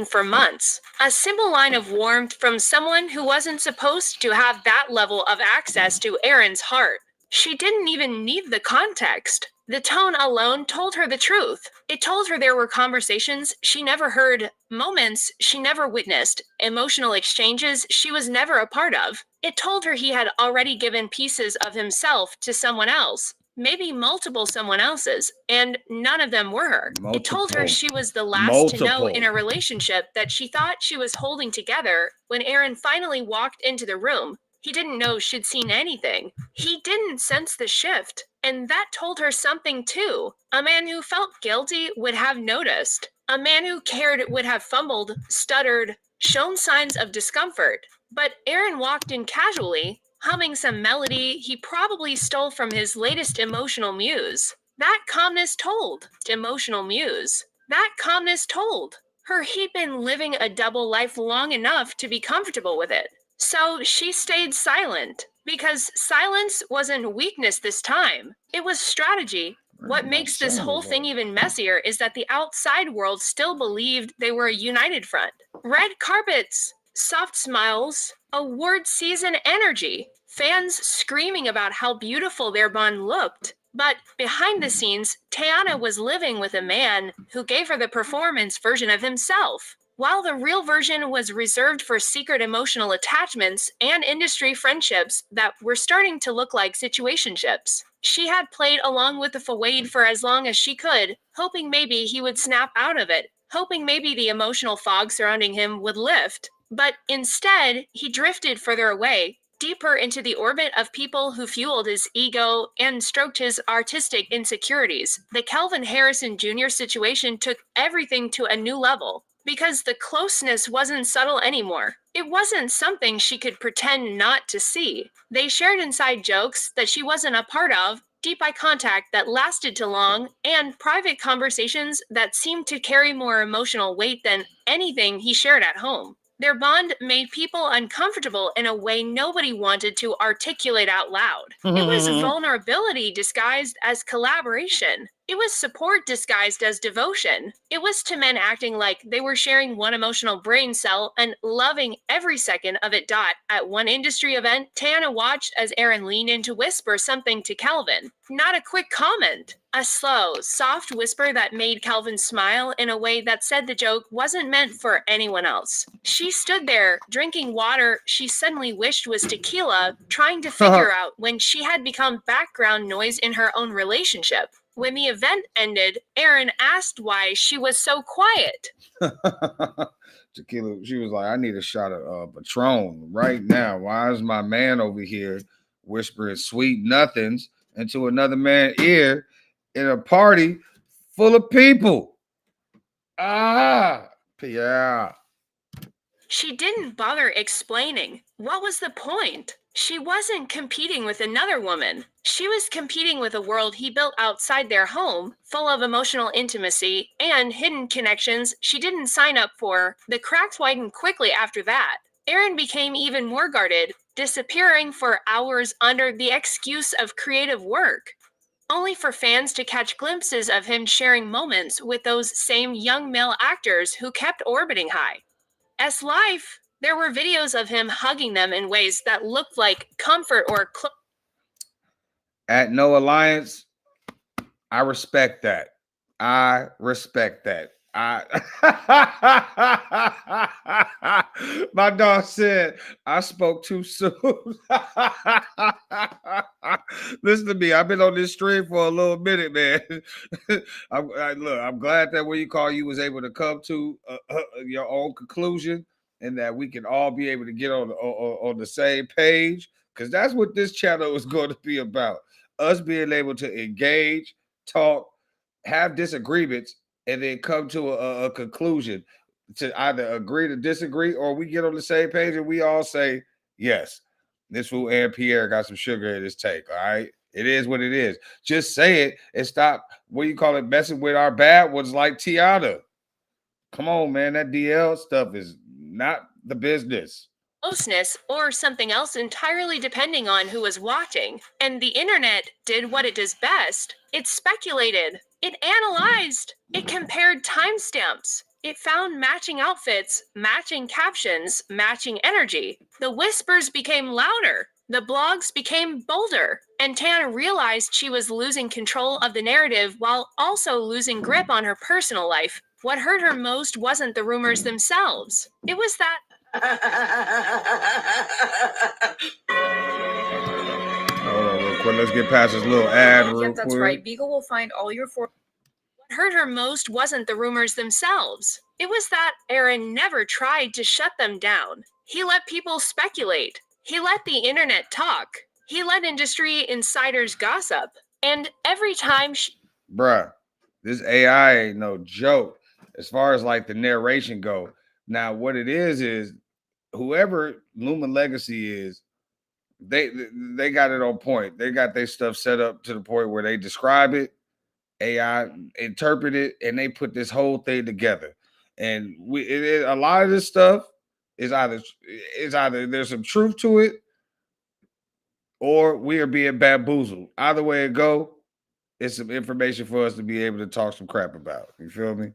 For months. A simple line of warmth from someone who wasn't supposed to have that level of access to Erin's heart. She didn't even need the context. The tone alone told her the truth. It told her there were conversations she never heard, moments she never witnessed, emotional exchanges she was never a part of. It told her he had already given pieces of himself to someone else. Maybe multiple someone else's, and none of them were her. It told her she was the last to know in a relationship that she thought she was holding together. When Erin finally walked into the room, he didn't know she'd seen anything. He didn't sense the shift, and that told her something too. A man who felt guilty would have noticed. A man who cared would have fumbled, stuttered, shown signs of discomfort. But Erin walked in casually, humming some melody he probably stole from his latest emotional muse. That calmness told. Emotional muse. That calmness told her he'd been living a double life long enough to be comfortable with it. So she stayed silent, because silence wasn't weakness this time. It was strategy. What makes this whole thing even messier is that the outside world still believed they were a united front. Red carpets, soft smiles, award season energy, fans screaming about how beautiful their bond looked. But behind the scenes, Teyana was living with a man who gave her the performance version of himself, while the real version was reserved for secret emotional attachments and industry friendships that were starting to look like situationships. She had played along with the Fawade for as long as she could, hoping maybe he would snap out of it, hoping maybe the emotional fog surrounding him would lift. But instead, he drifted further away, deeper into the orbit of people who fueled his ego and stroked his artistic insecurities. The Calvin Harrison Jr. situation took everything to a new level, because the closeness wasn't subtle anymore. It wasn't something she could pretend not to see. They shared inside jokes that she wasn't a part of, deep eye contact that lasted too long, and private conversations that seemed to carry more emotional weight than anything he shared at home. Their bond made people uncomfortable in a way nobody wanted to articulate out loud. It was vulnerability disguised as collaboration. It was support disguised as devotion. It was to men acting like they were sharing one emotional brain cell and loving every second of it. At one industry event, Teyana watched as Erin leaned in to whisper something to Calvin. Not a quick comment. A slow, soft whisper that made Calvin smile in a way that said the joke wasn't meant for anyone else. She stood there, drinking water she suddenly wished was tequila, trying to figure out when she had become background noise in her own relationship. When the event ended, Erin asked why she was so quiet. Tequila, she was like, I need a shot of Patron right now. Why is my man over here whispering sweet nothings into another man's ear in a party full of people? Yeah. She didn't bother explaining. What was the point? She wasn't competing with another woman. She was competing with a world he built outside their home, full of emotional intimacy and hidden connections she didn't sign up for. The cracks widened quickly after that. Erin became even more guarded, disappearing for hours under the excuse of creative work, only for fans to catch glimpses of him sharing moments with those same young male actors who kept orbiting high. As life, there were videos of him hugging them in ways that looked like comfort or At No Alliance, I respect that. I respect that. My dog said I spoke too soon. Listen to me. I've been on this stream for a little minute, man. I'm glad that when you call, you was able to come to your own conclusion, and that we can all be able to get on the same page, because that's what this channel is going to be about. Us being able to engage, talk, have disagreements, and then come to a conclusion to either agree to disagree, or we get on the same page and we all say, yes, this fool Aaron Pierre got some sugar in his take. All right. It is what it is. Just say it and stop, messing with our bad ones like Teyana. Come on, man. That DL stuff is not the business. Closeness or something else entirely depending on who was watching. And the internet did what it does best. It speculated. It analyzed. It compared timestamps. It found matching outfits, matching captions, matching energy. The whispers became louder. The blogs became bolder. And Teyana realized she was losing control of the narrative while also losing grip on her personal life. What hurt her most wasn't the rumors themselves. It was that Hold on real quick. Let's get past this little ad real quick. That's right. Beagle will find all your What hurt her most wasn't the rumors themselves. It was that Aaron never tried to shut them down. He let people speculate. He let the internet talk. He let industry insiders gossip. And every time Bruh, this AI ain't no joke as far as like the narration go. Now, what it is whoever Lumen Legacy is, they got it on point. They got their stuff set up to the point where they describe it, AI interpret it, and they put this whole thing together. And a lot of this stuff is either there's some truth to it, or we are being bamboozled. Either way it go, it's some information for us to be able to talk some crap about. You feel me?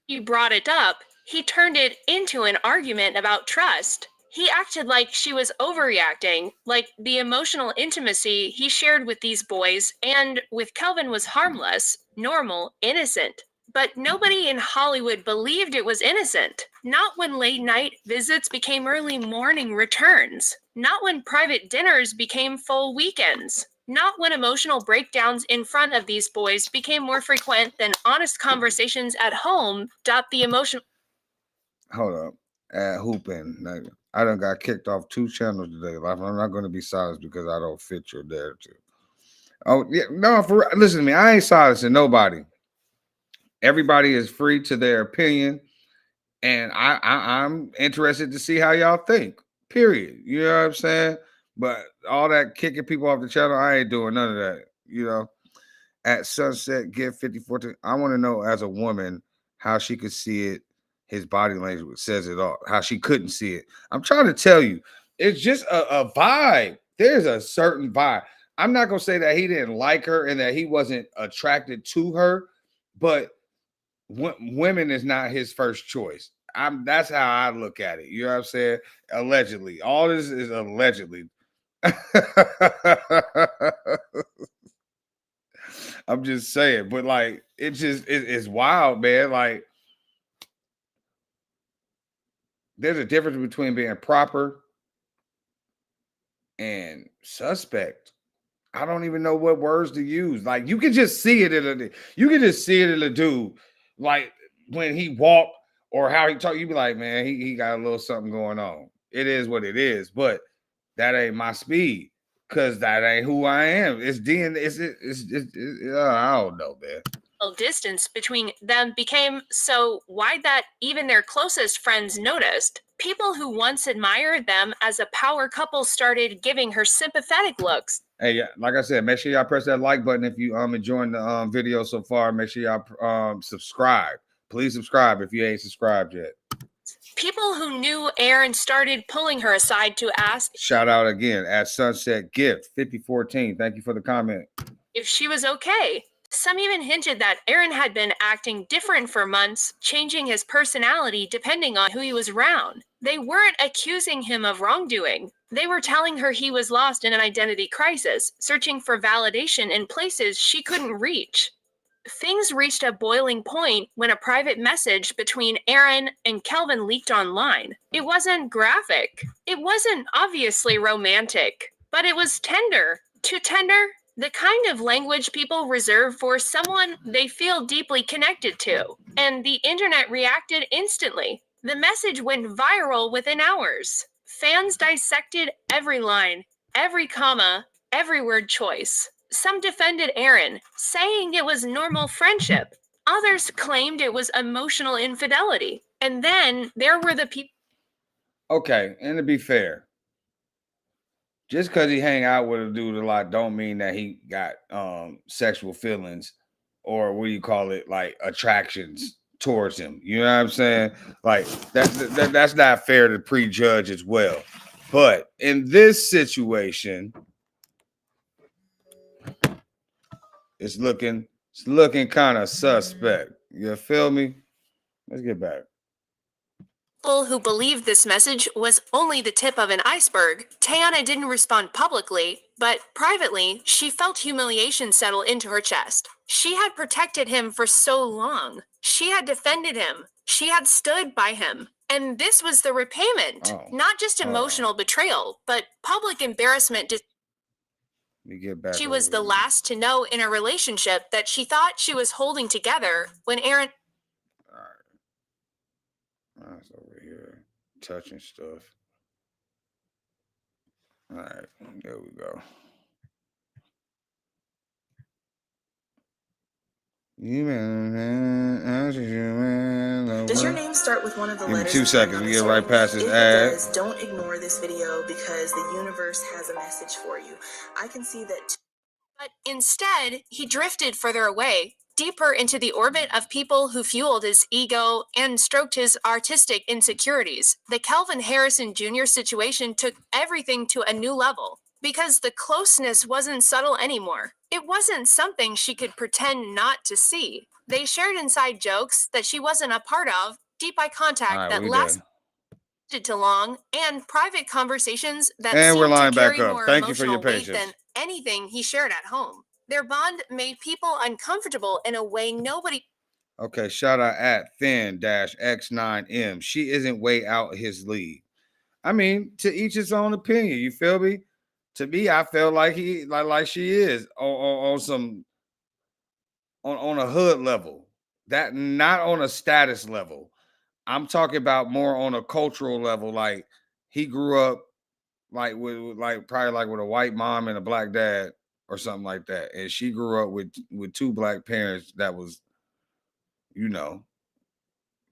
you brought it up, he turned it into an argument about trust. He acted like she was overreacting, like the emotional intimacy he shared with these boys and with Kelvin was harmless, normal, innocent. But nobody in Hollywood believed it was innocent. Not when late night visits became early morning returns. Not when private dinners became full weekends. Not when emotional breakdowns in front of these boys became more frequent than honest conversations at home. The emotion. Hold up. Hooping. I done got kicked off 2 channels today. I'm not going to be silenced because I don't fit your narrative. Oh, yeah. No, listen to me. I ain't silencing nobody. Everybody is free to their opinion. And I'm interested to see how y'all think. Period. You know what I'm saying? But all that kicking people off the channel, I ain't doing none of that. You know, at Sunset Gift 54, I want to know as a woman how she could see it. His body language says it all. How she couldn't see it. I'm trying to tell you, it's just a vibe. There's a certain vibe. I'm not gonna say that he didn't like her and that he wasn't attracted to her, but women is not his first choice. That's how I look at it. You know what I'm saying? Allegedly, all this is allegedly. I'm just saying, but like it's wild, man. Like there's a difference between being proper and suspect. I don't even know what words to use. Like you can just see it in a dude. Like when he walk or how he talk, you be like, man, he got a little something going on. It is what it is, but that ain't my speed because that ain't who I am. It's I don't know, man. Distance between them became so wide that even their closest friends noticed. People who once admired them as a power couple started giving her sympathetic looks. Hey, like I said, make sure y'all press that like button if you enjoying the video so far. Make sure y'all subscribe. Please subscribe if you ain't subscribed yet. People who knew Aaron started pulling her aside to ask. Shout out again at Sunset Gift 5014. Thank you for the comment. If she was okay. Some even hinted that Aaron had been acting different for months, changing his personality depending on who he was around. They weren't accusing him of wrongdoing. They were telling her he was lost in an identity crisis, searching for validation in places she couldn't reach. Things reached a boiling point when a private message between Aaron and Kelvin leaked online. It wasn't graphic. It wasn't obviously romantic, but it was tender. Too tender? The kind of language people reserve for someone they feel deeply connected to. And the internet reacted instantly. The message went viral within hours. Fans dissected every line, every comma, every word choice. Some defended Aaron, saying it was normal friendship. Others claimed it was emotional infidelity. And then there were the people. Okay, and to be fair, just because he hang out with a dude a lot don't mean that he got sexual feelings or what do you call it, like attractions towards him. You know what I'm saying? Like that's not fair to prejudge as well. But in this situation, it's looking kind of suspect. You feel me? Let's get back. People who believed this message was only the tip of an iceberg. Teyana didn't respond publicly, but privately, she felt humiliation settle into her chest. She had protected him for so long. She had defended him. She had stood by him. And this was the repayment. Not just emotional betrayal, but public embarrassment. She was the last to know in a relationship that she thought she was holding together when Aaron... That's over here touching stuff. All right, there we go. Does your name start with one of the letters? 2 seconds. We get right past this ad. If it does, don't ignore this video because the universe has a message for you. I can see that. But instead, he drifted further away, deeper into the orbit of people who fueled his ego and stroked his artistic insecurities. The Kelvin Harrison Jr. situation took everything to a new level because the closeness wasn't subtle anymore. It wasn't something she could pretend not to see. They shared inside jokes that she wasn't a part of, deep eye contact that lasted too long, and private conversations that seemed to carry more emotional weight than anything he shared at home. Their bond made people uncomfortable in a way nobody... Okay, shout out at Thin-X9M. She isn't way out his league. I mean, to each his own opinion. You feel me? To me, I feel like like she is on some on a hood level. That not on a status level. I'm talking about more on a cultural level. Like he grew up like with probably with a white mom and a black dad or something like that, and she grew up with 2 black parents that was, you know,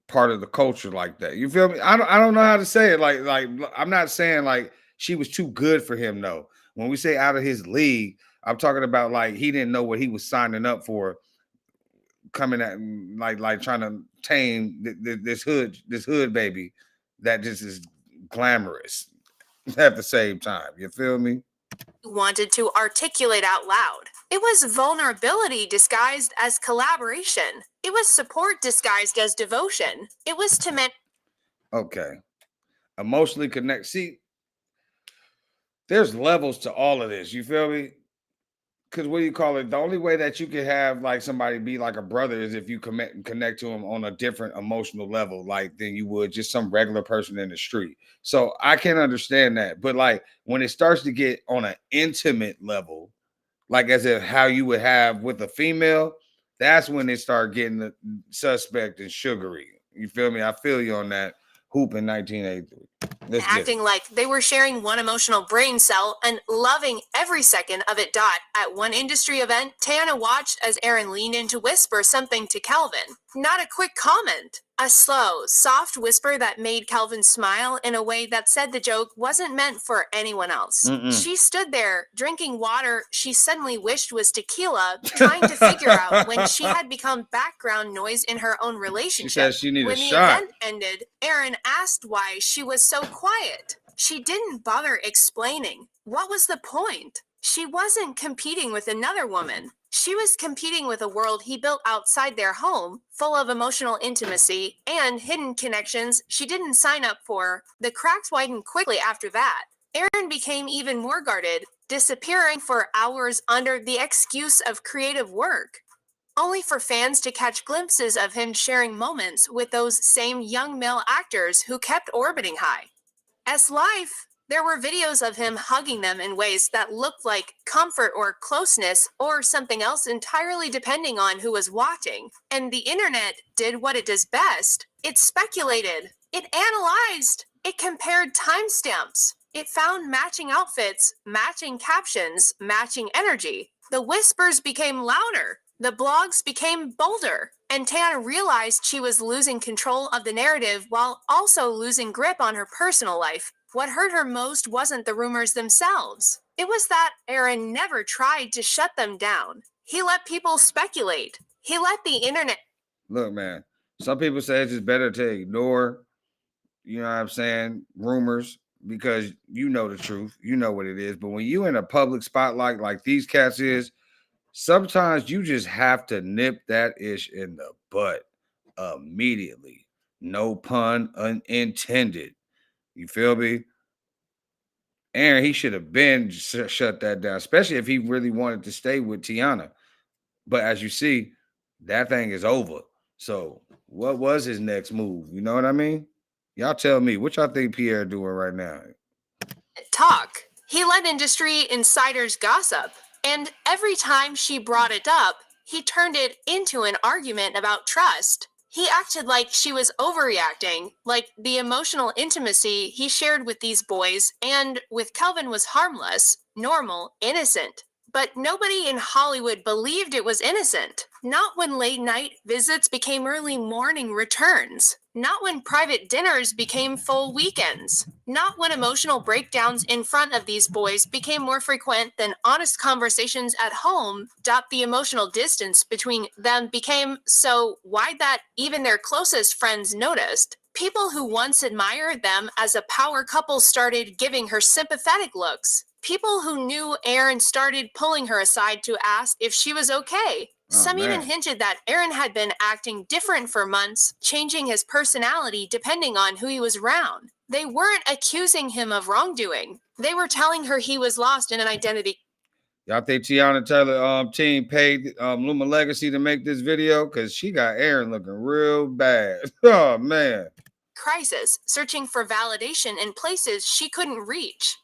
part of the culture like that. You feel me? I don't know how to say it. Like I'm not saying like she was too good for him. No, when we say out of his league, I'm talking about like he didn't know what he was signing up for. Coming at like trying to tame this hood baby that just is glamorous at the same time. You feel me? Wanted to articulate out loud. It was vulnerability disguised as collaboration. It was support disguised as devotion. It was to men. Okay. Emotionally connect. See, there's levels to all of this. You feel me? Because what do you call it? The only way that you can have like somebody be like a brother is if you connect to them on a different emotional level, like than you would just some regular person in the street. So I can understand that. But like when it starts to get on an intimate level, like as if how you would have with a female, that's when it start getting suspect and sugary. You feel me? I feel you on that. Hoop in 1983. Acting like they were sharing one emotional brain cell and loving every second of it. At one industry event, Teyana watched as Aaron leaned in to whisper something to Kelvin. Not a quick comment. A slow, soft whisper that made Kelvin smile in a way that said the joke wasn't meant for anyone else. She stood there, drinking water she suddenly wished was tequila, trying to figure out when she had become background noise in her own relationship. She said she needed when a the shot. event ended, Aaron asked why she was so quiet. She didn't bother explaining. What was the point? She wasn't competing with another woman. She was competing with a world he built outside their home, full of emotional intimacy and hidden connections she didn't sign up for. The cracks widened quickly after that. Aaron became even more guarded, disappearing for hours under the excuse of creative work. only for fans to catch glimpses of him sharing moments with those same young male actors who kept orbiting high. As life, there were videos of him hugging them in ways that looked like comfort or closeness or something else entirely depending on who was watching. And the internet did what it does best. It speculated. It analyzed. It compared timestamps. It found matching outfits, matching captions, matching energy. The whispers became louder. The blogs became bolder. And Teyana realized she was losing control of the narrative while also losing grip on her personal life. What hurt her most wasn't the rumors themselves. It was that Aaron never tried to shut them down. He let people speculate. He let the internet... Look, man, some people say it's just better to ignore, you know what I'm saying, rumors, because you know the truth. You know what it is. But when you in a public spotlight like these cats is, sometimes you just have to nip that ish in the butt immediately. No pun unintended. You feel me? Aaron, he should have been shut that down, especially if he really wanted to stay with Teyana. But as you see, that thing is over. So what was his next move? You know what I mean? Y'all tell me, what y'all think Pierre doing right now? Talk. He let industry insiders gossip. And every time she brought it up, he turned it into an argument about trust. He acted like she was overreacting, like the emotional intimacy he shared with these boys and with Kelvin was harmless, normal, innocent. But nobody in Hollywood believed it was innocent. Not when late night visits became early morning returns. Not when private dinners became full weekends. Not when emotional breakdowns in front of these boys became more frequent than honest conversations at home. The emotional distance between them became so wide that even their closest friends noticed. People who once admired them as a power couple started giving her sympathetic looks. People who knew Aaron started pulling her aside to ask if she was okay. Some even hinted that Aaron had been acting different for months, changing his personality depending on who he was around. They weren't accusing him of wrongdoing. They were telling her he was lost in an identity. Y'all think Teyana Taylor team paid Luma Legacy to make this video? Because she got Aaron looking real bad. Oh, man. Crisis, searching for validation in places she couldn't reach.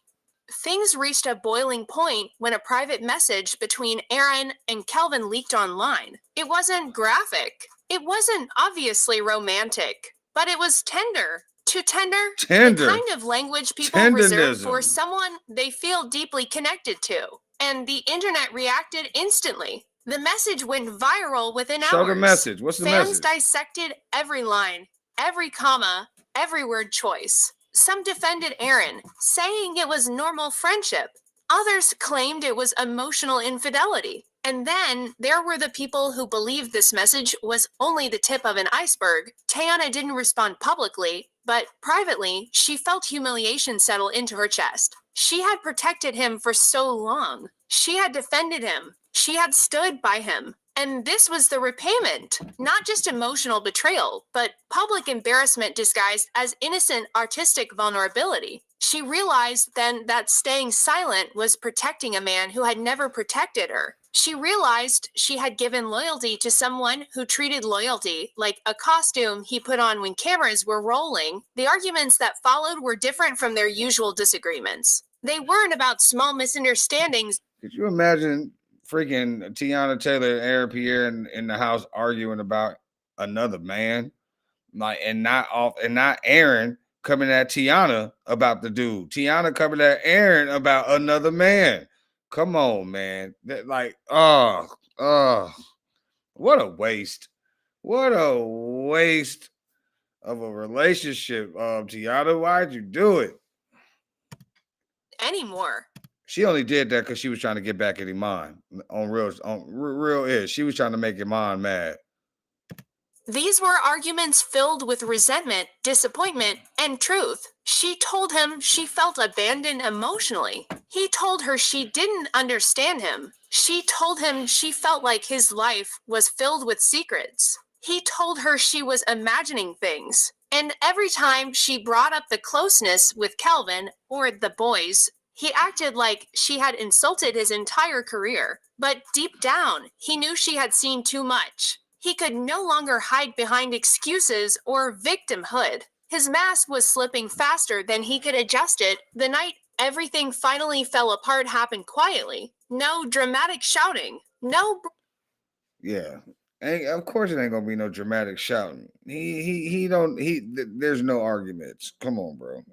Things reached a boiling point when a private message between Aaron and Kelvin leaked online. It wasn't graphic. It wasn't obviously romantic, but it was tender. Too tender? Tender. The kind of language people reserve for someone they feel deeply connected to. And the internet reacted instantly. The message went viral within hours. Show the message. What's the message? Fans dissected every line, every comma, every word choice. Some defended Aaron, saying it was normal friendship. Others claimed it was emotional infidelity. And then there were the people who believed this message was only the tip of an iceberg. Teyana didn't respond publicly, but privately, she felt humiliation settle into her chest. She had protected him for so long. She had defended him. She had stood by him. And this was the repayment. Not just emotional betrayal, but public embarrassment disguised as innocent artistic vulnerability. She realized then that staying silent was protecting a man who had never protected her. She realized she had given loyalty to someone who treated loyalty like a costume he put on when cameras were rolling. The arguments that followed were different from their usual disagreements. They weren't about small misunderstandings. Could you imagine freaking Teyana Taylor and Aaron Pierre in the house arguing about another man? Like, and not Aaron coming at Teyana about the dude. Teyana coming at Aaron about another man. Come on, man. Like, what a waste. What a waste of a relationship, Teyana. Why'd you do it? Anymore. She only did that because she was trying to get back at Iman. On real is. She was trying to make Iman mad. These were arguments filled with resentment, disappointment, and truth. She told him she felt abandoned emotionally. He told her she didn't understand him. She told him she felt like his life was filled with secrets. He told her she was imagining things. And every time she brought up the closeness with Kelvin or the boys, He acted like she had insulted his entire career, but deep down, he knew she had seen too much. He could no longer hide behind excuses or victimhood. His mask was slipping faster than he could adjust it. The night everything finally fell apart happened quietly. No dramatic shouting. No. Yeah. Of course it ain't gonna be no dramatic shouting. There's no arguments. Come on, bro.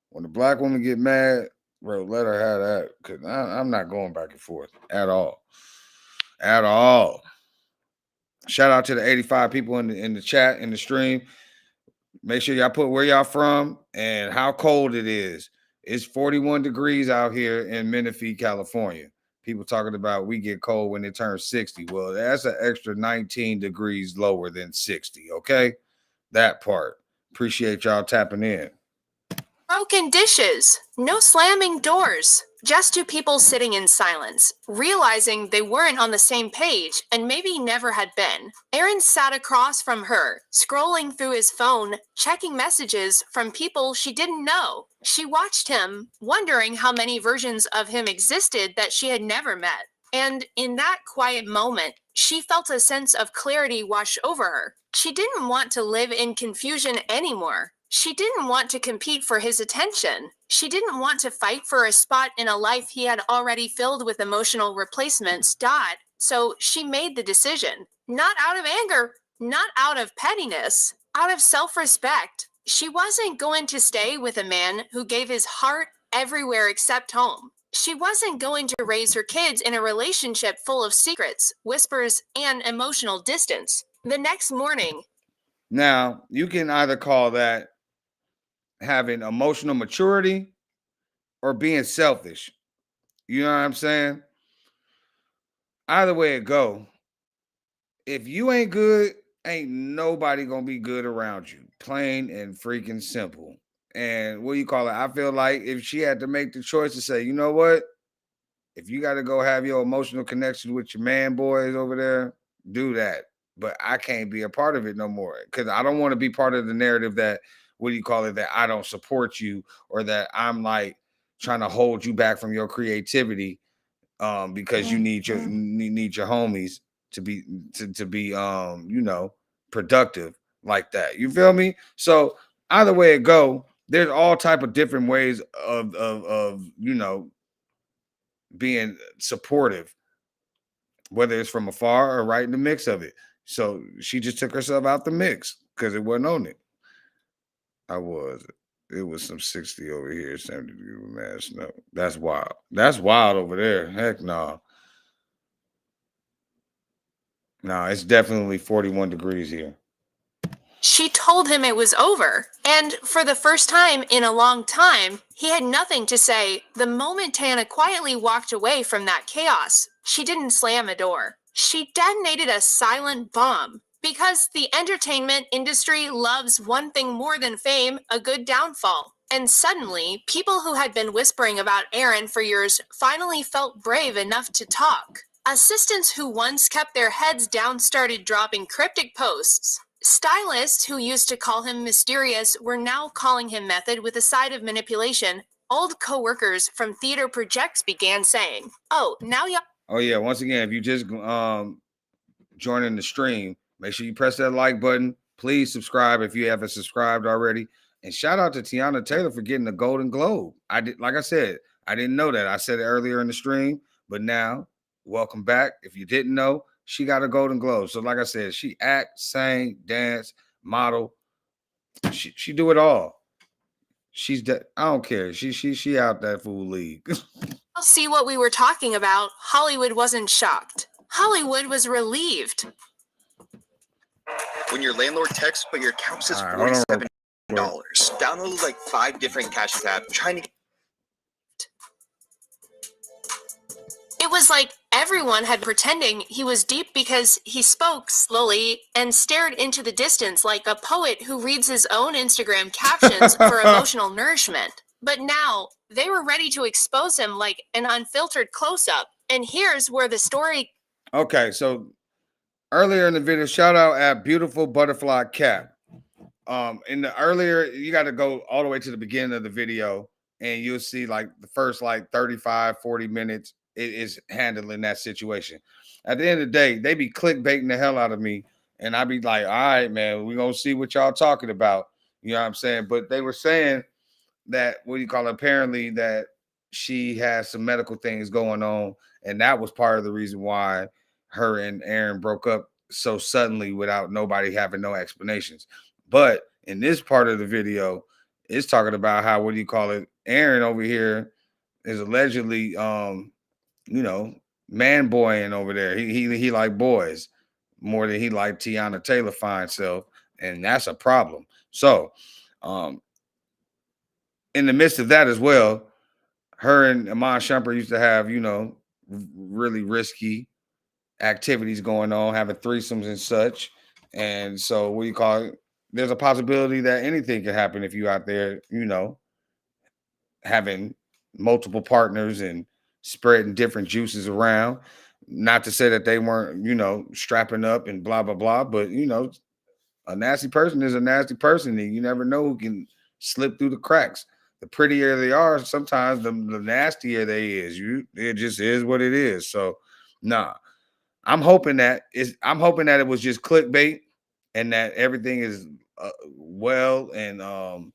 When the black woman get mad, bro, let her have that. Cause I'm not going back and forth at all. At all. Shout out to the 85 people in the chat, in the stream. Make sure y'all put where y'all from and how cold it is. It's 41 degrees out here in Menifee, California. People talking about we get cold when it turns 60. Well, that's an extra 19 degrees lower than 60, okay? That part. Appreciate y'all tapping in. Broken dishes. No slamming doors. Just two people sitting in silence, realizing they weren't on the same page and maybe never had been. Aaron sat across from her, scrolling through his phone, checking messages from people she didn't know. She watched him, wondering how many versions of him existed that she had never met. And in that quiet moment, she felt a sense of clarity wash over her. She didn't want to live in confusion anymore. She didn't want to compete for his attention. She didn't want to fight for a spot in a life he had already filled with emotional replacements. So she made the decision. Not out of anger, not out of pettiness, out of self-respect. She wasn't going to stay with a man who gave his heart everywhere except home. She wasn't going to raise her kids in a relationship full of secrets, whispers, and emotional distance. The next morning. Now, you can either call that having emotional maturity or being selfish. You know what I'm saying? Either way it go, if you ain't good, ain't nobody gonna be good around you. Plain and freaking simple. And what do you call it? I feel like if she had to make the choice to say, you know what? If you got to go have your emotional connection with your man boys over there, do that. But I can't be a part of it no more because I don't want to be part of the narrative that, what do you call it, that I don't support you or that I'm like trying to hold you back from your creativity because you need your homies to be productive like that. You feel me? So either way it go, there's all type of different ways of being supportive, whether it's from afar or right in the mix of it. So she just took herself out the mix because it wasn't on it. It was some 60 over here, 70 degree mass snow. That's wild. That's wild over there. Heck no. No, it's definitely 41 degrees here. She told him it was over, and for the first time in a long time, he had nothing to say. The moment Teyana quietly walked away from that chaos, she didn't slam a door. She detonated a silent bomb. Because the entertainment industry loves one thing more than fame, a good downfall. And suddenly, people who had been whispering about Aaron for years finally felt brave enough to talk. Assistants who once kept their heads down started dropping cryptic posts. Stylists who used to call him mysterious were now calling him method with a side of manipulation. Old co-workers from theater projects began saying, "Oh, now y'all..." Oh yeah, once again, if you just joining the stream, make sure you press that like button. Please subscribe if you haven't subscribed already. And shout out to Teyana Taylor for getting the Golden Globe. Like I said, I didn't know that. I said it earlier in the stream, but now welcome back. If you didn't know, she got a Golden Globe. So like I said, she act, sang, dance, model. She do it all. I don't care. She out that fool league. I'll see what we were talking about. Hollywood wasn't shocked. Hollywood was relieved. When your landlord texts, but your account says $47, download like 5 different cash apps trying to. It was like everyone had pretending he was deep because he spoke slowly and stared into the distance like a poet who reads his own Instagram captions for emotional nourishment. But now, they were ready to expose him like an unfiltered close-up. And here's where the story... Okay, so earlier in the video, shout out at Beautiful Butterfly Cap. In the earlier, you got to go all the way to the beginning of the video and you'll see like the first like 35, 40 minutes it is handling that situation. At the end of the day, they be clickbaiting the hell out of me, and I be like, all right, man, we're gonna see what y'all talking about. You know what I'm saying? But they were saying that, what do you call it, apparently that she has some medical things going on, and that was part of the reason why her and Aaron broke up so suddenly without nobody having no explanations. But in this part of the video, it's talking about how, what do you call it, Aaron over here is allegedly man boying over there. He like boys more than he like Teyana Taylor fine self, and that's a problem. So in the midst of that as well, her and Iman Shumpert used to have, really risky activities going on, having threesomes and such. And so, what do you call it? There's a possibility that anything can happen if you out there, having multiple partners and spreading different juices around. Not to say that they weren't, strapping up and blah, blah, blah, but, a nasty person is a nasty person, and you never know who can slip through the cracks. The prettier they are, sometimes the nastier they is. It just is what it is. So, nah. I'm hoping that it was just clickbait, and that everything is well and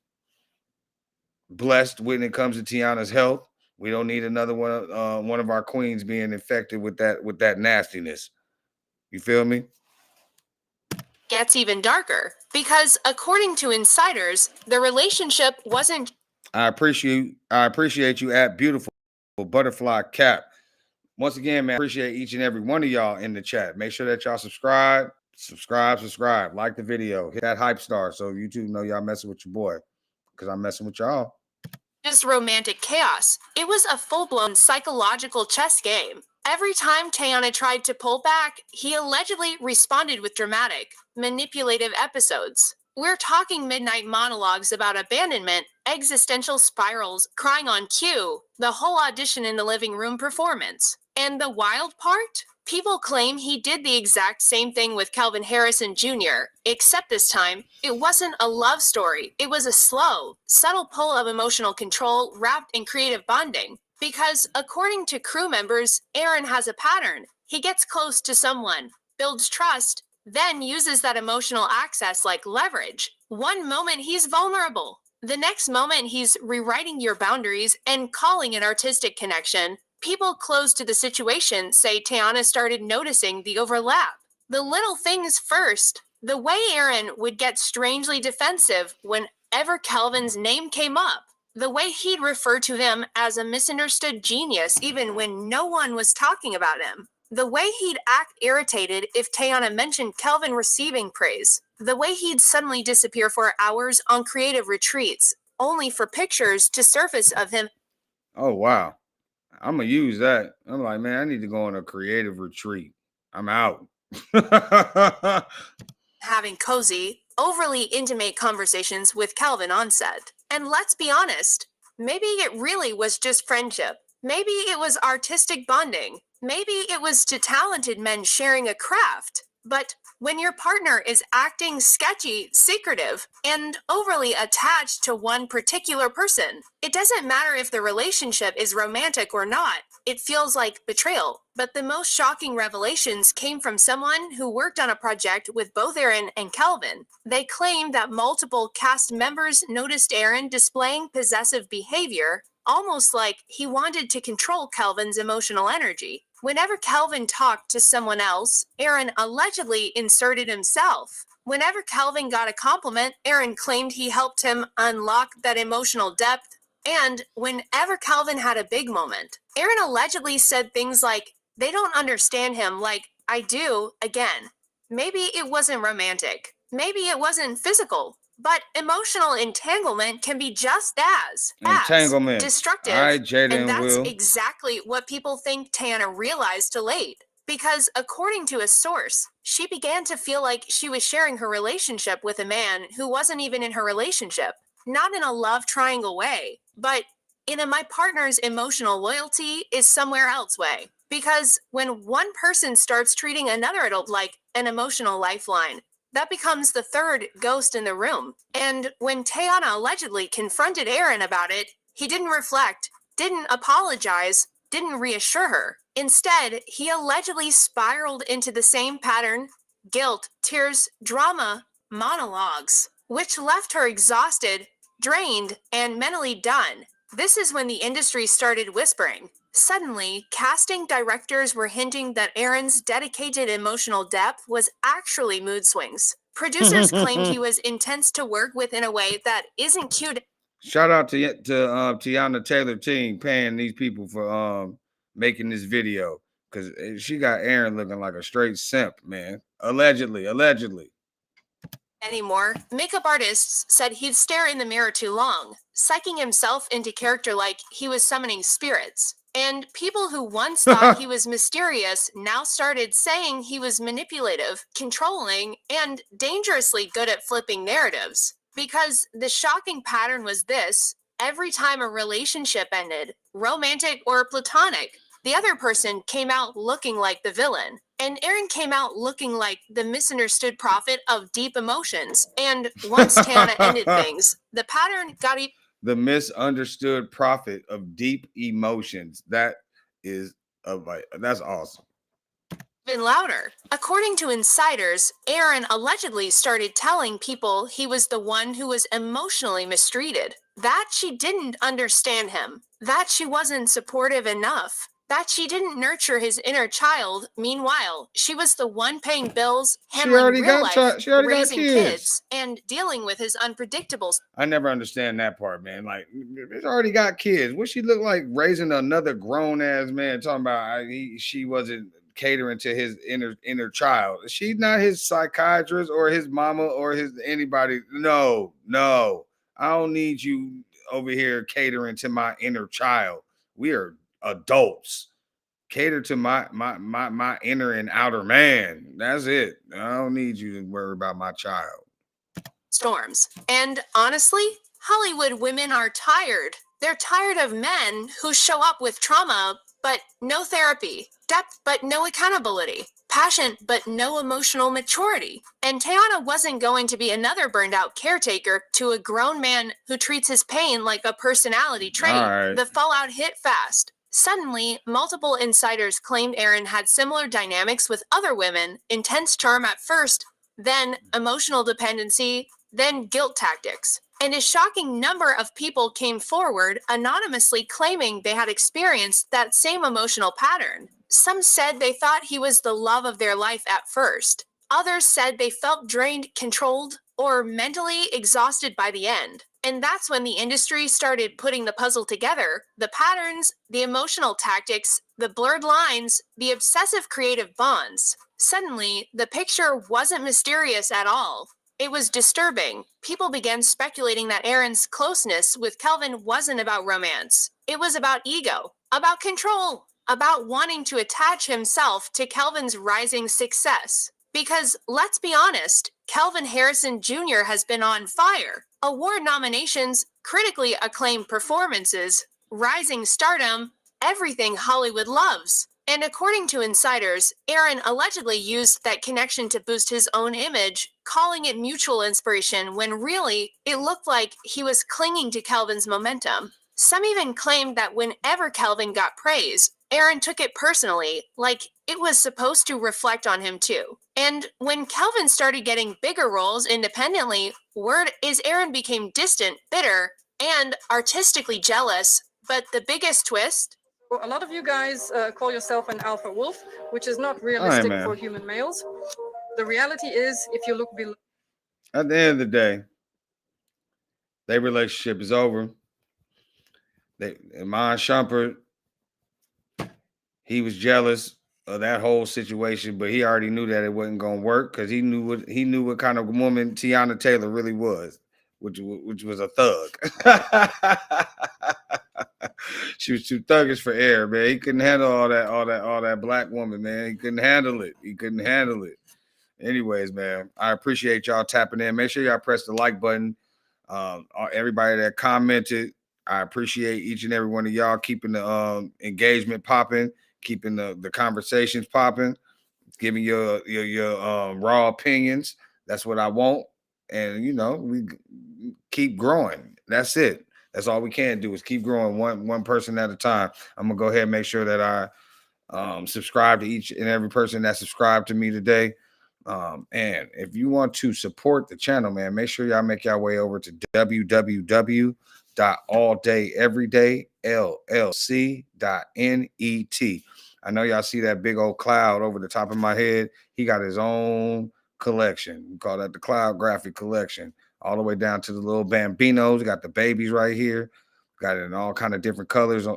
blessed when it comes to Teyana's health. We don't need another one of our queens being infected with that nastiness. You feel me? Gets even darker because, according to insiders, the relationship wasn't. I appreciate you at Beautiful Butterfly Cap. Once again, man, I appreciate each and every one of y'all in the chat. Make sure that y'all subscribe, like the video, hit that hype star so YouTube know y'all messing with your boy, because I'm messing with y'all. Just romantic chaos. It was a full-blown psychological chess game. Every time Teyana tried to pull back, he allegedly responded with dramatic, manipulative episodes. We're talking midnight monologues about abandonment, existential spirals, crying on cue, the whole audition in the living room performance. And the wild part? People claim he did the exact same thing with Calvin Harrison Jr., except this time, it wasn't a love story. It was a slow, subtle pull of emotional control wrapped in creative bonding. Because, according to crew members, Aaron has a pattern. He gets close to someone, builds trust, then uses that emotional access like leverage. One moment he's vulnerable. The next moment he's rewriting your boundaries and calling an artistic connection. People close to the situation say Teyana started noticing the overlap. The little things first. The way Aaron would get strangely defensive whenever Calvin's name came up. The way he'd refer to him as a misunderstood genius even when no one was talking about him. The way he'd act irritated if Teyana mentioned Calvin receiving praise. The way he'd suddenly disappear for hours on creative retreats, only for pictures to surface of him. Oh, wow. I'm going to use that. I'm like, man, I need to go on a creative retreat. I'm out. Having cozy, overly intimate conversations with Calvin on set. And let's be honest, maybe it really was just friendship. Maybe it was artistic bonding. Maybe it was two talented men sharing a craft. But when your partner is acting sketchy, secretive, and overly attached to one particular person, it doesn't matter if the relationship is romantic or not. It feels like betrayal. But the most shocking revelations came from someone who worked on a project with both Aaron and Calvin. They claimed that multiple cast members noticed Aaron displaying possessive behavior, almost like he wanted to control Calvin's emotional energy. Whenever Calvin talked to someone else, Aaron allegedly inserted himself. Whenever Calvin got a compliment, Aaron claimed he helped him unlock that emotional depth. And whenever Calvin had a big moment, Aaron allegedly said things like, "They don't understand him like I do," again. Maybe it wasn't romantic. Maybe it wasn't physical. But emotional entanglement can be just as destructive. All right, Jada and that's Will. exactly what people think Teyana realized too late. Because according to a source, she began to feel like she was sharing her relationship with a man who wasn't even in her relationship. Not in a love triangle way, but in a my partner's emotional loyalty is somewhere else way. Because when one person starts treating another adult like an emotional lifeline, that becomes the third ghost in the room. And when Teyana allegedly confronted Aaron about it, He didn't reflect, didn't apologize, didn't reassure her. Instead, he allegedly spiraled into the same pattern: guilt, tears, drama, monologues, which left her exhausted, drained, and mentally done. This is when the industry started whispering. Suddenly, casting directors were hinting that Aaron's dedicated emotional depth was actually mood swings. Producers claimed he was intense to work with in a way that isn't cute. Shout out to Teyana Taylor team paying these people for making this video, because she got Aaron looking like a straight simp, man. Allegedly. Anymore. Makeup artists said he'd stare in the mirror too long, psyching himself into character like he was summoning spirits. And people who once thought he was mysterious now started saying he was manipulative, controlling, and dangerously good at flipping narratives. Because the shocking pattern was this: every time a relationship ended, romantic or platonic, the other person came out looking like the villain. And Aaron came out looking like the misunderstood prophet of deep emotions. And once Teyana ended things, the pattern got the misunderstood prophet of deep emotions. That's awesome. Even louder. According to insiders, Aaron allegedly started telling people he was the one who was emotionally mistreated, that she didn't understand him, that she wasn't supportive enough, that she didn't nurture his inner child. Meanwhile, she was the one paying bills, handling real life, raising kids, and dealing with his unpredictables. I never understand that part, man. Like, it's already got kids. What she look like raising another grown ass man? Talking about she wasn't catering to his inner child. She's not his psychiatrist or his mama or his anybody. No, I don't need you over here catering to my inner child. We are adults. Cater to my inner and outer man. That's it. I don't need you to worry about my child. Storms. And honestly, Hollywood women are tired. They're tired of men who show up with trauma but no therapy, depth but no accountability, passion but no emotional maturity. And Teyana wasn't going to be another burned out caretaker to a grown man who treats his pain like a personality trait. Right. The fallout hit fast. Suddenly, multiple insiders claimed Aaron had similar dynamics with other women: intense charm at first, then emotional dependency, then guilt tactics. And a shocking number of people came forward anonymously claiming they had experienced that same emotional pattern. Some said they thought he was the love of their life at first. Others said they felt drained, controlled, or mentally exhausted by the end. And that's when the industry started putting the puzzle together: the patterns, the emotional tactics, the blurred lines, the obsessive creative bonds. Suddenly, the picture wasn't mysterious at all. It was disturbing. People began speculating that Aaron's closeness with Kelvin wasn't about romance. It was about ego, about control, about wanting to attach himself to Kelvin's rising success. Because, let's be honest, Kelvin Harrison Jr. has been on fire. Award nominations, critically acclaimed performances, rising stardom, everything Hollywood loves. And according to insiders, Aaron allegedly used that connection to boost his own image, calling it mutual inspiration when really it looked like he was clinging to Kelvin's momentum. Some even claimed that whenever Kelvin got praise, Aaron took it personally, like it was supposed to reflect on him too. And when Kelvin started getting bigger roles independently, word is Aaron became distant, bitter, and artistically jealous. But the biggest twist? A lot of you guys call yourself an alpha wolf, which is not realistic for human males. The reality is, if you look below... At the end of the day, their relationship is over. Iman Shumpert, he was jealous of that whole situation, but he already knew that it wasn't going to work because he knew what kind of woman Teyana Taylor really was, which was a thug. She was too thuggish for Aaron, man. He couldn't handle all that black woman, man. He couldn't handle it. Anyways, man, I appreciate y'all tapping in. Make sure y'all press the like button. Everybody that commented, I appreciate each and every one of y'all keeping the engagement popping, keeping the conversations popping, giving your raw opinions. That's what I want. And we keep growing. That's it. That's all we can do is keep growing one person at a time. I'm gonna go ahead and make sure that I subscribe to each and every person that subscribed to me today. And if you want to support the channel, man, make sure y'all make your way over to www.alldayeverydayllc.net. I know y'all see that big old cloud over the top of my head. He got his own collection. We call that the cloud graphic collection. All the way down to the little bambinos. Got the babies right here. Got it in all kind of different colors.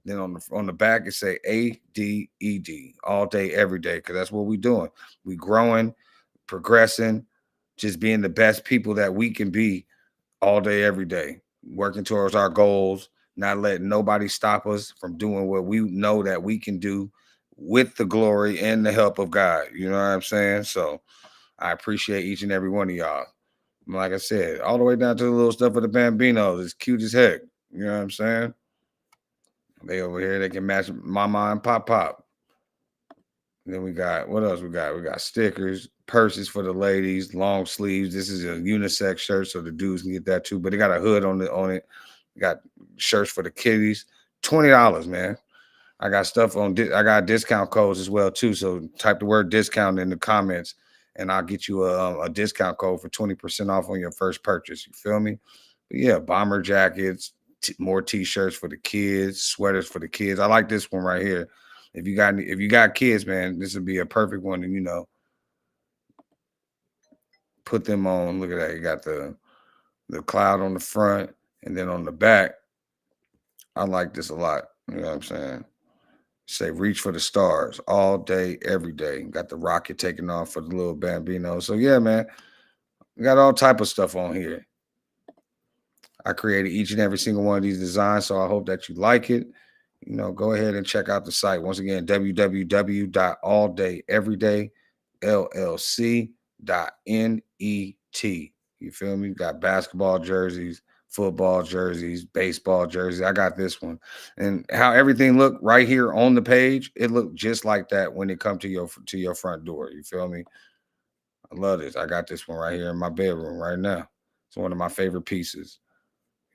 Then on the back it say ADED, all day, every day, because that's what we're doing. We growing, progressing, just being the best people that we can be all day, every day, working towards our goals, not letting nobody stop us from doing what we know that we can do with the glory and the help of God. You know what I'm saying? So I appreciate each and every one of y'all. Like I said, all the way down to the little stuff of the bambinos. It's cute as heck. You know what I'm saying? They over here, they can match Mama and Pop. Then we got, what else we got? We got stickers, purses for the ladies, long sleeves. This is a unisex shirt, so the dudes can get that too. But they got a hood on it. We got shirts for the kiddies. $20, man. I got stuff on. I got discount codes as well too. So type the word discount in the comments, and I'll get you a discount code for 20% off on your first purchase. You feel me? But yeah, bomber jackets. More t-shirts for the kids, sweaters for the kids. I like this one right here. If you got kids, man, this would be a perfect one to put them on. Look at that. You got the cloud on the front, and then on the back, I like this a lot. You know what I'm saying? Say reach for the stars all day, every day. Got the rocket taking off for the little bambino. So yeah, man, we got all type of stuff on here. I created each and every single one of these designs, so I hope that you like it. Go ahead and check out the site. Once again, www.alldayeverydayllc.net. You feel me? Got basketball jerseys, football jerseys, baseball jerseys. I got this one. And how everything looked right here on the page, it looked just like that when it comes to your front door. You feel me? I love this. I got this one right here in my bedroom right now. It's one of my favorite pieces.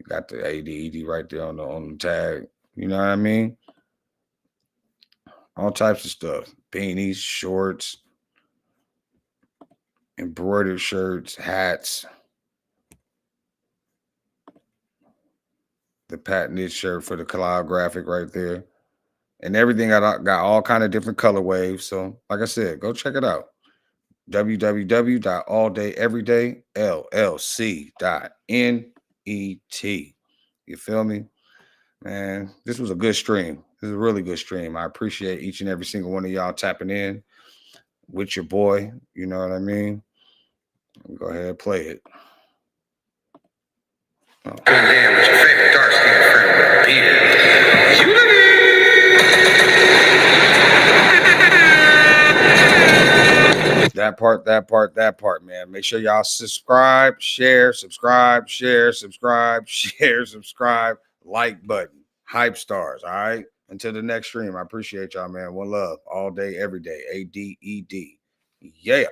You got the ADED right there on the tag. You know what I mean? All types of stuff. Beanies, shorts, embroidered shirts, hats. The patented shirt for the cloud graphic right there. And everything got all kind of different color waves. So like I said, go check it out. www.alldayeverydayllc.net. You feel me? Man, this was a good stream. This is a really good stream. I appreciate each and every single one of y'all tapping in with your boy. You know what I mean? Go ahead and play it. Going down with your favorite dark-skinned friend with a beard. That part, man. Make sure y'all subscribe, share, like button, hype stars. All right. Until the next stream, I appreciate y'all, man. One love all day, every day. ADED. Yeah.